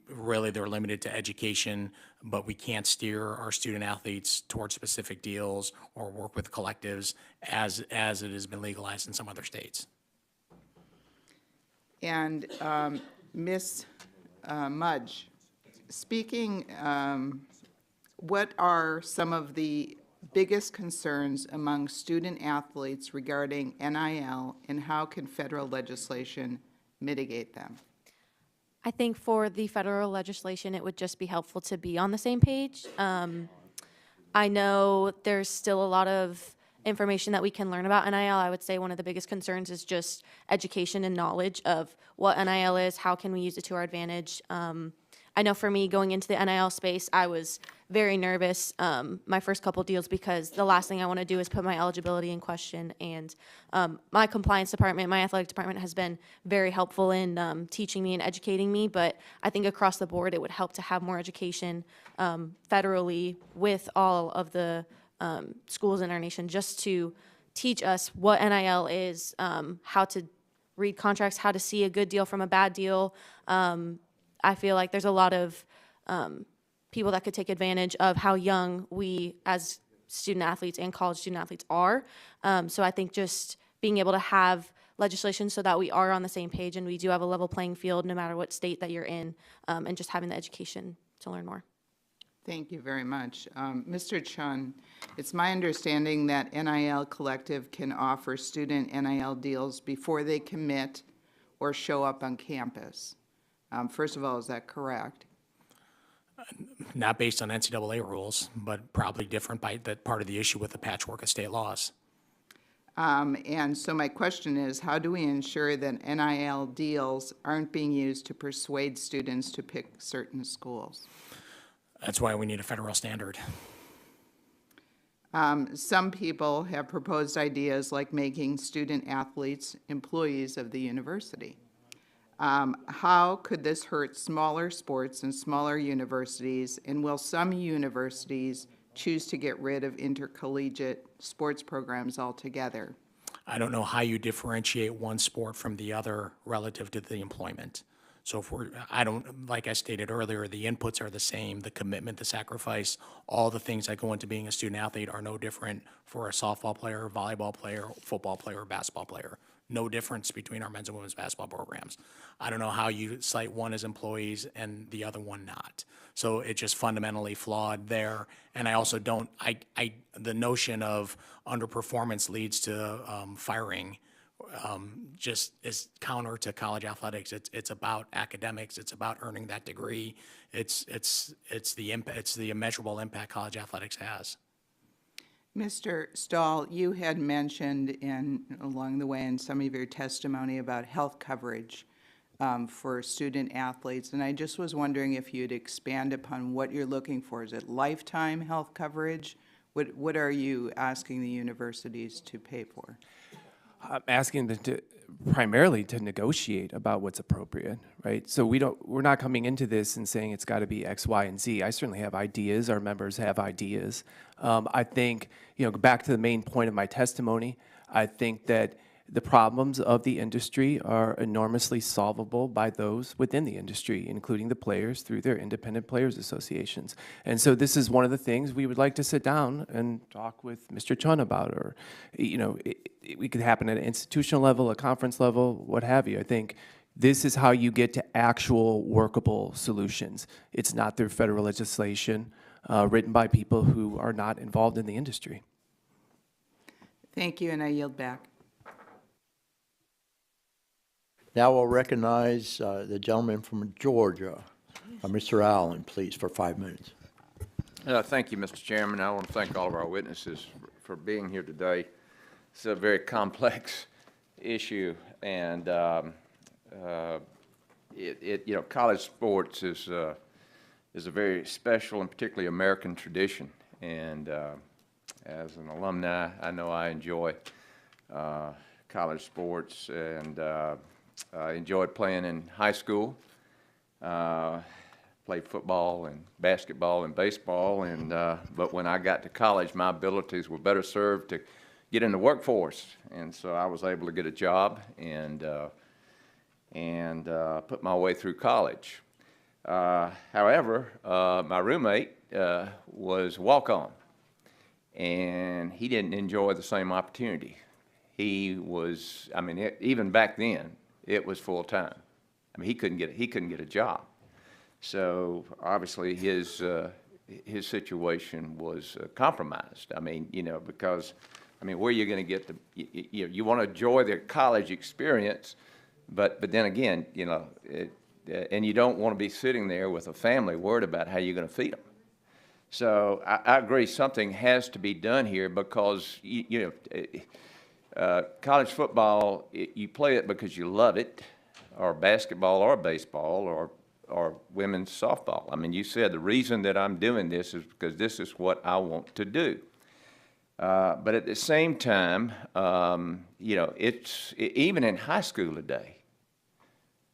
[SPEAKER 10] really they're limited to education, but we can't steer our student athletes towards specific deals or work with collectives as it has been legalized in some other states.
[SPEAKER 19] And Ms. Mudge, speaking, what are some of the biggest concerns among student athletes regarding NIL, and how can federal legislation mitigate them?
[SPEAKER 9] I think for the federal legislation, it would just be helpful to be on the same page. I know there's still a lot of information that we can learn about NIL. I would say one of the biggest concerns is just education and knowledge of what NIL is, how can we use it to our advantage. I know for me, going into the NIL space, I was very nervous my first couple deals because the last thing I want to do is put my eligibility in question. And my compliance department, my athletic department has been very helpful in teaching me and educating me. But I think across the board, it would help to have more education federally with all of the schools in our nation, just to teach us what NIL is, how to read contracts, how to see a good deal from a bad deal. I feel like there's a lot of people that could take advantage of how young we as student athletes and college student athletes are. So I think just being able to have legislation so that we are on the same page and we do have a level playing field no matter what state that you're in, and just having the education to learn more.
[SPEAKER 19] Thank you very much. Mr. Chun, it's my understanding that NIL Collective can offer student NIL deals before they commit or show up on campus. First of all, is that correct?
[SPEAKER 10] Not based on NCAA rules, but probably different by that part of the issue with the patchwork of state laws.
[SPEAKER 19] And so my question is, how do we ensure that NIL deals aren't being used to persuade students to pick certain schools?
[SPEAKER 10] That's why we need a federal standard.
[SPEAKER 19] Some people have proposed ideas like making student athletes employees of the university. How could this hurt smaller sports and smaller universities, and will some universities choose to get rid of intercollegiate sports programs altogether?
[SPEAKER 10] I don't know how you differentiate one sport from the other relative to the employment. So if like I stated earlier, the inputs are the same, the commitment, the sacrifice, all the things that go into being a student athlete are no different for a softball player, volleyball player, football player, or basketball player. no difference between our men's and women's basketball programs. I don't know how you cite one as employees and the other one not. So it's just fundamentally flawed there. And I also don't, the notion of underperformance leads to firing just is counter to college athletics. It's about academics. It's about earning that degree. It's the immeasurable impact college athletics has.
[SPEAKER 19] Mr. Stahl, you had mentioned along the way in some of your testimony about health coverage for student athletes, and I just was wondering if you'd expand upon what you're looking for. Is it lifetime health coverage? What are you asking the universities to pay for?
[SPEAKER 11] I'm asking them primarily to negotiate about what's appropriate, right? So we're not coming into this and saying it's got to be X, Y, and Z. I certainly have ideas. Our members have ideas. I think, back to the main point of my testimony, I think that the problems of the industry are enormously solvable by those within the industry, including the players through their independent players associations. And so this is one of the things we would like to sit down and talk with Mr. Chun about, or, it could happen at an institutional level, a conference level, what have you. I think this is how you get to actual workable solutions. It's not through federal legislation written by people who are not involved in the industry.
[SPEAKER 19] Thank you, and I yield back.
[SPEAKER 1] Now we'll recognize the gentleman from Georgia, Mr. Allen, please, for 5 minutes.
[SPEAKER 20] Thank you, Mr. Chairman. I want to thank all of our witnesses for being here today. It's a very complex issue, and college sports is a very special and particularly American tradition. And as an alumni, I know I enjoy college sports, and I enjoyed playing in high school. Played football and basketball and baseball, and but when I got to college, my abilities were better served to get in the workforce, and so I was able to get a job and put my way through college. However, my roommate was a walk-on, and he didn't enjoy the same opportunity. He was, even back then, it was full-time. He couldn't get a job. So obviously his situation was compromised. Because where are you going to get you want to enjoy the college experience, but then again, and you don't want to be sitting there with a family worried about how you're going to feed them. So I agree, something has to be done here, because college football, you play it because you love it, or basketball or baseball or women's softball. You said the reason that I'm doing this is because this is what I want to do. But at the same time, it's even in high school today.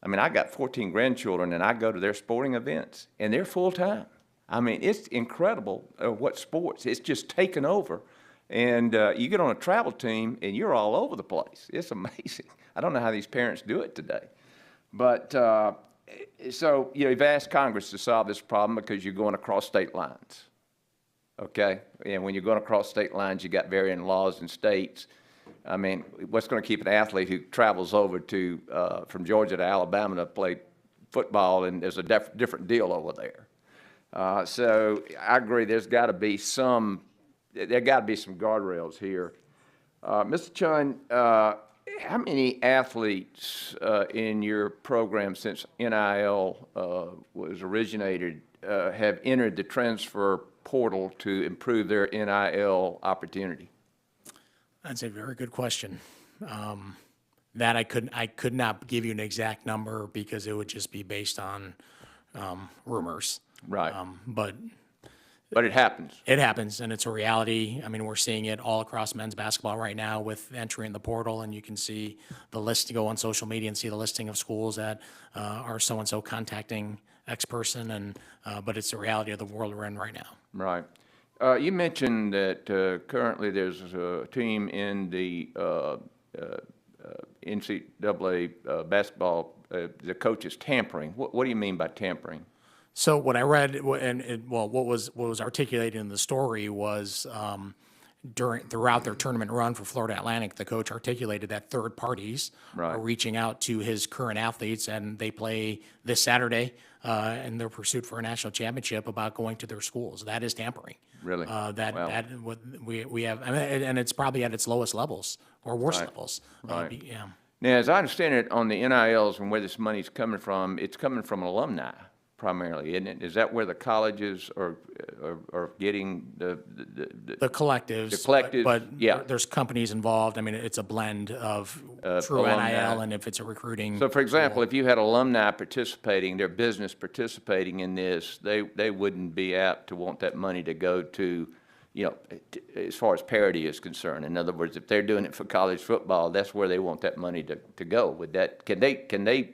[SPEAKER 20] I got 14 grandchildren, and I go to their sporting events, and they're full-time. It's incredible what sports, it's just taken over. And you get on a travel team, and you're all over the place. It's amazing. I don't know how these parents do it today. But so, you've asked Congress to solve this problem because you're going across state lines. Okay? And when you're going across state lines, you got varying laws in states. What's going to keep an athlete who travels over to from Georgia to Alabama to play football, and there's a different deal over there. So I agree, there's got to be some guardrails here. Mr. Chun, how many athletes in your program since NIL was originated have entered the transfer portal to improve their NIL opportunity?
[SPEAKER 10] That's a very good question. That I could not give you an exact number, because it would just be based on rumors.
[SPEAKER 20] Right.
[SPEAKER 10] But
[SPEAKER 20] it happens.
[SPEAKER 10] It happens, and it's a reality. We're seeing it all across men's basketball right now with entry in the portal, and you can see the list, to go on social media and see the listing of schools that are so-and-so contacting X person, and but it's the reality of the world we're in right now.
[SPEAKER 20] Right. You mentioned that currently there's a team in the NCAA basketball, the coach is tampering. What do you mean by tampering?
[SPEAKER 10] So what I read, what was articulated in the story was throughout their tournament run for Florida Atlantic, the coach articulated that third parties are reaching out to his current athletes, and they play this Saturday in their pursuit for a national championship about going to their schools. That is tampering.
[SPEAKER 20] Really?
[SPEAKER 10] That what we have, and it's probably at its lowest levels or worst levels.
[SPEAKER 20] Right.
[SPEAKER 10] Yeah.
[SPEAKER 20] Now, as I understand it, on the NILs and where this money's coming from, it's coming from alumni primarily, isn't it? Is that where the colleges are getting the
[SPEAKER 10] collectives?
[SPEAKER 20] The collectives,
[SPEAKER 10] but
[SPEAKER 20] yeah.
[SPEAKER 10] there's companies involved. I mean, it's a blend of true
[SPEAKER 20] alumni.
[SPEAKER 10] NIL, and if it's a recruiting.
[SPEAKER 20] So, for example, if you had alumni participating, their business participating in this, they wouldn't be apt to want that money to go to, you know, as far as parity is concerned. In other words, if they're doing it for college football, that's where they want that money to go. Would that, can they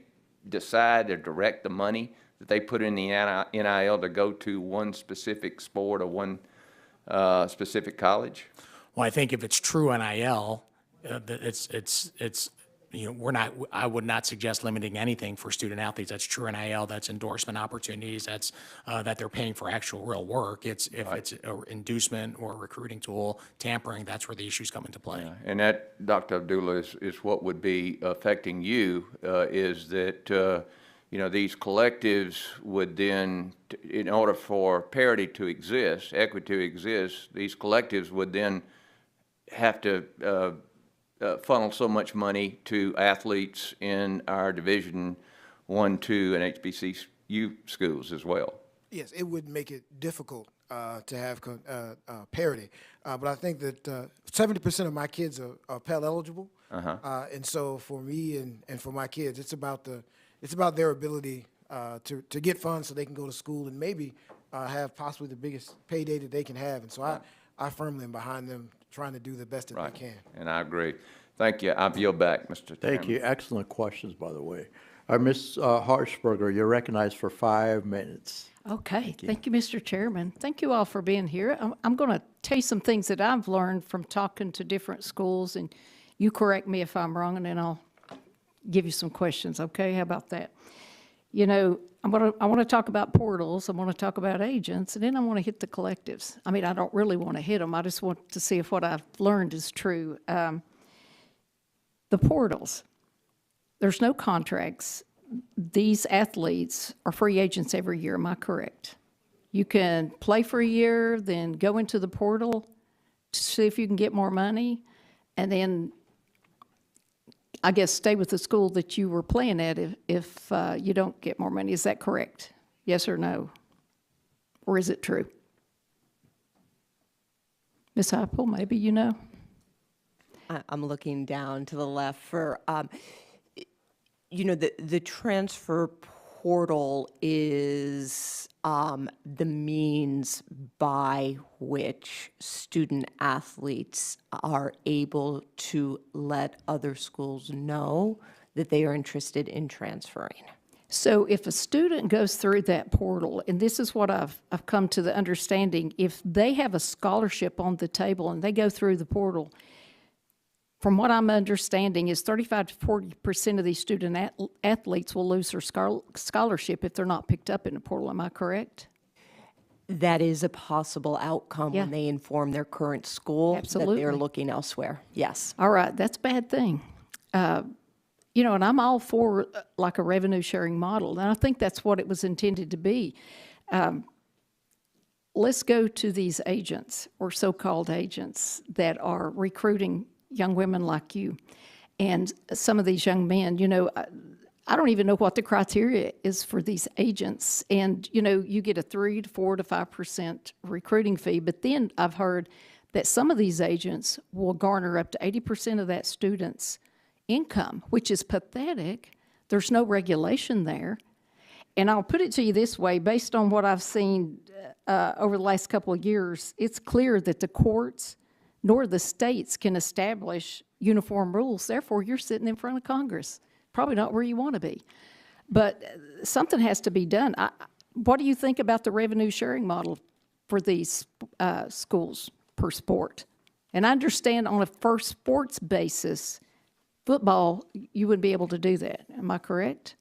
[SPEAKER 20] decide or direct the money that they put in the NIL to go to one specific sport or one specific college?
[SPEAKER 10] Well, I think if it's true NIL, it's you know, I would not suggest limiting anything for student athletes. That's true NIL, that's endorsement opportunities, that's that they're paying for actual real work. If it's an inducement or a recruiting tool, tampering, that's where the issues come into play.
[SPEAKER 20] Yeah. And that, Dr. Abdullah, is what would be affecting you, is that you know, these collectives would then, in order for parity to exist, equity to exist, these collectives would then have to funnel so much money to athletes in our Division I, II, and HBCU schools as well.
[SPEAKER 7] Yes, it would make it difficult to have parity. But I think that 70% of my kids are Pell eligible. And so for me and for my kids, it's about their ability to get funds so they can go to school and maybe have possibly the biggest payday that they can have. And so I firmly am behind them trying to do the best that they can.
[SPEAKER 20] And I agree. Thank you. I'll yield back, Mr. Chairman.
[SPEAKER 1] Thank you. Excellent questions, by the way. Ms. Harshberger, you're recognized for 5 minutes.
[SPEAKER 21] Okay. Thank you, Mr. Chairman. Thank you all for being here. I'm going to tell you some things that I've learned from talking to different schools, and you correct me if I'm wrong, and then I'll give you some questions, okay? How about that? You know, I want to talk about portals, I want to talk about agents, and then I want to hit the collectives. I mean, I don't really want to hit them. I just want to see if what I've learned is true. The portals, there's no contracts. These athletes are free agents every year, am I correct? You can play for a year, then go into the portal to see if you can get more money, and then I guess stay with the school that you were playing at if you don't get more money. Is that correct? Yes or no? Or is it true? Ms. Heupel, maybe you know?
[SPEAKER 6] I'm looking down to the left for, you know, the transfer portal is the means by which student athletes are able to let other schools know that they are interested in transferring.
[SPEAKER 21] So if a student goes through that portal, and this is what I've come to the understanding, if they have a scholarship on the table and they go through the portal, from what I'm understanding is 35 to 40% of these student athletes will lose their scholarship if they're not picked up in the portal. Am I correct?
[SPEAKER 6] That is a possible outcome when they inform their current school that they're looking elsewhere. Yes.
[SPEAKER 21] All right, that's a bad thing. You know, and I'm all for like a revenue sharing model, and I think that's what it was intended to be. Let's go to these agents or so-called agents that are recruiting young women like you. And some of these young men, you know, I don't even know what the criteria is for these agents. And, you know, you get a 3 to 4 to 5% recruiting fee, but then I've heard that some of these agents will garner up to 80% of that student's income, which is pathetic. There's no regulation there. And I'll put it to you this way, based on what I've seen over the last couple of years, it's clear that the courts nor the states can establish uniform rules. Therefore, you're sitting in front of Congress. Probably not where you want to be. But something has to be done. What do you think about the revenue sharing model for these schools per sport? And I understand on a first sports basis, football, you would be able to do that. Am I correct?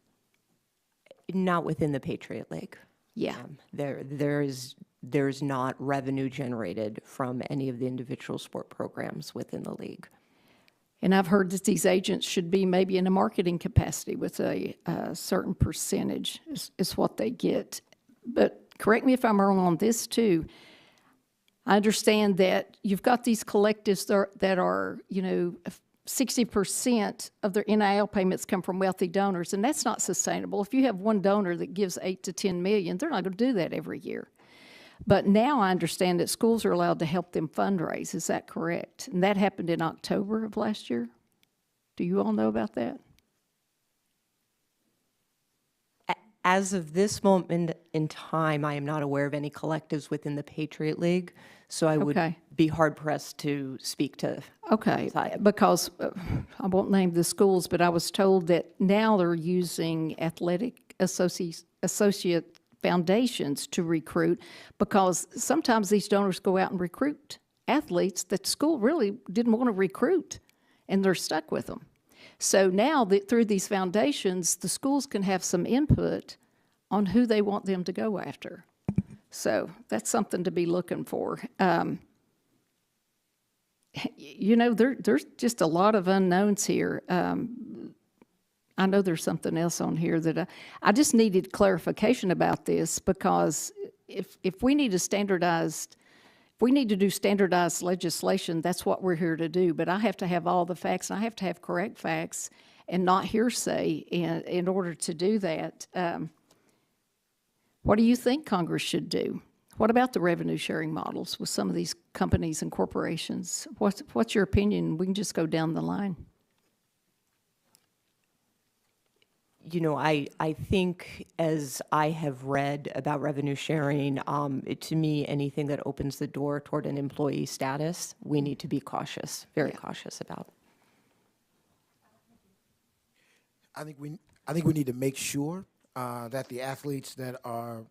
[SPEAKER 6] Not within the Patriot League.
[SPEAKER 21] Yeah.
[SPEAKER 6] There is there's not revenue generated from any of the individual sport programs within the league.
[SPEAKER 21] And I've heard that these agents should be maybe in a marketing capacity with a certain percentage is what they get. But correct me if I'm wrong on this too. I understand that you've got these collectives that are, 60% of their NIL payments come from wealthy donors, and that's not sustainable. If you have one donor that gives 8 to 10 million, they're not going to do that every year. But now I understand that schools are allowed to help them fundraise. Is that correct? And that happened in October of last year. Do you all know about that?
[SPEAKER 6] As of this moment in time, I am not aware of any collectives within the Patriot League, so I would be hard-pressed to speak to.
[SPEAKER 21] Okay, because I won't name the schools, but I was told that now they're using athletic associate foundations to recruit, because sometimes these donors go out and recruit athletes that the school really didn't want to recruit, and they're stuck with them. So now through these foundations, the schools can have some input on who they want them to go after. So that's something to be looking for. There's just a lot of unknowns here. I know there's something else on here that I just needed clarification about this, because if we need to do standardized legislation, that's what we're here to do. But I have to have all the facts, and I have to have correct facts and not hearsay in order to do that. What do you think Congress should do? What about the revenue sharing models with some of these companies and corporations? What's your opinion? We can just go down the line.
[SPEAKER 6] I think, as I have read about revenue sharing, to me, anything that opens the door toward an employee status, we need to be cautious, very cautious about.
[SPEAKER 7] I think we need to make sure that the athletes that are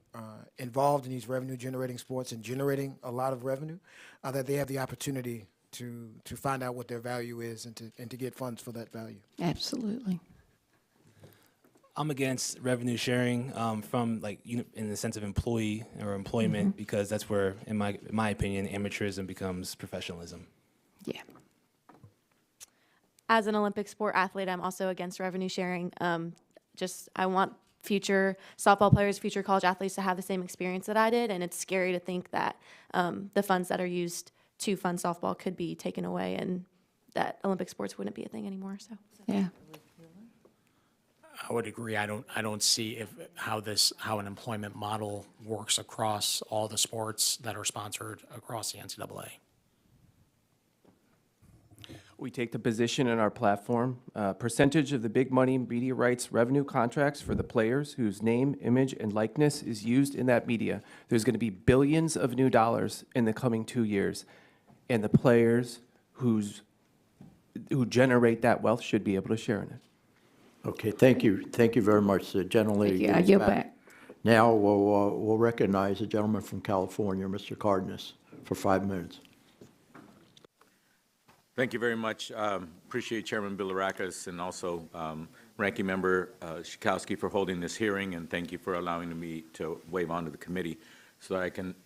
[SPEAKER 7] involved in these revenue-generating sports and generating a lot of revenue, that they have the opportunity to find out what their value is and to get funds for that value.
[SPEAKER 21] Absolutely.
[SPEAKER 8] I'm against revenue sharing from in the sense of employee or employment, because that's where, in my opinion, amateurism becomes professionalism.
[SPEAKER 21] Yeah.
[SPEAKER 9] As an Olympic sport athlete, I'm also against revenue sharing. I want future softball players, future college athletes to have the same experience that I did, and it's scary to think that the funds that are used to fund softball could be taken away, and that Olympic sports wouldn't be a thing anymore. So
[SPEAKER 21] yeah.
[SPEAKER 10] I would agree. I don't see how an employment model works across all the sports that are sponsored across the NCAA.
[SPEAKER 11] We take the position in our platform, percentage of the big money media rights revenue contracts for the players whose name, image, and likeness is used in that media. There's going to be billions of new dollars in the coming 2 years, and the players who generate that wealth should be able to share in it.
[SPEAKER 1] Okay, thank you. Thank you very much, the gentlelady.
[SPEAKER 21] Yeah, I yield back.
[SPEAKER 1] Now we'll recognize the gentleman from California, Mr. Cardenas, for 5 minutes.
[SPEAKER 4] Thank you very much. Appreciate Chairman Bilirakis and also Ranking Member Schakowsky for holding this hearing, and thank you for allowing me to wave onto the committee so that I can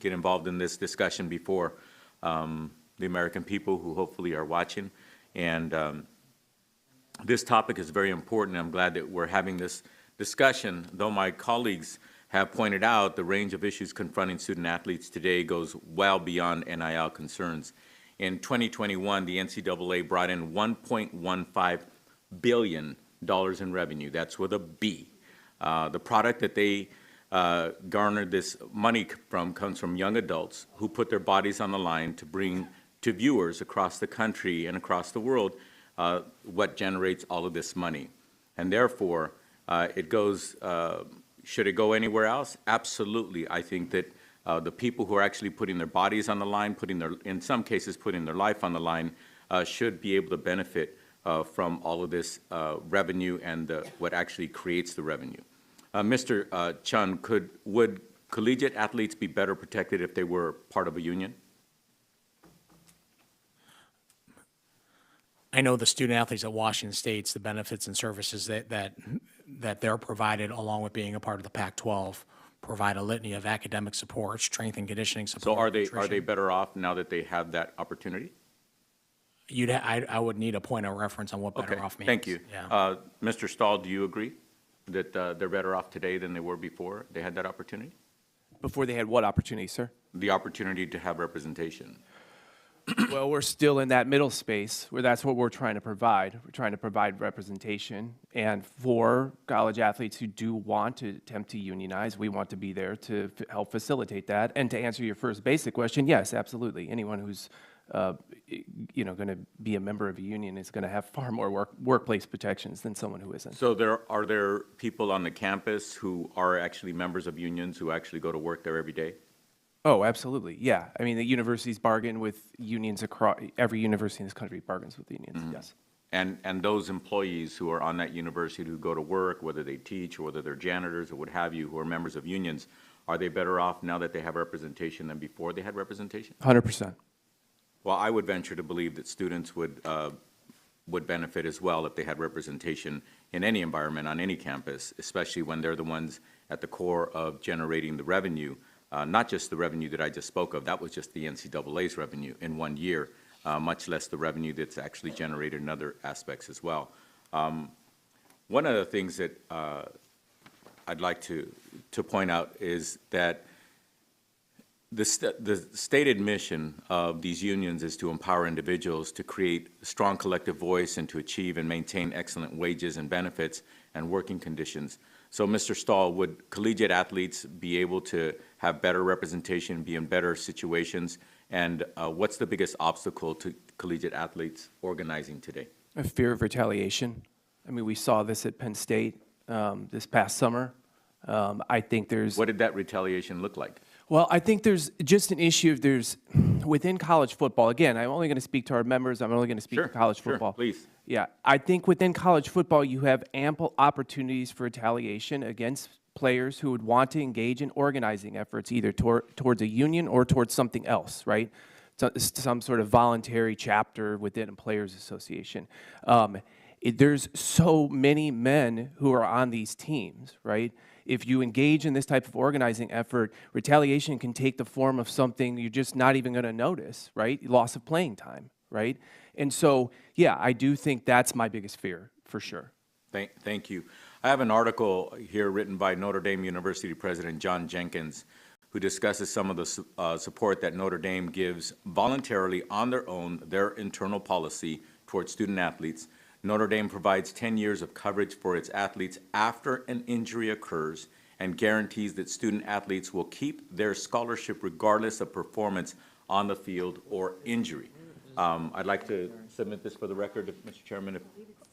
[SPEAKER 4] get involved in this discussion before the American people who hopefully are watching. And this topic is very important. I'm glad that we're having this discussion. Though my colleagues have pointed out, the range of issues confronting student athletes today goes well beyond NIL concerns. In 2021, the NCAA brought in $1.15 billion in revenue. That's with a B. The product that they garnered this money from comes from young adults who put their bodies on the line to bring to viewers across the country and across the world what generates all of this money. And therefore, it goes, should it go anywhere else? Absolutely. I think that the people who are actually putting their bodies on the line, in some cases putting their life on the line, should be able to benefit from all of this revenue and what actually creates the revenue. Mr. Chun, would collegiate athletes be better protected if they were part of a union?
[SPEAKER 10] I know the student athletes at Washington State's the benefits and services that they're provided along with being a part of the Pac-12 provide a litany of academic support, strength and conditioning support.
[SPEAKER 4] So are they
[SPEAKER 10] nutrition.
[SPEAKER 4] better off now that they have that opportunity?
[SPEAKER 10] I would need a point of reference on what better
[SPEAKER 4] Okay,
[SPEAKER 10] off means.
[SPEAKER 4] thank you.
[SPEAKER 10] Yeah.
[SPEAKER 4] Mr. Stahl, do you agree that they're better off today than they were before they had that opportunity?
[SPEAKER 11] Before they had what opportunity, sir?
[SPEAKER 4] The opportunity to have representation.
[SPEAKER 11] Well, we're still in that middle space where that's what we're trying to provide. We're trying to provide representation. And for college athletes who do want to attempt to unionize, we want to be there to help facilitate that. And to answer your first basic question, yes, absolutely. Anyone who's going to be a member of a union is going to have far more workplace protections than someone who isn't.
[SPEAKER 4] So are there people on the campus who are actually members of unions who actually go to work there every day?
[SPEAKER 11] Oh, absolutely. Yeah. I mean, the universities bargain with unions across every university in this country bargains with unions. Yes.
[SPEAKER 4] And those employees who are on that university who go to work, whether they teach or whether they're janitors or what have you, who are members of unions, are they better off now that they have representation than before they had representation?
[SPEAKER 11] 100%.
[SPEAKER 4] Well, I would venture to believe that students would benefit as well if they had representation in any environment on any campus, especially when they're the ones at the core of generating the revenue. Not just the revenue that I just spoke of, that was just the NCAA's revenue in 1 year, much less the revenue that's actually generated in other aspects as well. One of the things that I'd like to point out is that the stated mission of these unions is to empower individuals to create a strong collective voice and to achieve and maintain excellent wages and benefits and working conditions. So, Mr. Stahl, would collegiate athletes be able to have better representation, be in better situations? And what's the biggest obstacle to collegiate athletes organizing today?
[SPEAKER 11] A fear of retaliation. I mean, we saw this at Penn State this past summer. I think there's...
[SPEAKER 4] What did that retaliation look like?
[SPEAKER 11] Well, I think there's just an issue of within college football, again, I'm only going to speak to our members, I'm only going to speak to college football.
[SPEAKER 4] Sure, please.
[SPEAKER 11] Yeah, I think within college football, you have ample opportunities for retaliation against players who would want to engage in organizing efforts, either towards a union or towards something else, right? Some sort of voluntary chapter within a players' association. There's so many men who are on these teams, right? If you engage in this type of organizing effort, retaliation can take the form of something you're just not even going to notice, right? Loss of playing time, right? And so, yeah, I do think that's my biggest fear, for sure.
[SPEAKER 4] Thank you. I have an article here written by Notre Dame University President John Jenkins, who discusses some of the support that Notre Dame gives voluntarily on their own, their internal policy towards student athletes. Notre Dame provides 10 years of coverage for its athletes after an injury occurs and guarantees that student athletes will keep their scholarship regardless of performance on the field or injury. I'd like to submit this for the record, Mr. Chairman.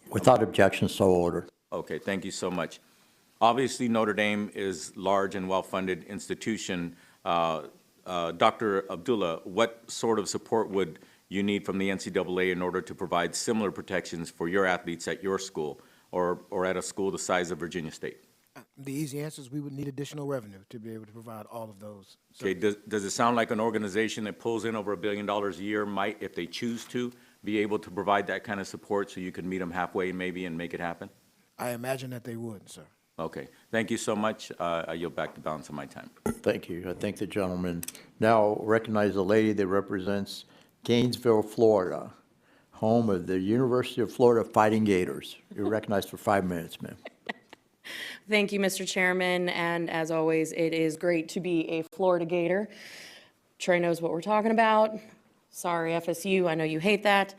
[SPEAKER 1] Without objection, so ordered.
[SPEAKER 4] Okay, thank you so much. Obviously, Notre Dame is a large and well-funded institution. Dr. Abdullah, what sort of support would you need from the NCAA in order to provide similar protections for your athletes at your school or at a school the size of Virginia State?
[SPEAKER 7] The easy answer is we would need additional revenue to be able to provide all of those.
[SPEAKER 4] Okay, does it sound like an organization that pulls in over $1 billion a year might, if they choose to, be able to provide that kind of support so you can meet them halfway maybe and make it happen?
[SPEAKER 7] I imagine that they would, sir.
[SPEAKER 4] Okay, thank you so much. I yield back the balance of my time.
[SPEAKER 1] Thank you. I thank the gentleman. Now recognize the lady that represents Gainesville, Florida, home of the University of Florida Fighting Gators. You're recognized for 5 minutes, ma'am.
[SPEAKER 3] Thank you, Mr. Chairman, and as always, it is great to be a Florida Gator. Trey knows what we're talking about. Sorry, FSU, I know you hate that,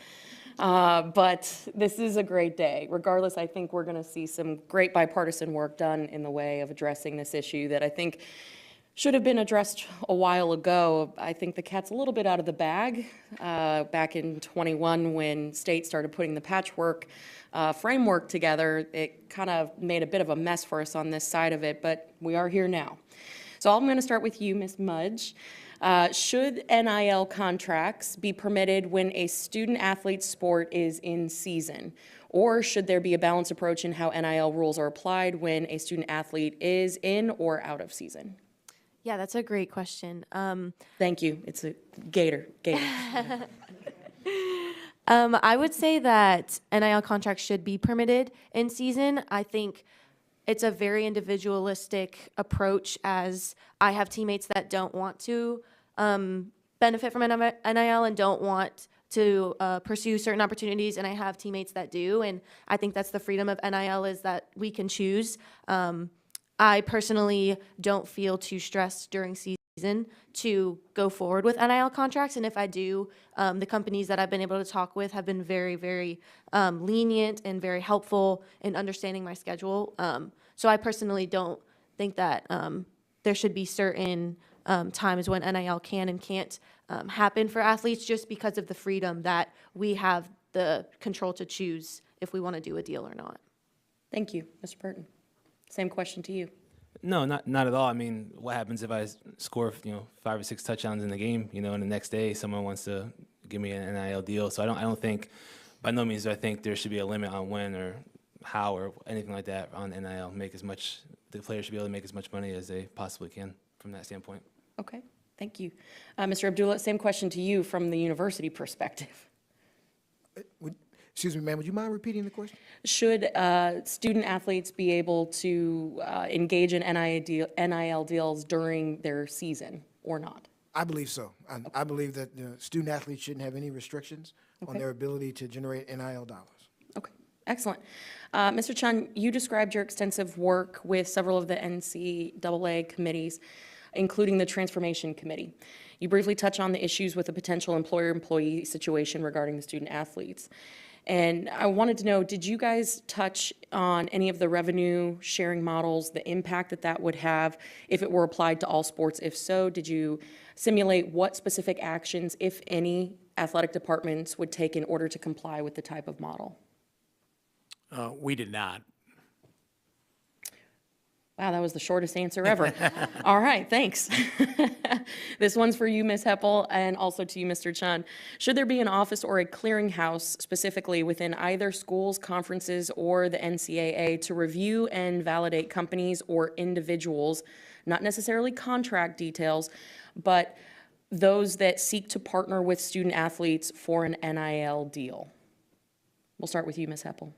[SPEAKER 3] but this is a great day. Regardless, I think we're going to see some great bipartisan work done in the way of addressing this issue that I think should have been addressed a while ago. I think the cat's a little bit out of the bag. Back in 21, when state started putting the patchwork framework together, it kind of made a bit of a mess for us on this side of it, but we are here now. So I'm going to start with you, Ms. Mudge. Should NIL contracts be permitted when a student-athlete sport is in season? Or should there be a balanced approach in how NIL rules are applied when a student-athlete is in or out of season?
[SPEAKER 9] Yeah, that's a great question.
[SPEAKER 3] Thank you. It's a Gator.
[SPEAKER 9] I would say that NIL contracts should be permitted in season. I think it's a very individualistic approach, as I have teammates that don't want to benefit from NIL and don't want to pursue certain opportunities, and I have teammates that do, and I think that's the freedom of NIL, is that we can choose. I personally don't feel too stressed during season to go forward with NIL contracts, and if I do, the companies that I've been able to talk with have been very, very lenient and very helpful in understanding my schedule. So I personally don't think that there should be certain times when NIL can and can't happen for athletes, just because of the freedom that we have the control to choose if we want to do a deal or not.
[SPEAKER 3] Thank you, Mr. Burton. Same question to you.
[SPEAKER 8] No, not at all. I mean, what happens if I score, 5 or 6 touchdowns in the game, and the next day someone wants to give me an NIL deal? So I don't think, by no means do I think there should be a limit on when or how or anything like that on NIL. The players should be able to make as much money as they possibly can from that standpoint.
[SPEAKER 3] Okay, thank you. Mr. Abdullah, same question to you from the university perspective.
[SPEAKER 7] Excuse me, ma'am, would you mind repeating the question?
[SPEAKER 3] Should student athletes be able to engage in NIL deals during their season or not?
[SPEAKER 7] I believe so. I believe that student athletes shouldn't have any restrictions on their ability to generate NIL dollars.
[SPEAKER 3] Okay, excellent. Mr. Chun, you described your extensive work with several of the NCAA committees, including the Transformation Committee. You briefly touch on the issues with the potential employer-employee situation regarding the student athletes. And I wanted to know, did you guys touch on any of the revenue sharing models, the impact that would have if it were applied to all sports? If so, did you simulate what specific actions, if any, athletic departments would take in order to comply with the type of model?
[SPEAKER 10] We did not.
[SPEAKER 3] Wow, that was the shortest answer ever. All right, thanks. This one's for you, Ms. Heppel, and also to you, Mr. Chun. Should there be an office or a clearinghouse specifically within either schools, conferences, or the NCAA to review and validate companies or individuals, not necessarily contract details, but those that seek to partner with student athletes for an NIL deal? We'll start with you, Ms. Heppel.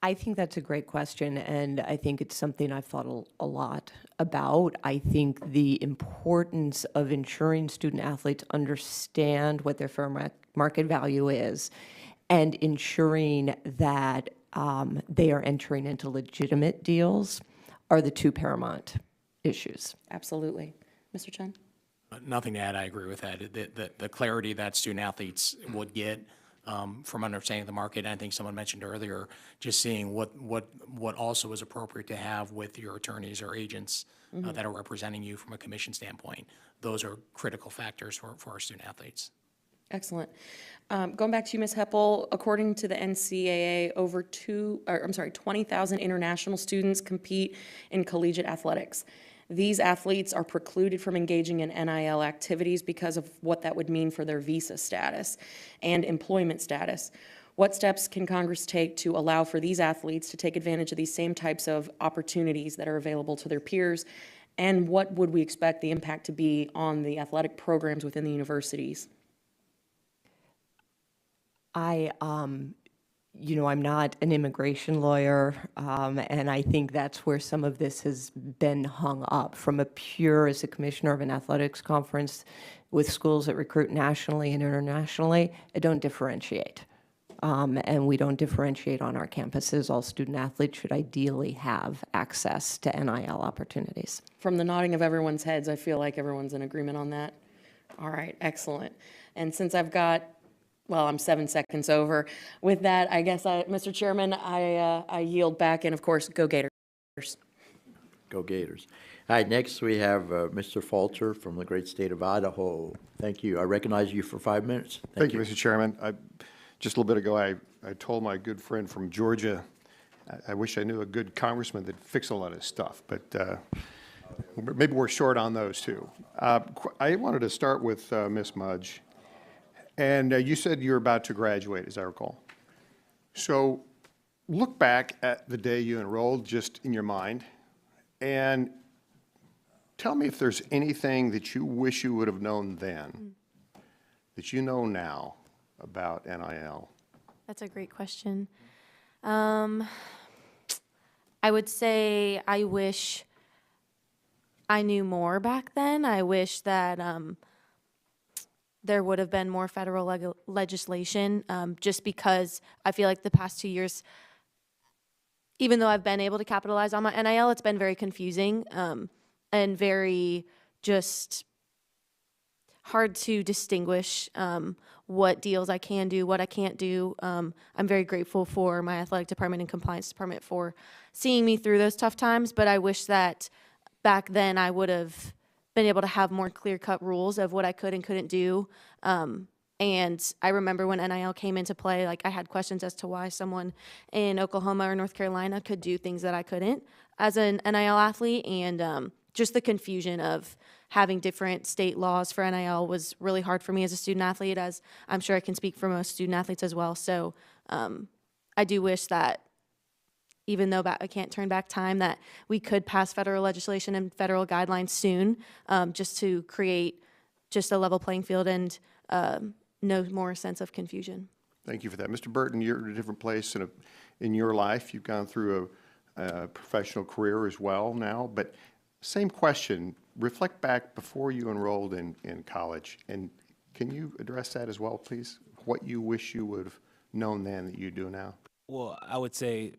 [SPEAKER 6] I think that's a great question, and I think it's something I've thought a lot about. I think the importance of ensuring student athletes understand what their fair market value is and ensuring that they are entering into legitimate deals are the two paramount issues.
[SPEAKER 3] Absolutely. Mr. Chun?
[SPEAKER 10] Nothing to add. I agree with that. The clarity that student athletes would get from understanding the market, and I think someone mentioned earlier, just seeing what also is appropriate to have with your attorneys or agents that are representing you from a commission standpoint. Those are critical factors for our student athletes.
[SPEAKER 3] Excellent. Going back to you, Ms. Heppel, according to the NCAA, over 20,000 international students compete in collegiate athletics. These athletes are precluded from engaging in NIL activities because of what that would mean for their visa status and employment status. What steps can Congress take to allow for these athletes to take advantage of these same types of opportunities that are available to their peers? And what would we expect the impact to be on the athletic programs within the universities?
[SPEAKER 6] I'm not an immigration lawyer, and I think that's where some of this has been hung up. From as a commissioner of an athletics conference with schools that recruit nationally and internationally, I don't differentiate. And we don't differentiate on our campuses. All student athletes should ideally have access to NIL opportunities.
[SPEAKER 3] From the nodding of everyone's heads, I feel like everyone's in agreement on that. All right, excellent. And since I'm 7 seconds over. With that, I guess, Mr. Chairman, I yield back, and of course, go Gators.
[SPEAKER 1] Go Gators. All right, next we have Mr. Falter from the great state of Idaho. Thank you. I recognize you for 5 minutes.
[SPEAKER 2] Thank you, Mr. Chairman. Just a little bit ago, I told my good friend from Georgia, I wish I knew a good congressman that fixed a lot of stuff, but maybe we're short on those too. I wanted to start with Ms. Mudge. And you said you're about to graduate, as I recall. So look back at the day you enrolled, just in your mind, and tell me if there's anything that you wish you would have known then that you know now about NIL.
[SPEAKER 9] That's a great question. I I would say I wish I knew more back then. I wish that there would have been more federal legislation, just because I feel like the past 2 years, even though I've been able to capitalize on my NIL, it's been very confusing and very just hard to distinguish what deals I can do, what I can't do. I'm very grateful for my athletic department and compliance department for seeing me through those tough times, but I wish that back then I would have been able to have more clear-cut rules of what I could and couldn't do. And I remember when NIL came into play, like I had questions as to why someone in Oklahoma or North Carolina could do things that I couldn't as an NIL athlete. And just the confusion of having different state laws for NIL was really hard for me as a student athlete, as I'm sure I can speak for most student athletes as well. So I do wish that, even though I can't turn back time, that we could pass federal legislation and federal guidelines soon, just to create just a level playing field and no more sense of confusion.
[SPEAKER 2] Thank you for that. Mr. Burton, you're at a different place in your life. You've gone through a professional career as well now, but same question. Reflect back before you enrolled in college, and can you address that as well, please? What you wish you would have known then that you do now?
[SPEAKER 8] Well, I would say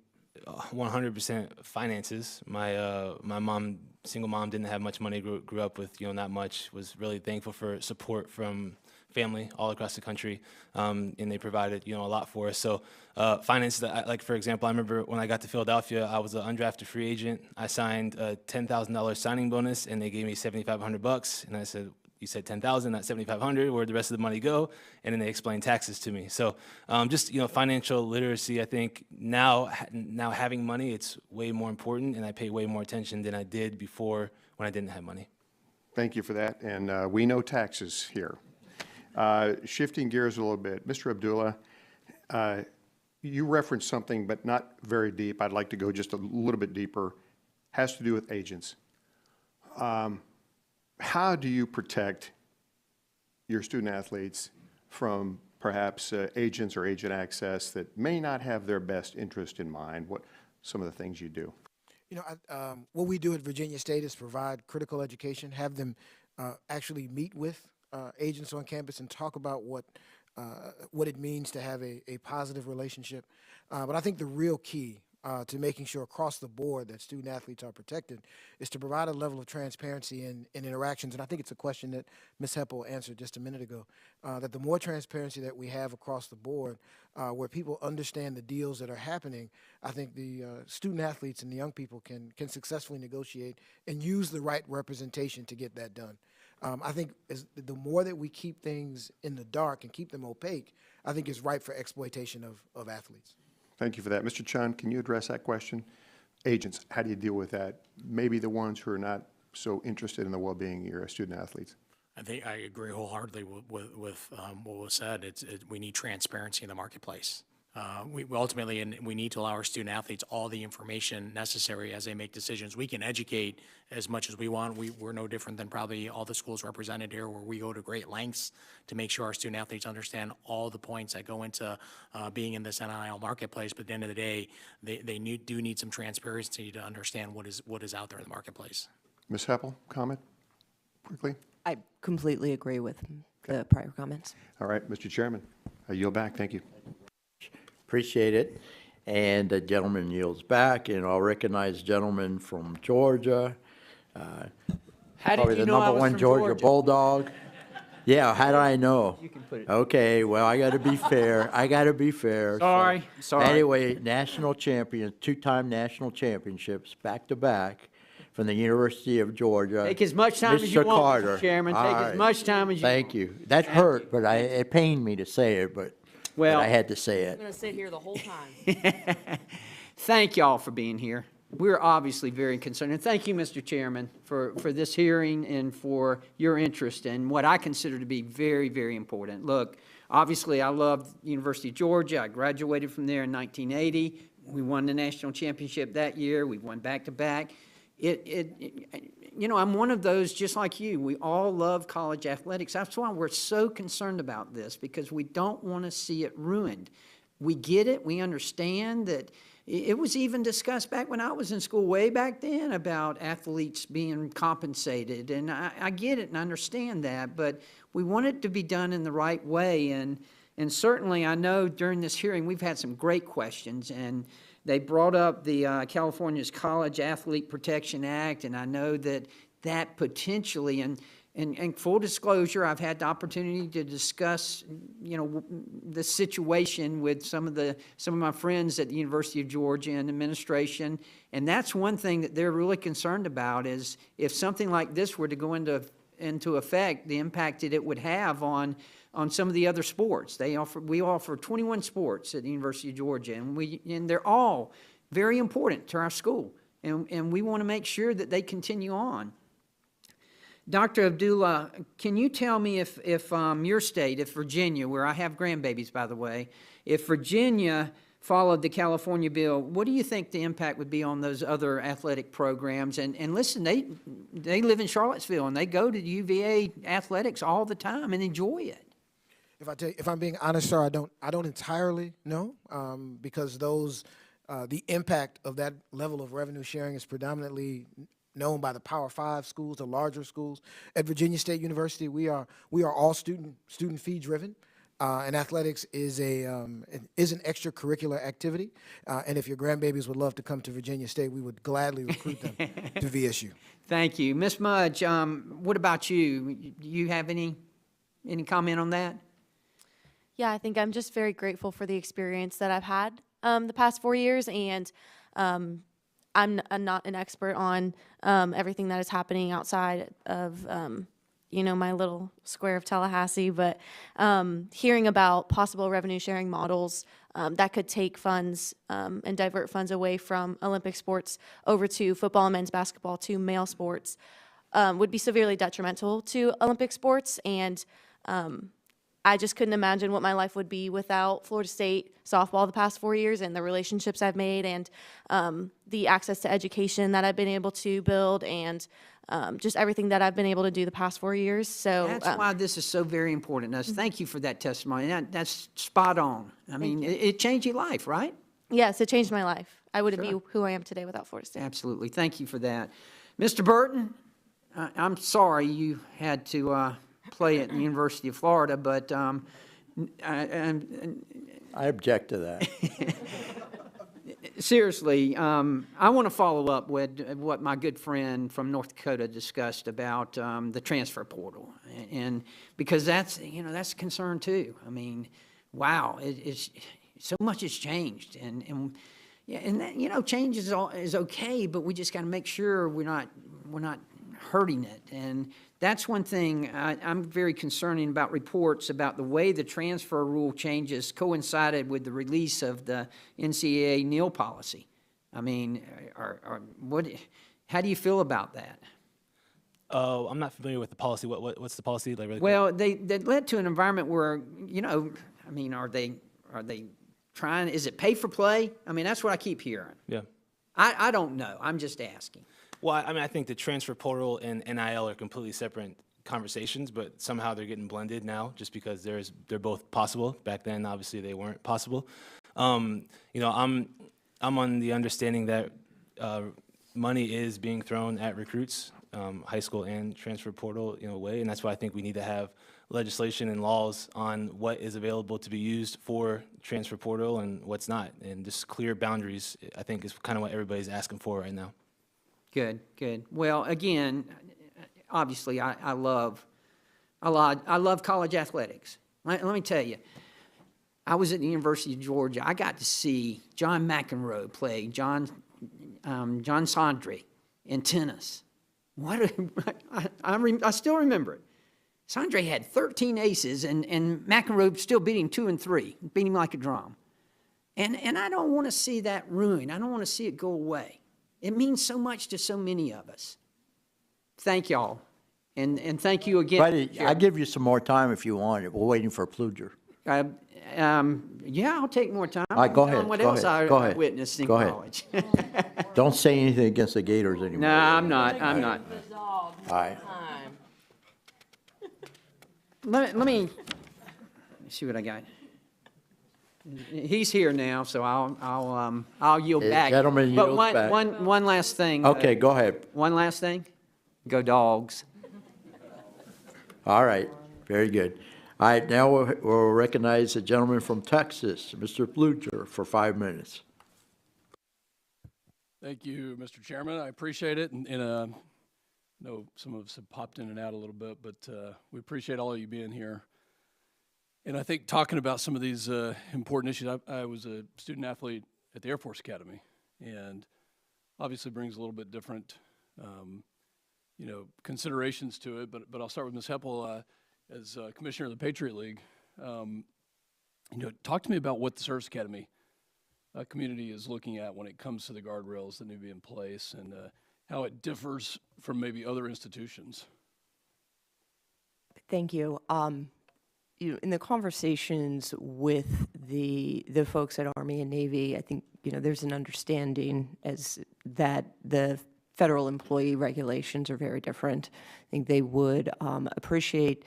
[SPEAKER 8] 100% finances. My mom, single mom, didn't have much money, grew up with not much, was really thankful for support from family all across the country, and they provided a lot for us. So finances, like for example, I remember when I got to Philadelphia, I was an undrafted free agent. I signed a $10,000 signing bonus, and they gave me $7,500, and I said, you said 10,000, not 7,500. Where'd the rest of the money go? And then they explained taxes to me. So just financial literacy. I think now having money, it's way more important, and I pay way more attention than I did before when I didn't have money.
[SPEAKER 2] Thank you for that. And we know taxes here. Shifting gears a little bit, Mr. Abdullah, you referenced something, but not very deep. I'd like to go just a little bit deeper. Has to do with agents. How do you protect your student athletes from perhaps agents or agent access that may not have their best interest in mind? What some of the things you do?
[SPEAKER 7] What we do at Virginia State is provide critical education, have them actually meet with agents on campus and talk about what it means to have a positive relationship. But I think the real key to making sure across the board that student athletes are protected is to provide a level of transparency in interactions. And I think it's a question that Ms. Heppel answered just a minute ago, that the more transparency that we have across the board, where people understand the deals that are happening, I think the student athletes and the young people can successfully negotiate and use the right representation to get that done. I think the more that we keep things in the dark and keep them opaque, I think it's ripe for exploitation of athletes.
[SPEAKER 2] Thank you for that. Mr. Chun, can you address that question? Agents, how do you deal with that? Maybe the ones who are not so interested in the well-being of your student athletes.
[SPEAKER 10] I think I agree wholeheartedly with what was said. We need transparency in the marketplace. We ultimately, and we need to allow our student athletes all the information necessary as they make decisions. We can educate as much as we want. We're no different than probably all the schools represented here, where we go to great lengths to make sure our student athletes understand all the points that go into being in this NIL marketplace. But at the end of the day, they do need some transparency to understand what is out there in the marketplace.
[SPEAKER 2] Ms. Heppel, comment quickly?
[SPEAKER 6] I completely agree with the prior comments.
[SPEAKER 2] All right, Mr. Chairman, I yield back. Thank you.
[SPEAKER 1] Appreciate it. And the gentleman yields back, and I'll recognize the gentleman from Georgia.
[SPEAKER 13] How
[SPEAKER 1] probably
[SPEAKER 13] did you
[SPEAKER 1] the
[SPEAKER 13] know I
[SPEAKER 1] number
[SPEAKER 13] was
[SPEAKER 1] one
[SPEAKER 13] from
[SPEAKER 1] Georgia
[SPEAKER 13] Georgia?
[SPEAKER 1] Bulldog. Yeah, how do I know?
[SPEAKER 13] You can put it.
[SPEAKER 1] Okay, well, I got to be fair.
[SPEAKER 13] Sorry.
[SPEAKER 1] Anyway, national champion, two-time national championships, back-to-back, from the University of Georgia.
[SPEAKER 13] Take as much time as you
[SPEAKER 1] Mr.
[SPEAKER 13] want, Mr.
[SPEAKER 1] Carter.
[SPEAKER 13] Chairman.
[SPEAKER 1] All
[SPEAKER 13] Take
[SPEAKER 1] right.
[SPEAKER 13] as much time as you
[SPEAKER 1] Thank
[SPEAKER 13] want.
[SPEAKER 1] you. That hurt, but it pained me to say it, but I had to say
[SPEAKER 13] I'm
[SPEAKER 1] it.
[SPEAKER 13] going to sit here the whole time. Thank y'all for being here. We're obviously very concerned. And thank you, Mr. Chairman, for this hearing and for your interest in what I consider to be very, very important. Look, obviously, I love University of Georgia. I graduated from there in 1980. We won the national championship that year. We won back-to-back. I'm one of those, just like you. We all love college athletics. That's why we're so concerned about this, because we don't want to see it ruined. We get it. We understand that it was even discussed back when I was in school, way back then, about athletes being compensated. And I get it and understand that, but we want it to be done in the right way. And certainly, I know during this hearing, we've had some great questions, and they brought up the California's College Athlete Protection Act, and I know that potentially, and full disclosure, I've had the opportunity to discuss, the situation with some of my friends at the University of Georgia and administration, and that's one thing that they're really concerned about, is if something like this were to go into effect, the impact that it would have on some of the other sports. We offer 21 sports at the University of Georgia, and they're all very important to our school, and we want to make sure that they continue on. Dr. Abdullah, can you tell me if your state, if Virginia, where I have grandbabies, by the way, if Virginia followed the California bill, what do you think the impact would be on those other athletic programs? And listen, they live in Charlottesville, and they go to UVA athletics all the time and enjoy it.
[SPEAKER 7] If I'm being honest, sir, I don't entirely know, because the impact of that level of revenue sharing is predominantly known by the Power 5 schools, the larger schools. At Virginia State University, we are all student fee driven, and athletics is an extracurricular activity. And if your grandbabies would love to come to Virginia State, we would gladly recruit them to VSU.
[SPEAKER 13] Thank you, Ms. Mudge. What about you? Do you have any comment on that?
[SPEAKER 9] Yeah, I think I'm just very grateful for the experience that I've had the past 4 years, and I'm not an expert on everything that is happening outside of, my little square of Tallahassee, but hearing about possible revenue sharing models that could take funds and divert funds away from Olympic sports over to football and men's basketball, to male sports, would be severely detrimental to Olympic sports. And I just couldn't imagine what my life would be without Florida State softball the past 4 years, and the relationships I've made, and the access to education that I've been able to build, and just everything that I've been able to do the past 4 years. So
[SPEAKER 13] that's why this is so very important to us. Thank you for that testimony. That's spot on. I mean, it changed your life, right?
[SPEAKER 9] Yes, it changed my life. I wouldn't be who I am today without Florida State.
[SPEAKER 13] Absolutely. Thank you for that. Mr. Burton, I'm sorry you had to play at the University of Florida, but
[SPEAKER 1] I object to that.
[SPEAKER 13] Seriously, I want to follow up with what my good friend from North Dakota discussed about the transfer portal, and because that's a concern too. I mean, wow, it's so much has changed, and that, change is okay, but we just got to make sure we're not hurting it. And that's one thing I'm very concerning about reports about the way the transfer rule changes coincided with the release of the NCAA NIL policy. I mean, how do you feel about that?
[SPEAKER 8] Oh, I'm not familiar with the policy. What's the policy? Like, really
[SPEAKER 13] well, they led to an environment where, I mean, are they trying, is it pay for play? I mean, that's what I keep hearing.
[SPEAKER 8] Yeah.
[SPEAKER 13] I don't know. I'm just asking.
[SPEAKER 8] Well, I mean, I think the transfer portal and NIL are completely separate conversations, but somehow they're getting blended now just because they're both possible. Back then, obviously, they weren't possible. I'm on the understanding that money is being thrown at recruits, high school and transfer portal way, and that's why I think we need to have legislation and laws on what is available to be used for transfer portal and what's not, and just clear boundaries, I think, is kind of what everybody's asking for right now.
[SPEAKER 13] Good, good. Well, again, obviously, I love college athletics. Let me tell you, I was at the University of Georgia. I got to see John McEnroe play John Sondry in tennis. I still remember it. Sondre had 13 aces, and McEnroe still beat him 2 and 3, beat him like a drum. And I don't want to see that ruin. I don't want to see it go away. It means so much to so many of us. Thank y'all, and thank you again.
[SPEAKER 1] Buddy, I'll give you some more time if you want. We're waiting for Pluger.
[SPEAKER 13] Yeah, I'll take more time.
[SPEAKER 1] All right, go ahead.
[SPEAKER 13] What
[SPEAKER 1] go
[SPEAKER 13] else
[SPEAKER 1] ahead,
[SPEAKER 13] I
[SPEAKER 1] go ahead.
[SPEAKER 13] witnessed in
[SPEAKER 1] go ahead.
[SPEAKER 13] college.
[SPEAKER 1] Don't say anything against the Gators anymore.
[SPEAKER 13] No, I'm not. I'm not.
[SPEAKER 1] All right.
[SPEAKER 13] Let me see what I got. He's here now, so I'll yield
[SPEAKER 1] The
[SPEAKER 13] back.
[SPEAKER 1] gentleman
[SPEAKER 13] But
[SPEAKER 1] yields back.
[SPEAKER 13] one last thing.
[SPEAKER 1] Okay, go ahead.
[SPEAKER 13] One last thing. Go Dogs.
[SPEAKER 1] All right, very good. All right, now we'll recognize the gentleman from Texas, Mr. Blucher, for 5 minutes.
[SPEAKER 14] Thank you, Mr. Chairman. I appreciate it. And I know some of us have popped in and out a little bit, but we appreciate all of you being here. And I think talking about some of these important issues, I was a student athlete at the Air Force Academy, and obviously brings a little bit different, considerations to it. But I'll start with Ms. Heppel as commissioner of the Patriot League. Talk to me about what the Service Academy community is looking at when it comes to the guardrails that need to be in place, and how it differs from maybe other institutions.
[SPEAKER 6] Thank you. In the conversations with the folks at Army and Navy, I think there's an understanding as that the federal employee regulations are very different. I think they would appreciate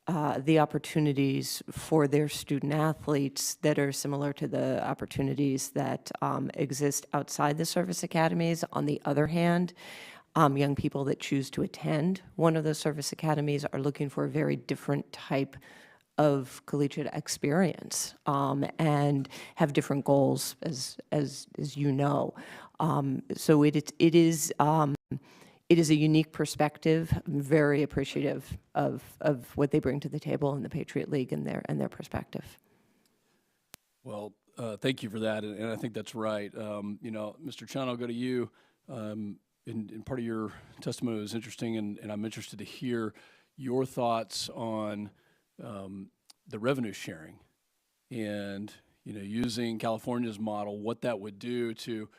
[SPEAKER 6] the opportunities for their student athletes that are similar to the opportunities that exist outside the service academies. On the other hand, young people that choose to attend one of those service academies are looking for a very different type of collegiate experience and have different goals, as you know. So it is a unique perspective. I'm very appreciative of what they bring to the table in the Patriot League and their perspective.
[SPEAKER 14] Well, thank you for that, and I think that's right. Mr. Chun, I'll go to you. In part of your testimony was interesting, and I'm interested to hear your thoughts on the revenue sharing and using California's model, what that would do to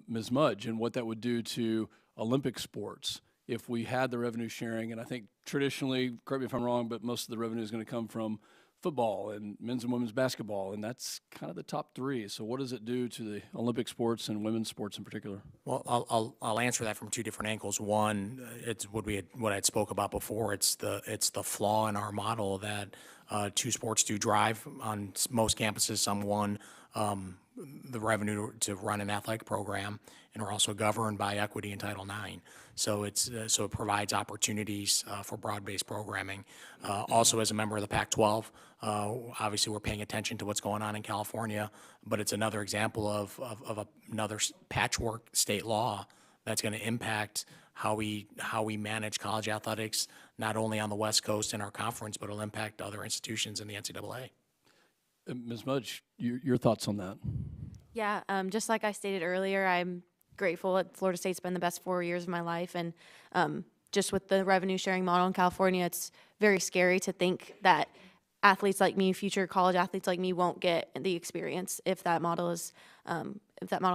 [SPEAKER 14] Ms. Mudge and what that would do to Olympic sports if we had the revenue sharing. And I think traditionally, correct me if I'm wrong, but most of the revenue is going to come from football and men's and women's basketball, and that's kind of the top three. So what does it do to the Olympic sports and women's sports in particular?
[SPEAKER 10] Well, I'll answer that from two different angles. One, it's what I'd spoke about before. It's the flaw in our model that two sports do drive on most campuses. Some won the revenue to run an athletic program, and we're also governed by equity in Title IX. So it provides opportunities for broad-based programming. Also, as a member of the Pac-12, obviously we're paying attention to what's going on in California, but it's another example of another patchwork state law that's going to impact how we manage college athletics, not only on the West Coast in our conference, but it'll impact other institutions in the NCAA.
[SPEAKER 14] Ms. Mudge, your thoughts on that?
[SPEAKER 9] Yeah, just like I stated earlier, I'm grateful that Florida State's been the best 4 years of my life, and just with the revenue sharing model in California, it's very scary to think that athletes like me, future college athletes like me, won't get the experience if that model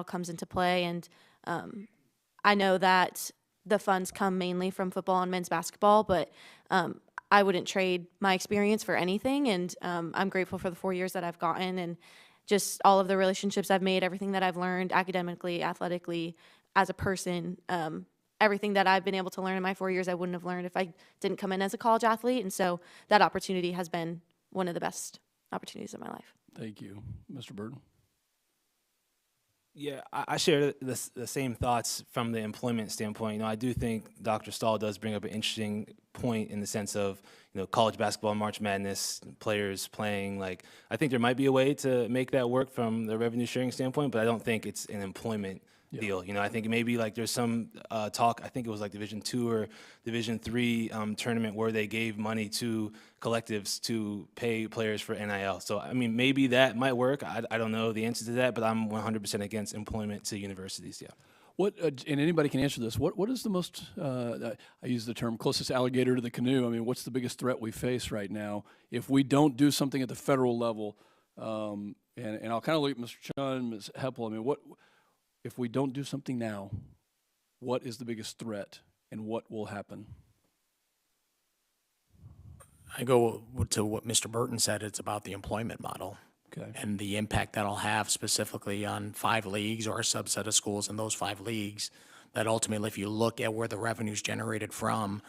[SPEAKER 9] comes into play. And I know that the funds come mainly from football and men's basketball, but I wouldn't trade my experience for anything, and I'm grateful for the 4 years that I've gotten and just all of the relationships I've made, everything that I've learned academically, athletically, as a person, everything that I've been able to learn in my 4 years I wouldn't have learned if I didn't come in as a college athlete, and so that opportunity has been one of the best opportunities of my life.
[SPEAKER 14] Thank you. Mr. Burton?
[SPEAKER 8] Yeah, I share the same thoughts from the employment standpoint. I do think Dr. Stahl does bring up an interesting point in the sense of, college basketball, March Madness, players playing. I think there might be a way to make that work from the revenue sharing standpoint, but I don't think it's an employment deal. I think maybe there's some talk, I think it was Division II or Division III tournament where they gave money to collectives to pay players for NIL. So, maybe that might work. I don't know the answer to that, but I'm 100% against employment to universities, yeah.
[SPEAKER 14] What, and anybody can answer this, what is the most, I use the term closest alligator to the canoe? What's the biggest threat we face right now if we don't do something at the federal level? And I'll kind of look at Mr. Chun, Ms. Heppel. If we don't do something now, what is the biggest threat and what will happen?
[SPEAKER 10] I go to what Mr. Burton said. It's about the employment model.
[SPEAKER 14] Okay.
[SPEAKER 10] And the impact that'll have specifically on 5 leagues or a subset of schools in those 5 leagues that ultimately, if you look at where the revenue's generated from,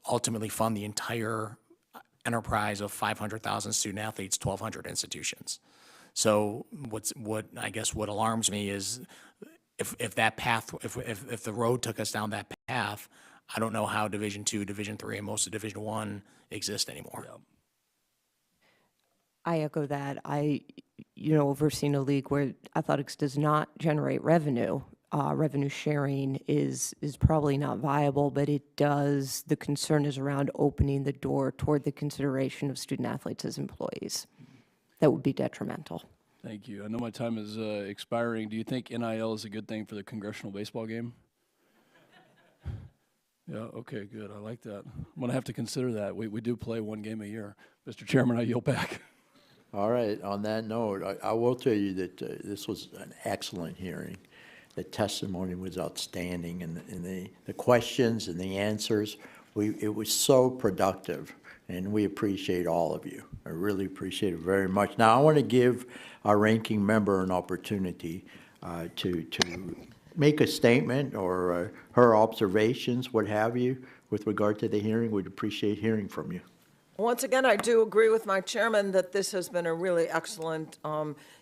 [SPEAKER 10] ultimately fund the entire enterprise of 500,000 student athletes, 1,200 institutions. So what I guess what alarms me is if that path, if the road took us down that path, I don't know how Division II, Division III, and most of Division I exist anymore.
[SPEAKER 6] I echo that. Overseeing a league where athletics does not generate revenue, revenue sharing is probably not viable, but it does, the concern is around opening the door toward the consideration of student athletes as employees. That would be detrimental.
[SPEAKER 14] Thank you. I know my time is expiring. Do you think NIL is a good thing for the congressional baseball game? Yeah, okay, good. I like that. I'm going to have to consider that. We do play one game a year. Mr. Chairman, I yield back.
[SPEAKER 1] All right, on that note, I will tell you that this was an excellent hearing. The testimony was outstanding, and the questions and the answers, it was so productive, and we appreciate all of you. I really appreciate it very much. Now, I want to give our ranking member an opportunity to make a statement or her observations, what have you, with regard to the hearing. We'd appreciate hearing from you.
[SPEAKER 15] Once again, I do agree with my chairman that this has been a really excellent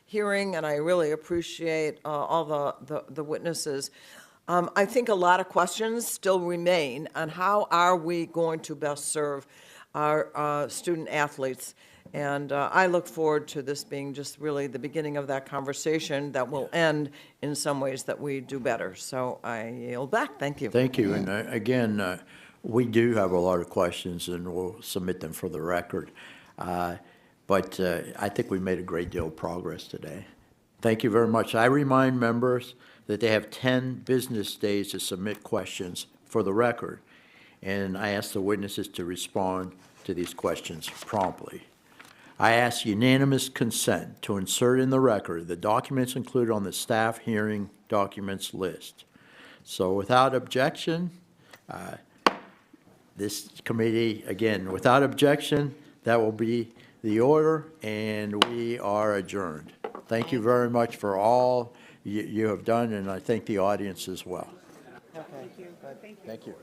[SPEAKER 15] hearing, and I really appreciate all the witnesses. I think a lot of questions still remain on how are we going to best serve our student athletes. And I look forward to this being just really the beginning of that conversation that will end in some ways that we do better. So I yield back. Thank you.
[SPEAKER 1] Thank you. And again, we do have a lot of questions, and we'll submit them for the record. But I think we made a great deal of progress today. Thank you very much. I remind members that they have 10 business days to submit questions for the record, and I ask the witnesses to respond to these questions promptly. I ask unanimous consent to insert in the record the documents included on the staff hearing documents list. So without objection, this committee, again, without objection, that will be the order, and we are adjourned. Thank you very much for all you have done, and I thank the audience as well.
[SPEAKER 15] Thank you.
[SPEAKER 1] Thank you.